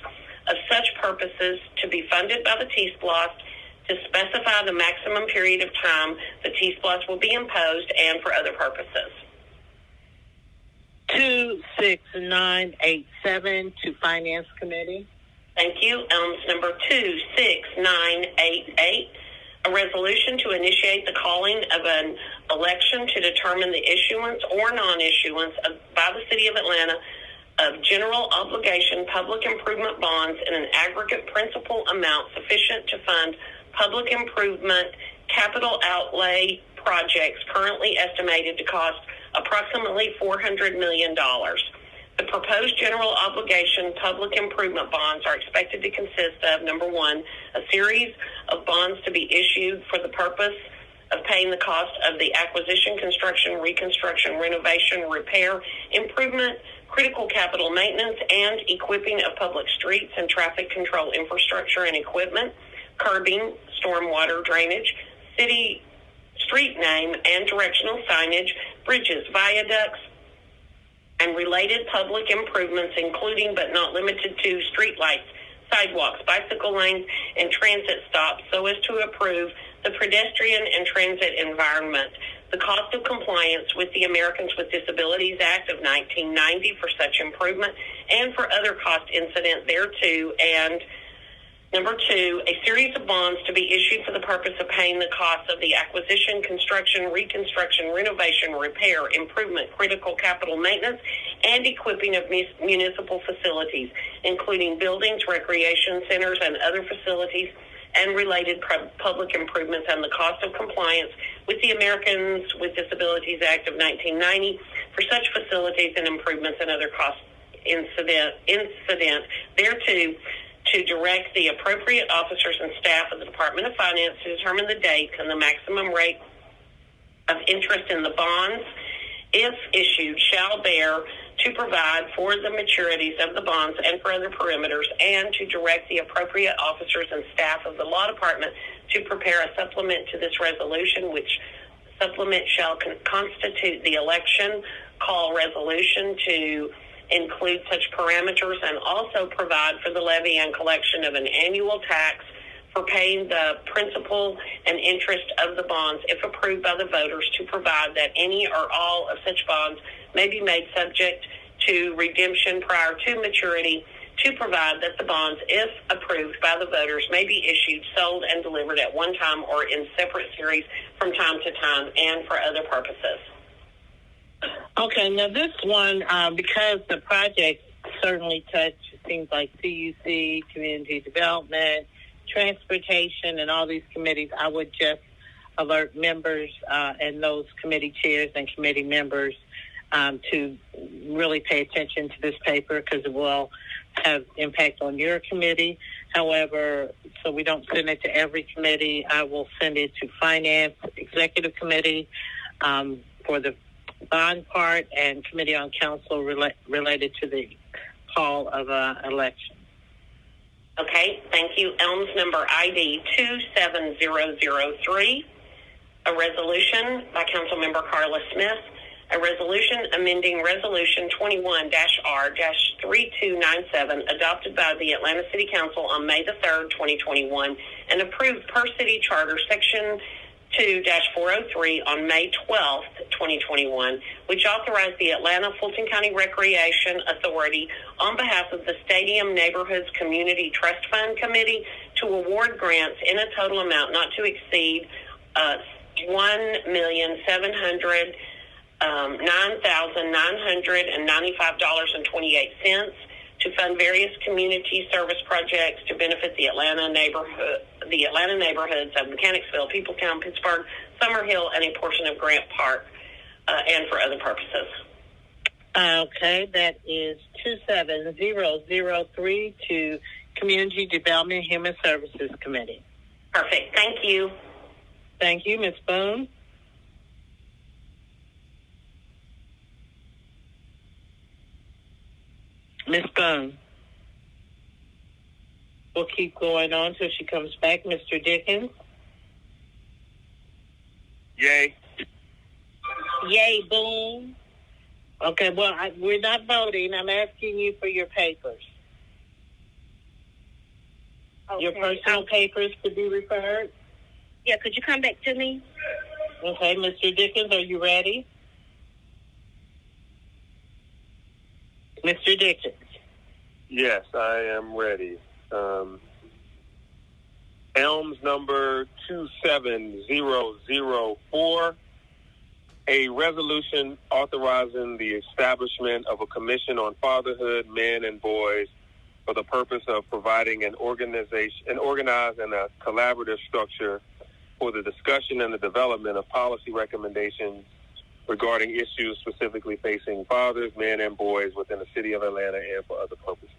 of such purposes to be funded by the T-SPLOST, to specify the maximum period of time the T-SPLOST will be imposed, and for other purposes. 26987 to Finance Committee. Thank you. Elms number 26988. A resolution to initiate the calling of an election to determine the issuance or non-issuance by the City of Atlanta of general obligation public improvement bonds in an aggregate principal amount sufficient to fund public improvement capital outlay projects currently estimated to cost approximately $400 million. The proposed general obligation public improvement bonds are expected to consist of, number one, a series of bonds to be issued for the purpose of paying the cost of the acquisition, construction, reconstruction, renovation, repair, improvement, critical capital maintenance, and equipping of public streets and traffic control infrastructure and equipment, curbing, stormwater drainage, city street name and directional signage, bridges, viaducts, and related public improvements, including but not limited to streetlights, sidewalks, bicycle lanes, and transit stops, so as to improve the pedestrian and transit environment. The cost of compliance with the Americans with Disabilities Act of 1990 for such improvement and for other cost incident thereto, and number two, a series of bonds to be issued for the purpose of paying the costs of the acquisition, construction, reconstruction, renovation, repair, improvement, critical capital maintenance, and equipping of municipal facilities, including buildings, recreation centers, and other facilities, and related public improvements, and the cost of compliance with the Americans with Disabilities Act of 1990 for such facilities and improvements and other cost incident thereto, to direct the appropriate officers and staff of the Department of Finance to determine the dates and the maximum rate of interest in the bonds, if issued, shall bear, to provide for the maturities of the bonds and for other perimeters, and to direct the appropriate officers and staff of the Law Department to prepare a supplement to this resolution, which supplement shall constitute the election call resolution to include such parameters, and also provide for the levy and collection of an annual tax for paying the principal and interest of the bonds, if approved by the voters, to provide that any or all of such bonds may be made subject to redemption prior to maturity, to provide that the bonds, if approved by the voters, may be issued, sold, and delivered at one time or in separate series from time to time, and for other purposes. Okay, now this one, because the project certainly touched things like CUC, community development, transportation, and all these committees, I would just alert members and those committee chairs and committee members to really pay attention to this paper, because it will have impact on your committee. However, so we don't send it to every committee, I will send it to Finance, Executive Committee for the bond part, and Committee on Council related to the call of election. Okay, thank you. Elms number ID 27003, a resolution by Councilmember Carla Smith, a resolution amending Resolution 21-R-3297, adopted by the Atlanta City Council on May the 3rd, 2021, and approved per city charter section 2-403 on May 12th, 2021, which authorized the Atlanta Fulton County Recreation Authority on behalf of the Stadium Neighborhoods Community Trust Fund Committee to award grants in a total amount not to exceed $1,709,995.28 to fund various community service projects to benefit the Atlanta neighborhoods of Mechanicsville, Peopletown, Pittsburgh, Summerhill, and a portion of Grant Park, and for other purposes. Okay, that is 27003 to Community Development and Human Services Committee. Perfect. Thank you. Thank you, Ms. Boone. Ms. Boone. We'll keep going on till she comes back. Mr. Dickens? Yay. Yay, boom. Okay, well, we're not voting. I'm asking you for your papers. Okay. Your personal papers to be referred? Yeah, could you come back to me? Okay, Mr. Dickens, are you ready? Mr. Dickens? Yes, I am ready. Elms number 27004, a resolution authorizing the establishment of a commission on fatherhood, men and boys, for the purpose of providing an organized and a collaborative structure for the discussion and the development of policy recommendations regarding issues specifically facing fathers, men, and boys within the city of Atlanta and for other purposes.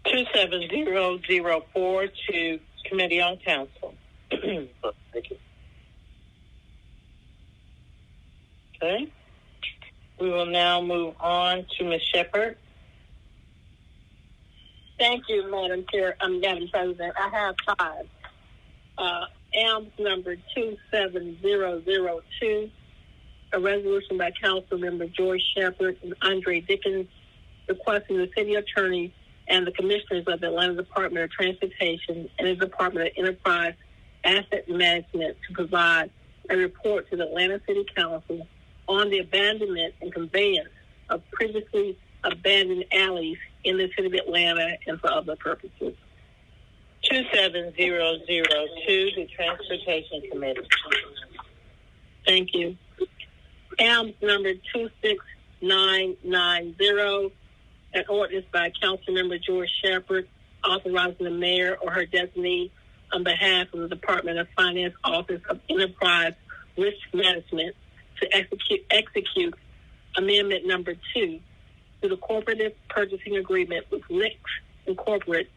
27004 to Committee on Council. Thank you. Okay. We will now move on to Ms. Shepherd. Thank you, Madam President. I have 5. AMS number 27002, a resolution by Council Member George Shepherd and Andre Dickens requesting the City Attorney and the Commissioners of the Atlanta Department of Transportation and the Department of Enterprise Asset Management to provide a report to the Atlanta City Council on the abandonment and conveyance of previously abandoned alleys in the City of Atlanta and for other purposes. 27002, the Transportation Committee. Thank you. AMS number 26990, an ordinance by Councilmember George Shepherd authorizing the mayor or her designee on behalf of the Department of Finance Office of Enterprise Risk Management to execute Amendment number 2 to the Cooperative Purchasing Agreement with Licks Incorporated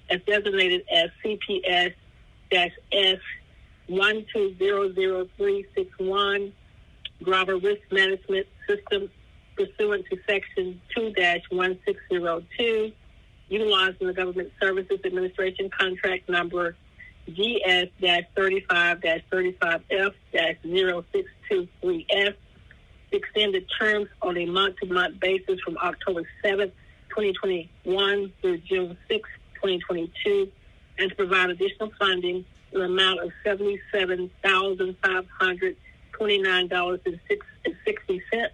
as designated as CPS-S12000361 Driver Risk Management System pursuant to Section 2-1602, utilizing the Government Services Administration Contract Number GS-35-35F-0623F, extended terms on a month-to-month basis from October 7th, 2021 through June 6th, 2022, and to provide additional funding in the amount of $77,529.60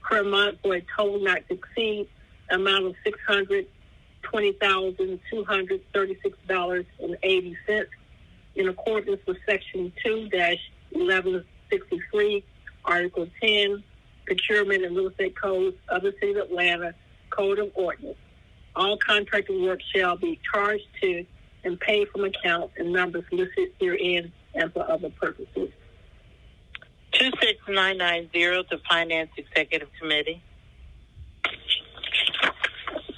per month for a total not to exceed amount of $620,236.80 in accordance with Section 2-1163, Article 10, Procurement and Real Estate Codes of the City of Atlanta, Code of Ordinance. All contracted work shall be charged to and paid from accounts and numbers listed herein and for other purposes. 26990, the Finance Executive Committee.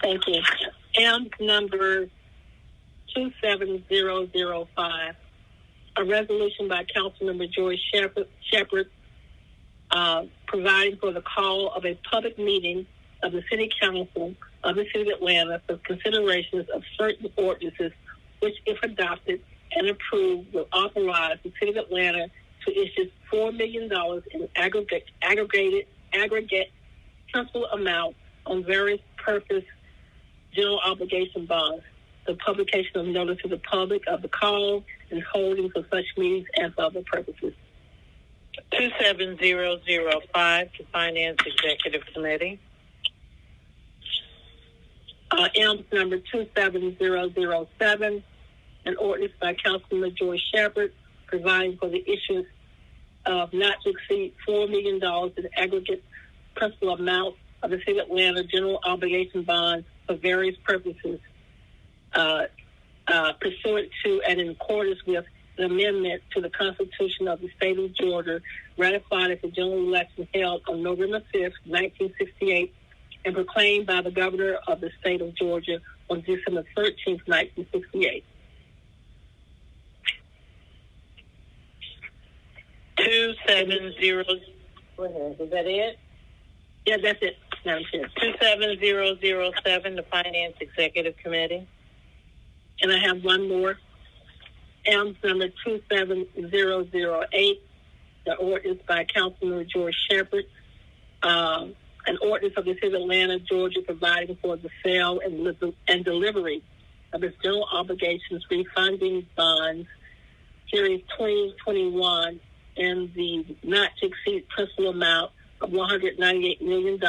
Thank you. AMS number 27005, a resolution by Councilmember George Shepherd providing for the call of a public meeting of the City Council of the City of Atlanta for considerations of certain ordinances which, if adopted and approved, will authorize the City of Atlanta to issue $4 million in aggregate principal amount on various purpose general obligation bonds, the publication of notice to the public of the call and holdings of such meetings and for other purposes. 27005 to Finance Executive Committee. AMS number 27007, an ordinance by Councilman George Shepherd providing for the issuance of not to exceed $4 million in aggregate principal amount of the City of Atlanta general obligation bonds for various purposes, pursuant to and in accordance with an amendment to the Constitution of the State of Georgia, ratified at the general election held on November 5th, 1968, and proclaimed by the Governor of the State of Georgia on December 13th, 1968. 270. Go ahead. Is that it? Yeah, that's it. No, 27007, the Finance Executive Committee. And I have one more. ELMS number 27008, the ordinance by Councilman George Shepherd. An ordinance of the City of Atlanta, Georgia, providing for the sale and delivery of its general obligations refunding bonds, Series 2021, in the not to exceed principal amount of $198 million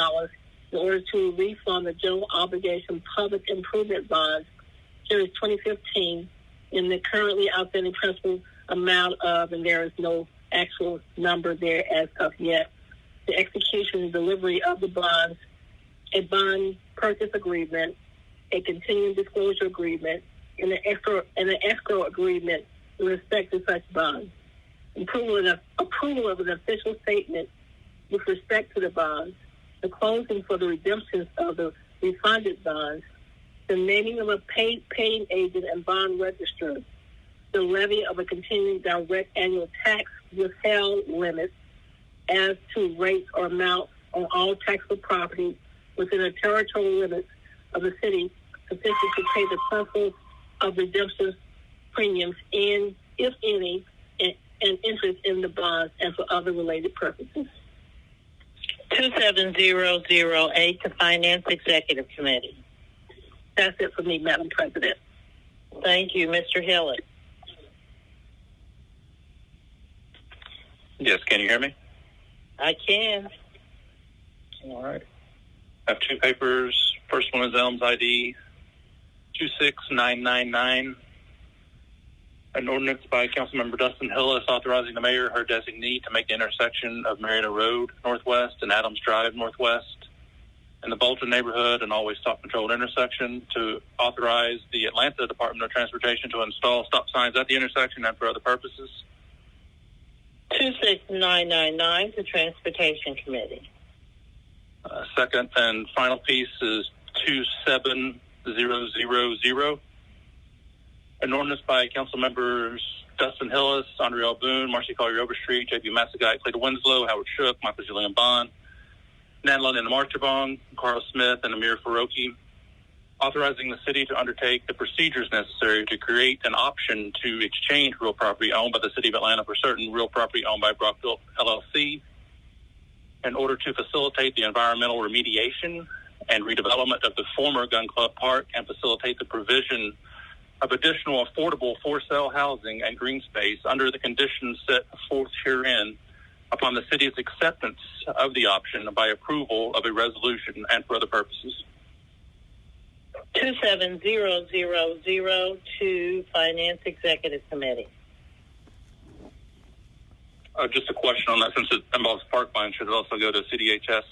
in order to refund the general obligation public improvement bonds, Series 2015, in the currently outstanding principal amount of, and there is no actual number there as of yet, the execution and delivery of the bonds, a bond purchase agreement, a continuing disclosure agreement, and an escrow agreement with respect to such bonds. Approval of an official statement with respect to the bonds, the closing for the redemptions of the refunded bonds, the naming of a paying agent and bond registrar, the levy of a continuing direct annual tax withheld limits as to rates or amounts on all taxable property within the territorial limits of the city sufficient to pay the principal of redemption premiums and, if any, and interest in the bonds and for other related purposes. 27008, the Finance Executive Committee. That's it for me, Madam President. Thank you. Mr. Hillett. Yes, can you hear me? I can. All right. I have two papers. First one is ELMS ID 26999. An ordinance by Councilmember Dustin Hillis authorizing the mayor, her designee, to make the intersection of Marietta Road Northwest and Adams Drive Northwest in the Bolton neighborhood an always stop-controlled intersection, to authorize the Atlanta Department of Transportation to install stop signs at the intersection and for other purposes. 26999, the Transportation Committee. Second and final piece is 27000. An ordinance by Council members Dustin Hillis, Andrea Boone, Marcy Collier Overstreet, J.B. Massagite, Clayton Winslow, Howard Shook, Michael Julian Bond, Nadlin and Marchabong, Carl Smith, and Amir Faroki, authorizing the city to undertake the procedures necessary to create an option to exchange real property owned by the City of Atlanta for certain real property owned by Brockville LLC in order to facilitate the environmental remediation and redevelopment of the former Gun Club Park and facilitate the provision of additional affordable for-sale housing and green space under the conditions set forth herein upon the city's acceptance of the option by approval of a resolution and for other purposes. 27002, Finance Executive Committee. Just a question on that, since it involves Parkline, should it also go to CDHS?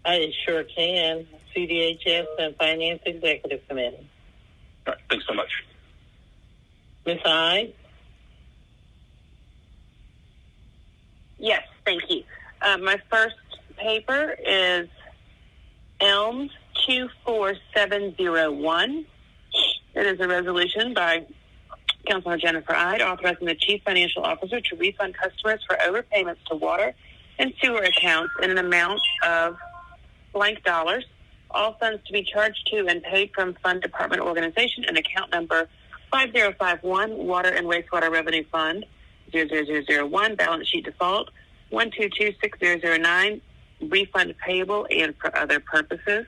I sure can. CDHS and Finance Executive Committee. All right, thanks so much. Ms. I? Yes, thank you. My first paper is ELMS 24701. It is a resolution by Councilor Jennifer Ide authorizing the Chief Financial Officer to refund customers for overpayments to water and sewer accounts in an amount of blank dollars. All funds to be charged to and paid from Fund Department Organization and account number 5051, Water and Wastewater Revenue Fund, 00001, balance sheet default, 1226009, refund payable and for other purposes.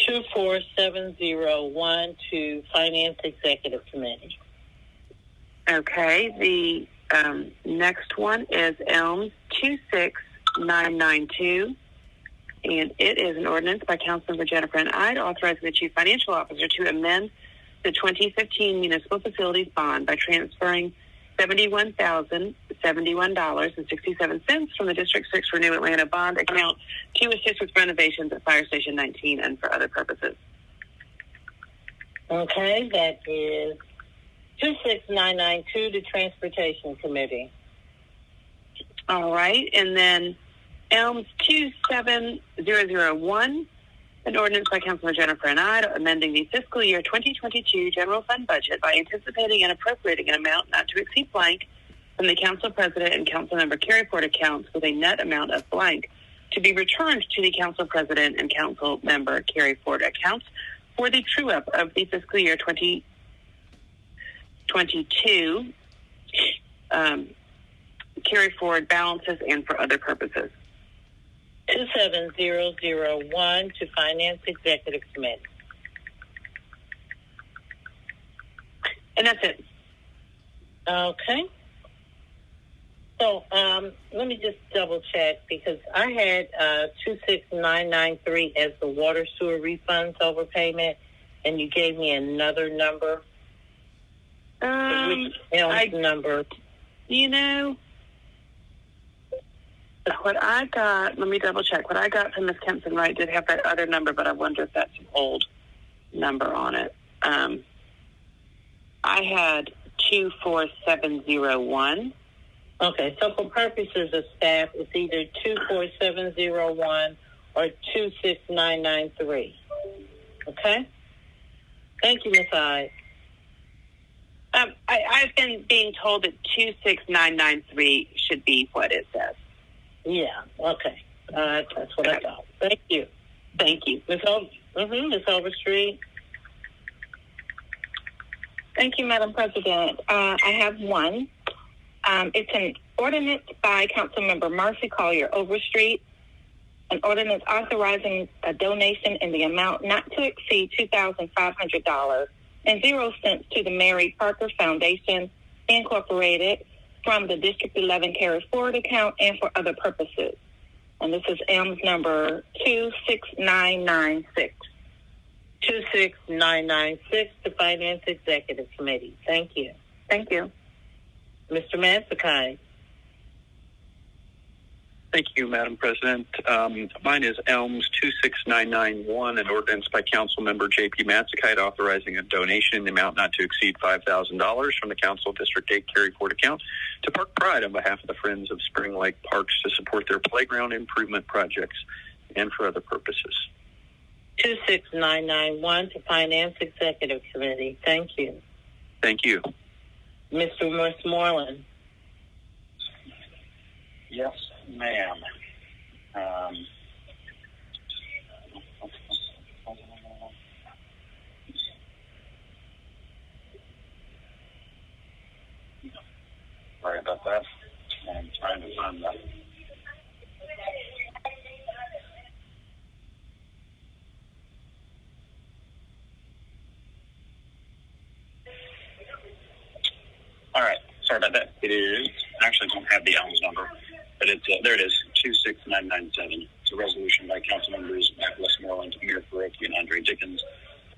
24701 to Finance Executive Committee. Okay, the next one is ELMS 26992, and it is an ordinance by Councilmember Jennifer and Ide authorizing the Chief Financial Officer to amend the 2015 Municipal Facilities Bond by transferring $71,071.67 from the District 6 Renew Atlanta Bond account to assist with renovations at Fire Station 19 and for other purposes. Okay, that is 26992 to Transportation Committee. All right, and then ELMS 27001, an ordinance by Councilor Jennifer and I amending the fiscal year 2022 general fund budget by anticipating and appropriating an amount not to exceed blank from the Council President and Council Member Carey Ford accounts with a net amount of blank to be returned to the Council President and Council Member Carey Ford accounts for the true-up of the fiscal year 2022 22, carry forward balances and for other purposes. 27001 to Finance Executive Committee. And that's it. Okay. So let me just double check because I had 26993 as the water sewer refunds overpayment, and you gave me another number. Number? You know, what I got, let me double check. What I got from Ms. Kempson Wright did have that other number, but I wonder if that's an old number on it. I had 24701. Okay, so for purposes of staff, it's either 24701 or 26993. Okay? Thank you, Ms. Hyde. I've been being told that 26993 should be what it says. Yeah, okay. That's what I thought. Thank you. Thank you. Ms. Overstreet. Thank you, Madam President. I have one. It's an ordinance by Councilmember Marcy Collier Overstreet, an ordinance authorizing a donation in the amount not to exceed $2,500 and 0 cents to the Mary Parker Foundation, Incorporated, from the District 11 Carry Forward account and for other purposes. And this is ELMS number 26996. 26996 to Finance Executive Committee. Thank you. Thank you. Mr. Masakai. Thank you, Madam President. Mine is ELMS 26991, an ordinance by Councilmember J.P. Matsakite authorizing a donation in the amount not to exceed $5,000 from the Council District 8 Carry Forward account to Park Pride on behalf of the Friends of Spring Lake Parks to support their playground improvement projects and for other purposes. 26991 to Finance Executive Committee. Thank you. Thank you. Mr. Westmoreland. Yes, ma'am. Sorry about that. I'm trying to find that. All right. Sorry about that. It is. I actually don't have the ELMS number, but it's there. It is 26997. It's a resolution by council members Matt Westmoreland, Mayor Faroki, and Andre Dickens,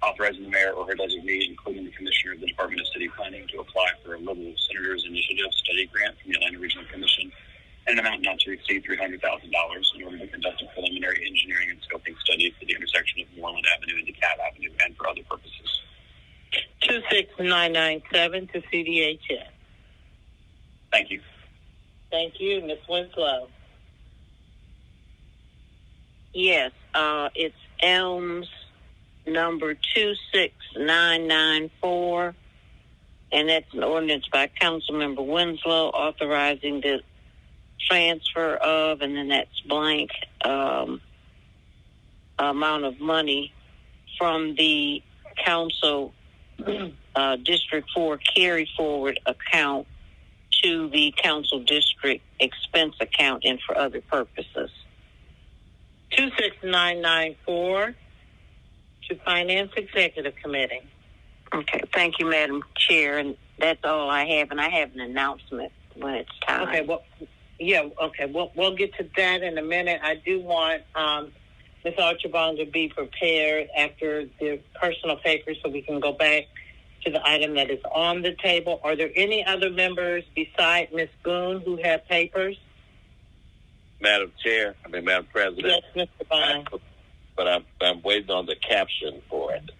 authorizing the mayor or her designee, including the commissioner of the Department of City Planning, to apply for a Liberal Senators Initiative study grant from the Atlanta Regional Commission in an amount not to exceed $300,000 in order to conduct a preliminary engineering and scoping study for the intersection of Moreland Avenue and DeKalb Avenue and for other purposes. 26997 to CDHS. Thank you. Thank you. Ms. Winslow. Yes, it's ELMS number 26994, and that's an ordinance by Councilmember Winslow authorizing the transfer of, and then that's blank, amount of money from the council District 4 carry forward account to the council district expense account and for other purposes. 26994 to Finance Executive Committee. Okay, thank you, Madam Chair, and that's all I have, and I have an announcement when it's time. Okay, we'll get to that in a minute. I do want Ms. Archibald to be prepared after the personal papers so we can go back to the item that is on the table. Are there any other members besides Ms. Boone who have papers? Madam President. Yes, Mr. Bond. But I'm waiting on the caption for it.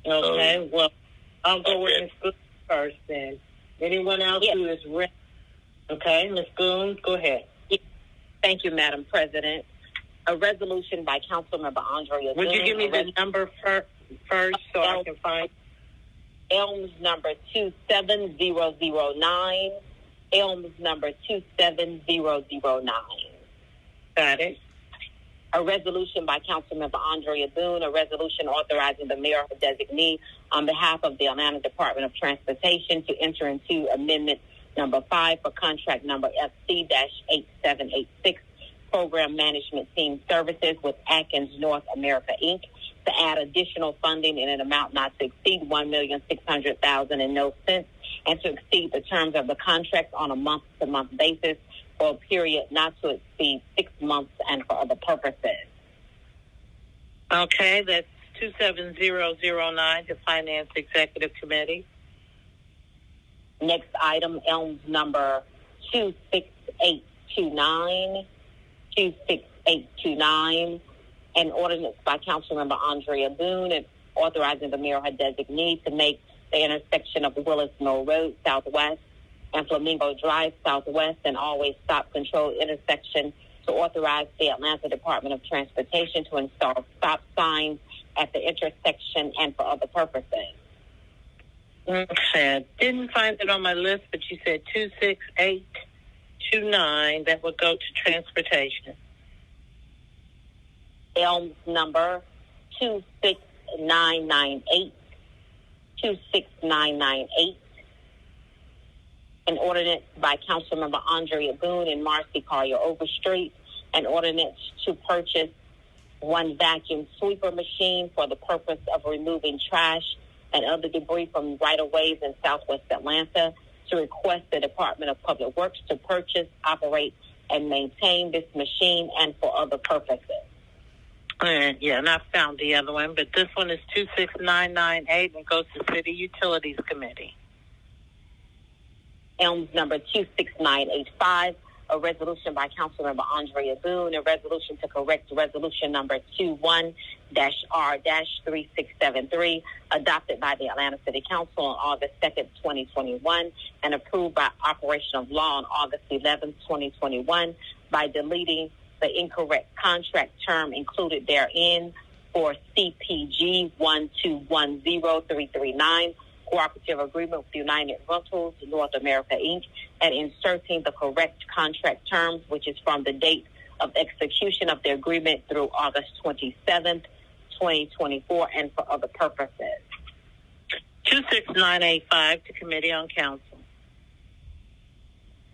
Okay, well, I'll go with Ms. Boone first then. Anyone else who is ready? Okay, Ms. Boone, go ahead. Thank you, Madam President. A resolution by Councilmember Andre. Would you give me the number first so I can find? ELMS number 27009. ELMS number 27009. Got it. A resolution by Councilmember Andrea Boone, a resolution authorizing the mayor or designee on behalf of the Atlanta Department of Transportation to enter into Amendment Number 5 for contract number FC-8786, Program Management Team Services with Atkins North America, Inc., to add additional funding in an amount not to exceed $1,600,000 and no cents, and to exceed the terms of the contract on a month-to-month basis for a period not to exceed 6 months and for other purposes. Okay, that's 27009 to Finance Executive Committee. Next item, ELMS number 26829. 26829, an ordinance by Councilmember Andrea Boone and authorizing the mayor or designee to make the intersection of Willis Mill Road Southwest and Flamingo Drive Southwest and always stop control intersection, to authorize the Atlanta Department of Transportation to install stop signs at the intersection and for other purposes. Okay, I didn't find it on my list, but you said 26829. That would go to transportation. ELMS number 26998. 26998. An ordinance by Councilmember Andrea Boone and Marcy Collier Overstreet. An ordinance to purchase one vacuum sweeper machine for the purpose of removing trash and other debris from right-of-ways in Southwest Atlanta, to request the Department of Public Works to purchase, operate, and maintain this machine and for other purposes. Yeah, and I found the other one, but this one is 26998 and goes to City Utilities Committee. ELMS number 26985, a resolution by Councilmember Andrea Boone, a resolution to correct resolution number 21-R-3673, adopted by the Atlanta City Council on August 2nd, 2021, and approved by operation of law on August 11th, 2021, by deleting the incorrect contract term included therein for CPG 1210339, cooperative agreement with United Rentals North America, Inc., and inserting the correct contract terms, which is from the date of execution of the agreement through August 27th, 2024, and for other purposes. 26985 to Committee on Council.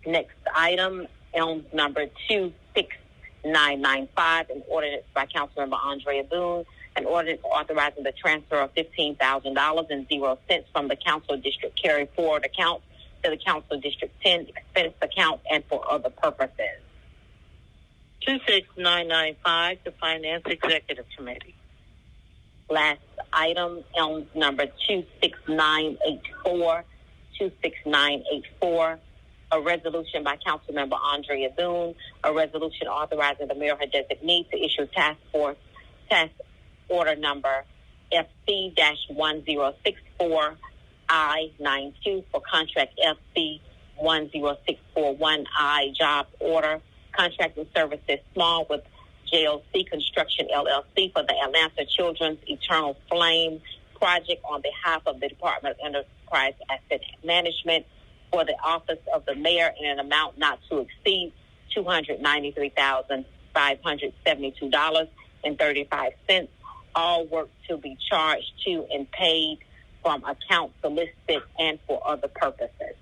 Next item, ELMS number 26995, an ordinance by Councilmember Andrea Boone, an ordinance authorizing the transfer of $15,000.00 from the Council District Carry Forward account to the Council District 10 expense account and for other purposes. 26995 to Finance Executive Committee. Last item, ELMS number 26984. 26984. A resolution by Councilmember Andrea Boone, a resolution authorizing the mayor or designee to issue task order number FC-1064I92 for contract FC-10641I job order, contracting services small with JLC Construction LLC for the Atlanta Children's Eternal Flame project on behalf of the Department of Enterprise Asset Management for the office of the mayor in an amount not to exceed $293,572.35. All work to be charged to and paid from accounts solicited and for other purposes.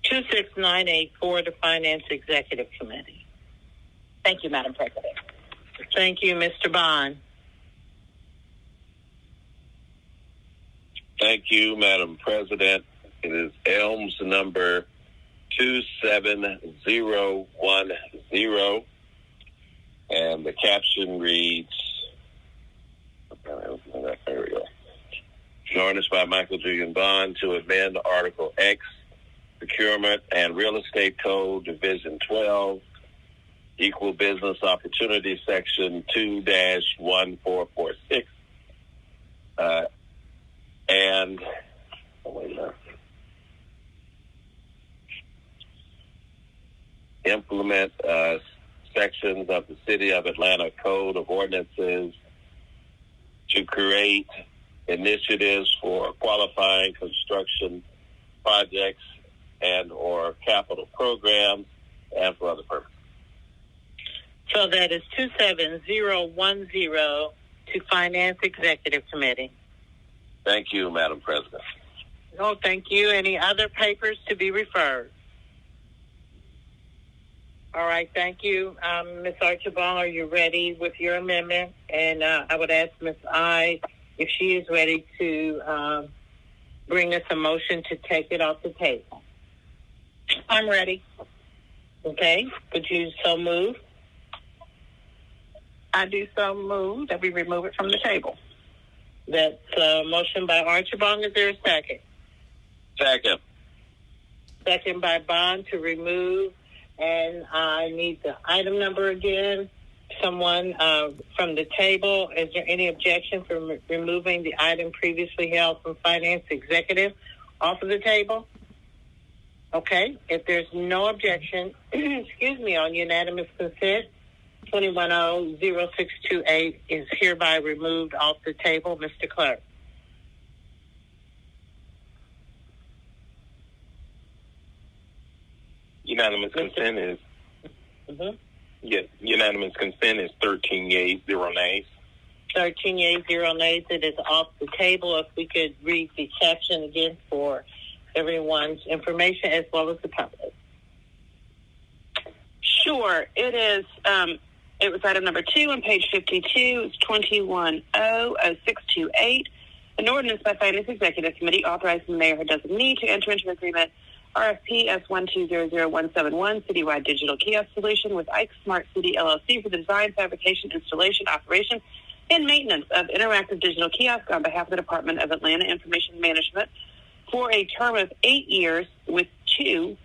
26984 to Finance Executive Committee. Thank you, Madam President. Thank you, Mr. Bond. Thank you, Madam President. It is ELMS number 27010, and the caption reads, there we go. An ordinance by Michael Julian Bond to amend Article X, Procurement and Real Estate Code, Division 12, Equal Business Opportunity, Section 2-1446, and implement sections of the City of Atlanta Code of Ordinances to create initiatives for qualifying construction projects and or capital programs and for other purposes. So that is 27010 to Finance Executive Committee. Thank you, Madam President. Oh, thank you. Any other papers to be referred? All right, thank you. Ms. Archibald, are you ready with your amendment? And I would ask Ms. I if she is ready to bring us a motion to take it off the table. I'm ready. Okay, would you so move? I do so move that we remove it from the table. That's a motion by Archibald. Is there a second? Second. Second by Bond to remove. And I need the item number again. Someone from the table, is there any objection for removing the item previously held from Finance Executive off of the table? Okay, if there's no objection, excuse me, on unanimous consent, 210-0628 is hereby removed off the table. Mr. Clerk. Unanimous consent is unanimous consent is 13 yeas, 0 nays. 13 yeas, 0 nays. It is off the table. If we could read the caption again for everyone's information as well as the public. Sure. It is. It was item number 2 on page 52. It's 210-0628. An ordinance by Finance Executive Committee authorizing the mayor or designee to enter into an agreement RFP S1200171 citywide digital kiosk solution with Ike Smart City LLC for the design, fabrication, installation, operation, and maintenance of interactive digital kiosks on behalf of the Department of Atlanta Information Management for a term of 8 years with 2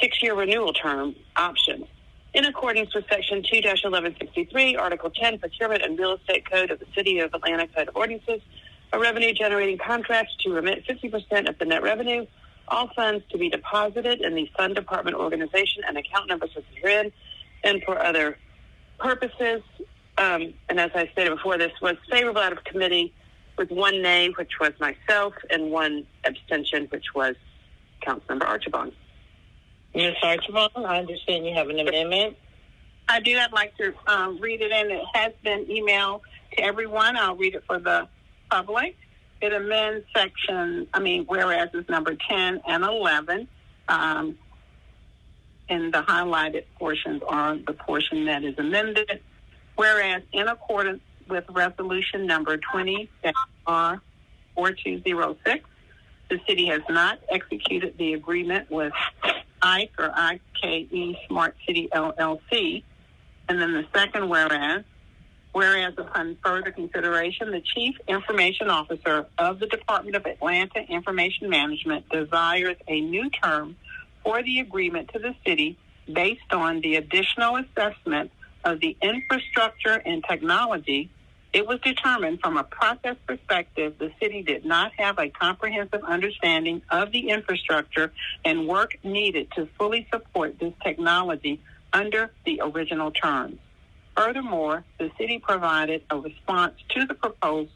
6-year renewal term options. In accordance with Section 2-1163, Article 10, Procurement and Real Estate Code of the City of Atlanta Code of Ordinances, a revenue-generating contract to remit 50% of the net revenue, all funds to be deposited in the Fund Department organization and account numbers listed herein, and for other purposes. And as I stated before, this was favorable out of committee with 1 nay, which was myself, and 1 abstention, which was Councilmember Archibald. Ms. Archibald, I understand you have an amendment. I do. I'd like to read it, and it has been emailed to everyone. I'll read it for the public. It amends whereas is number 10 and 11. And the highlighted portions are the portion that is amended. Whereas in accordance with resolution number 20-R4206, the city has not executed the agreement with IKE or IKE Smart City LLC. And then the second whereas upon further consideration, the Chief Information Officer of the Department of Atlanta Information Management desires a new term for the agreement to the city based on the additional assessment of the infrastructure and technology. It was determined from a process perspective the city did not have a comprehensive understanding of the infrastructure and work needed to fully support this technology under the original terms. Furthermore, the city provided a response to the proposal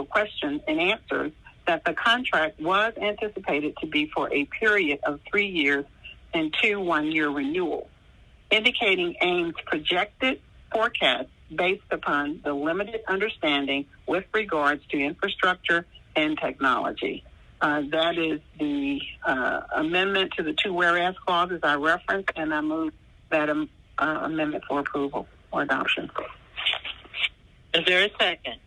questions and answers that the contract was anticipated to be for a period of 3 years and 2 one-year renewals, indicating AIM's projected forecast based upon the limited understanding with regards to infrastructure and technology. That is the amendment to the 2 whereas clauses I referenced, and I move that amendment for approval or adoption. Is there a second?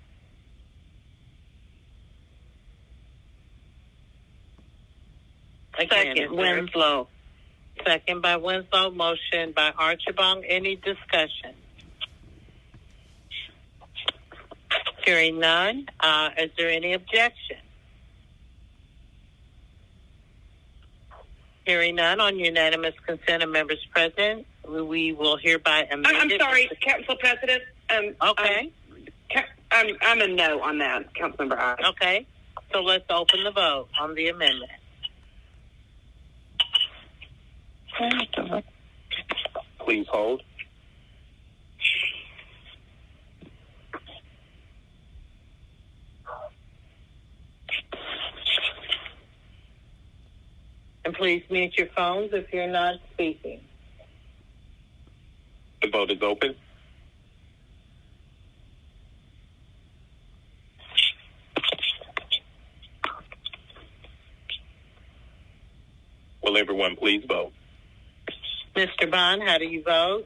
Second, Winslow. Second by Winslow. Motion by Archibald. Any discussion? Hearing none. Is there any objection? Hearing none, on unanimous consent of members present, we will hereby amend I'm it. sorry, Council President. Okay. I'm a no on that, Councilmember I. Okay. So let's open the vote on the amendment. Please hold. And please mute your phones if you're not speaking. The vote is open. Will everyone please vote? Mr. Bond, how do you vote?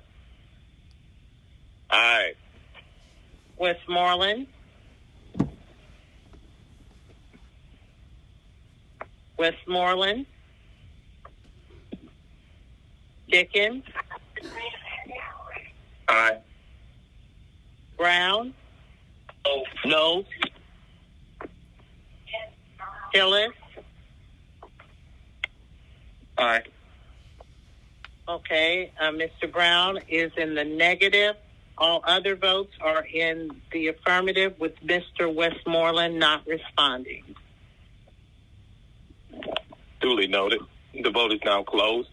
Aye. Westmoreland? Westmoreland? Dickens? Aye. Brown? No. Hillis? Aye. Okay, Mr. Brown is in the negative. All other votes are in the affirmative, with Mr. Westmoreland not responding. Duly noted. The vote is now closed.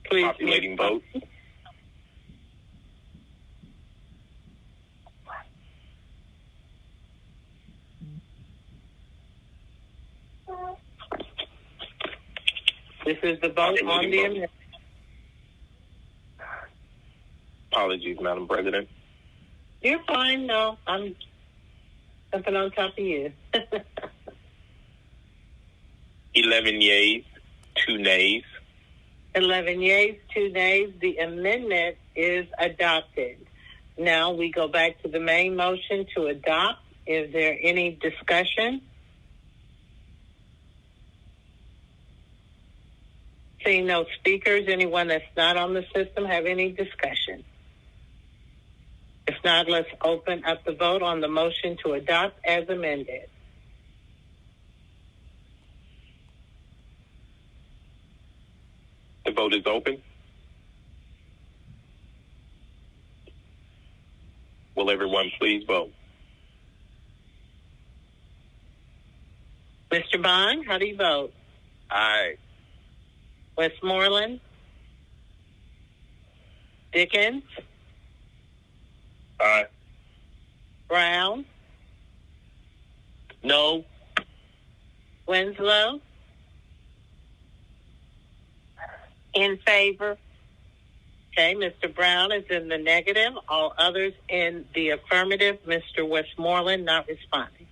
Please. Populating vote. This is the vote on the amendment. Apologies, Madam President. You're fine. No, I'm jumping on top of you. 11 yeas, 2 nays. 11 yeas, 2 nays. The amendment is adopted. Now we go back to the main motion to adopt. Is there any discussion? Seeing no speakers, anyone that's not on the system have any discussion? If not, let's open up the vote on the motion to adopt as amended. The vote is open. Will everyone please vote? Mr. Bond, how do you vote? Aye. Westmoreland? Dickens? Aye. Brown? No. Winslow? In favor. Okay, Mr. Brown is in the negative. All others in the affirmative. Mr. Westmoreland not responding.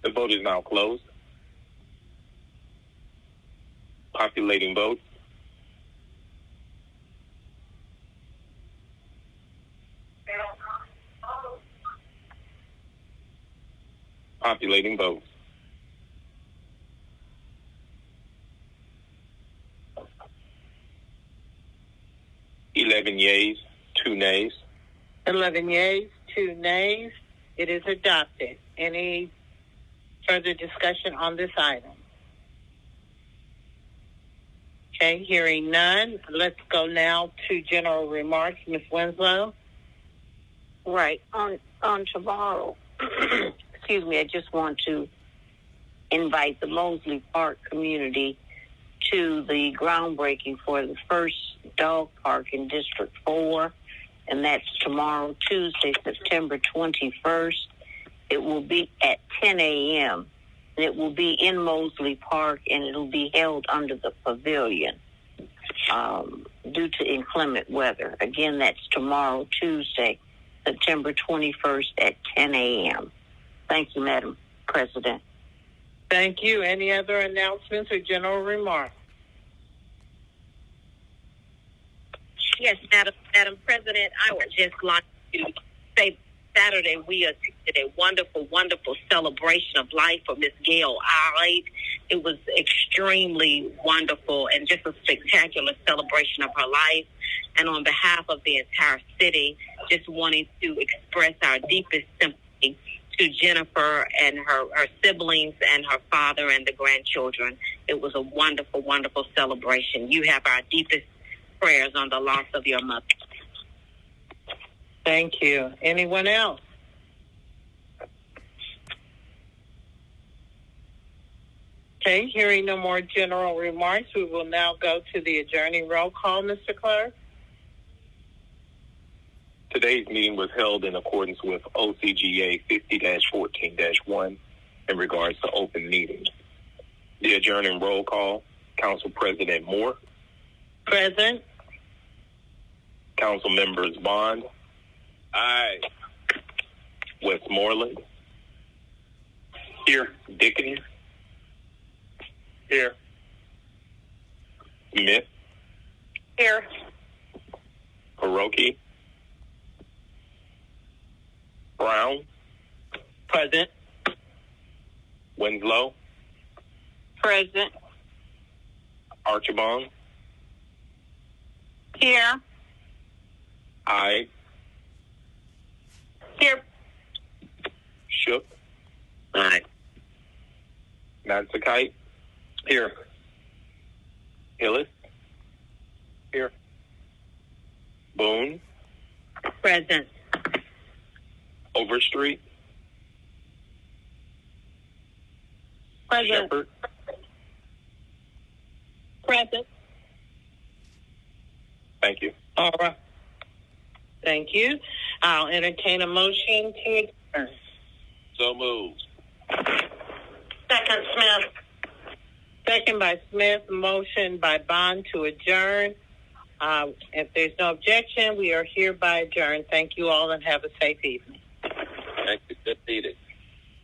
The vote is now closed. Populating vote. Populating vote. Yeas, 2 nays. 11 yeas, 2 nays. It is adopted. Any further discussion on this item? Okay, hearing none. Let's go now to general remarks. Ms. Winslow? Right. On tomorrow, excuse me, I just want to invite the Mosley Park community to the groundbreaking for the first dog park in District 4, and that's tomorrow, Tuesday, September 21st. It will be at 10 a.m., and it will be in Mosley Park, and it will be held under the pavilion due to inclement weather. Again, that's tomorrow, Tuesday, September 21st at 10 a.m. Thank you, Madam President. Thank you. Any other announcements or general remarks? Yes, Madam President, I would just like to say Saturday we attended a wonderful, wonderful celebration of life for Miss Gail Ide. It was extremely wonderful and just a spectacular celebration of her life. And on behalf of the entire city, just wanting to express our deepest sympathy to Jennifer and her siblings and her father and the grandchildren. It was a wonderful, wonderful celebration. You have our deepest prayers on the loss of your mother. Thank you. Anyone else? Okay, hearing no more general remarks, we will now go to the adjourning roll call, Mr. Clerk. Today Today's meeting was held in accordance with OCGA 50-14-1 in regards to open meetings. The adjourning roll call, Council President Moore. Present. Council Members Bond. Aye. Westmoreland. Here. Dickens. Here. Smith. Here. Hiroki. Brown. Present. Winslow. Present. Archibald. Here. Aye. Here. Shook. Aye. Nansakai. Here. Hillis. Here. Boone. Present. Overstreet. Present. Shepherd. Present. Thank you. All right. Thank you. I'll entertain a motion to adjourn. So moved. Second, Smith. Second by Smith, motion by Bond to adjourn. If there's no objection, we are hereby adjourned. Thank you all and have a safe evening.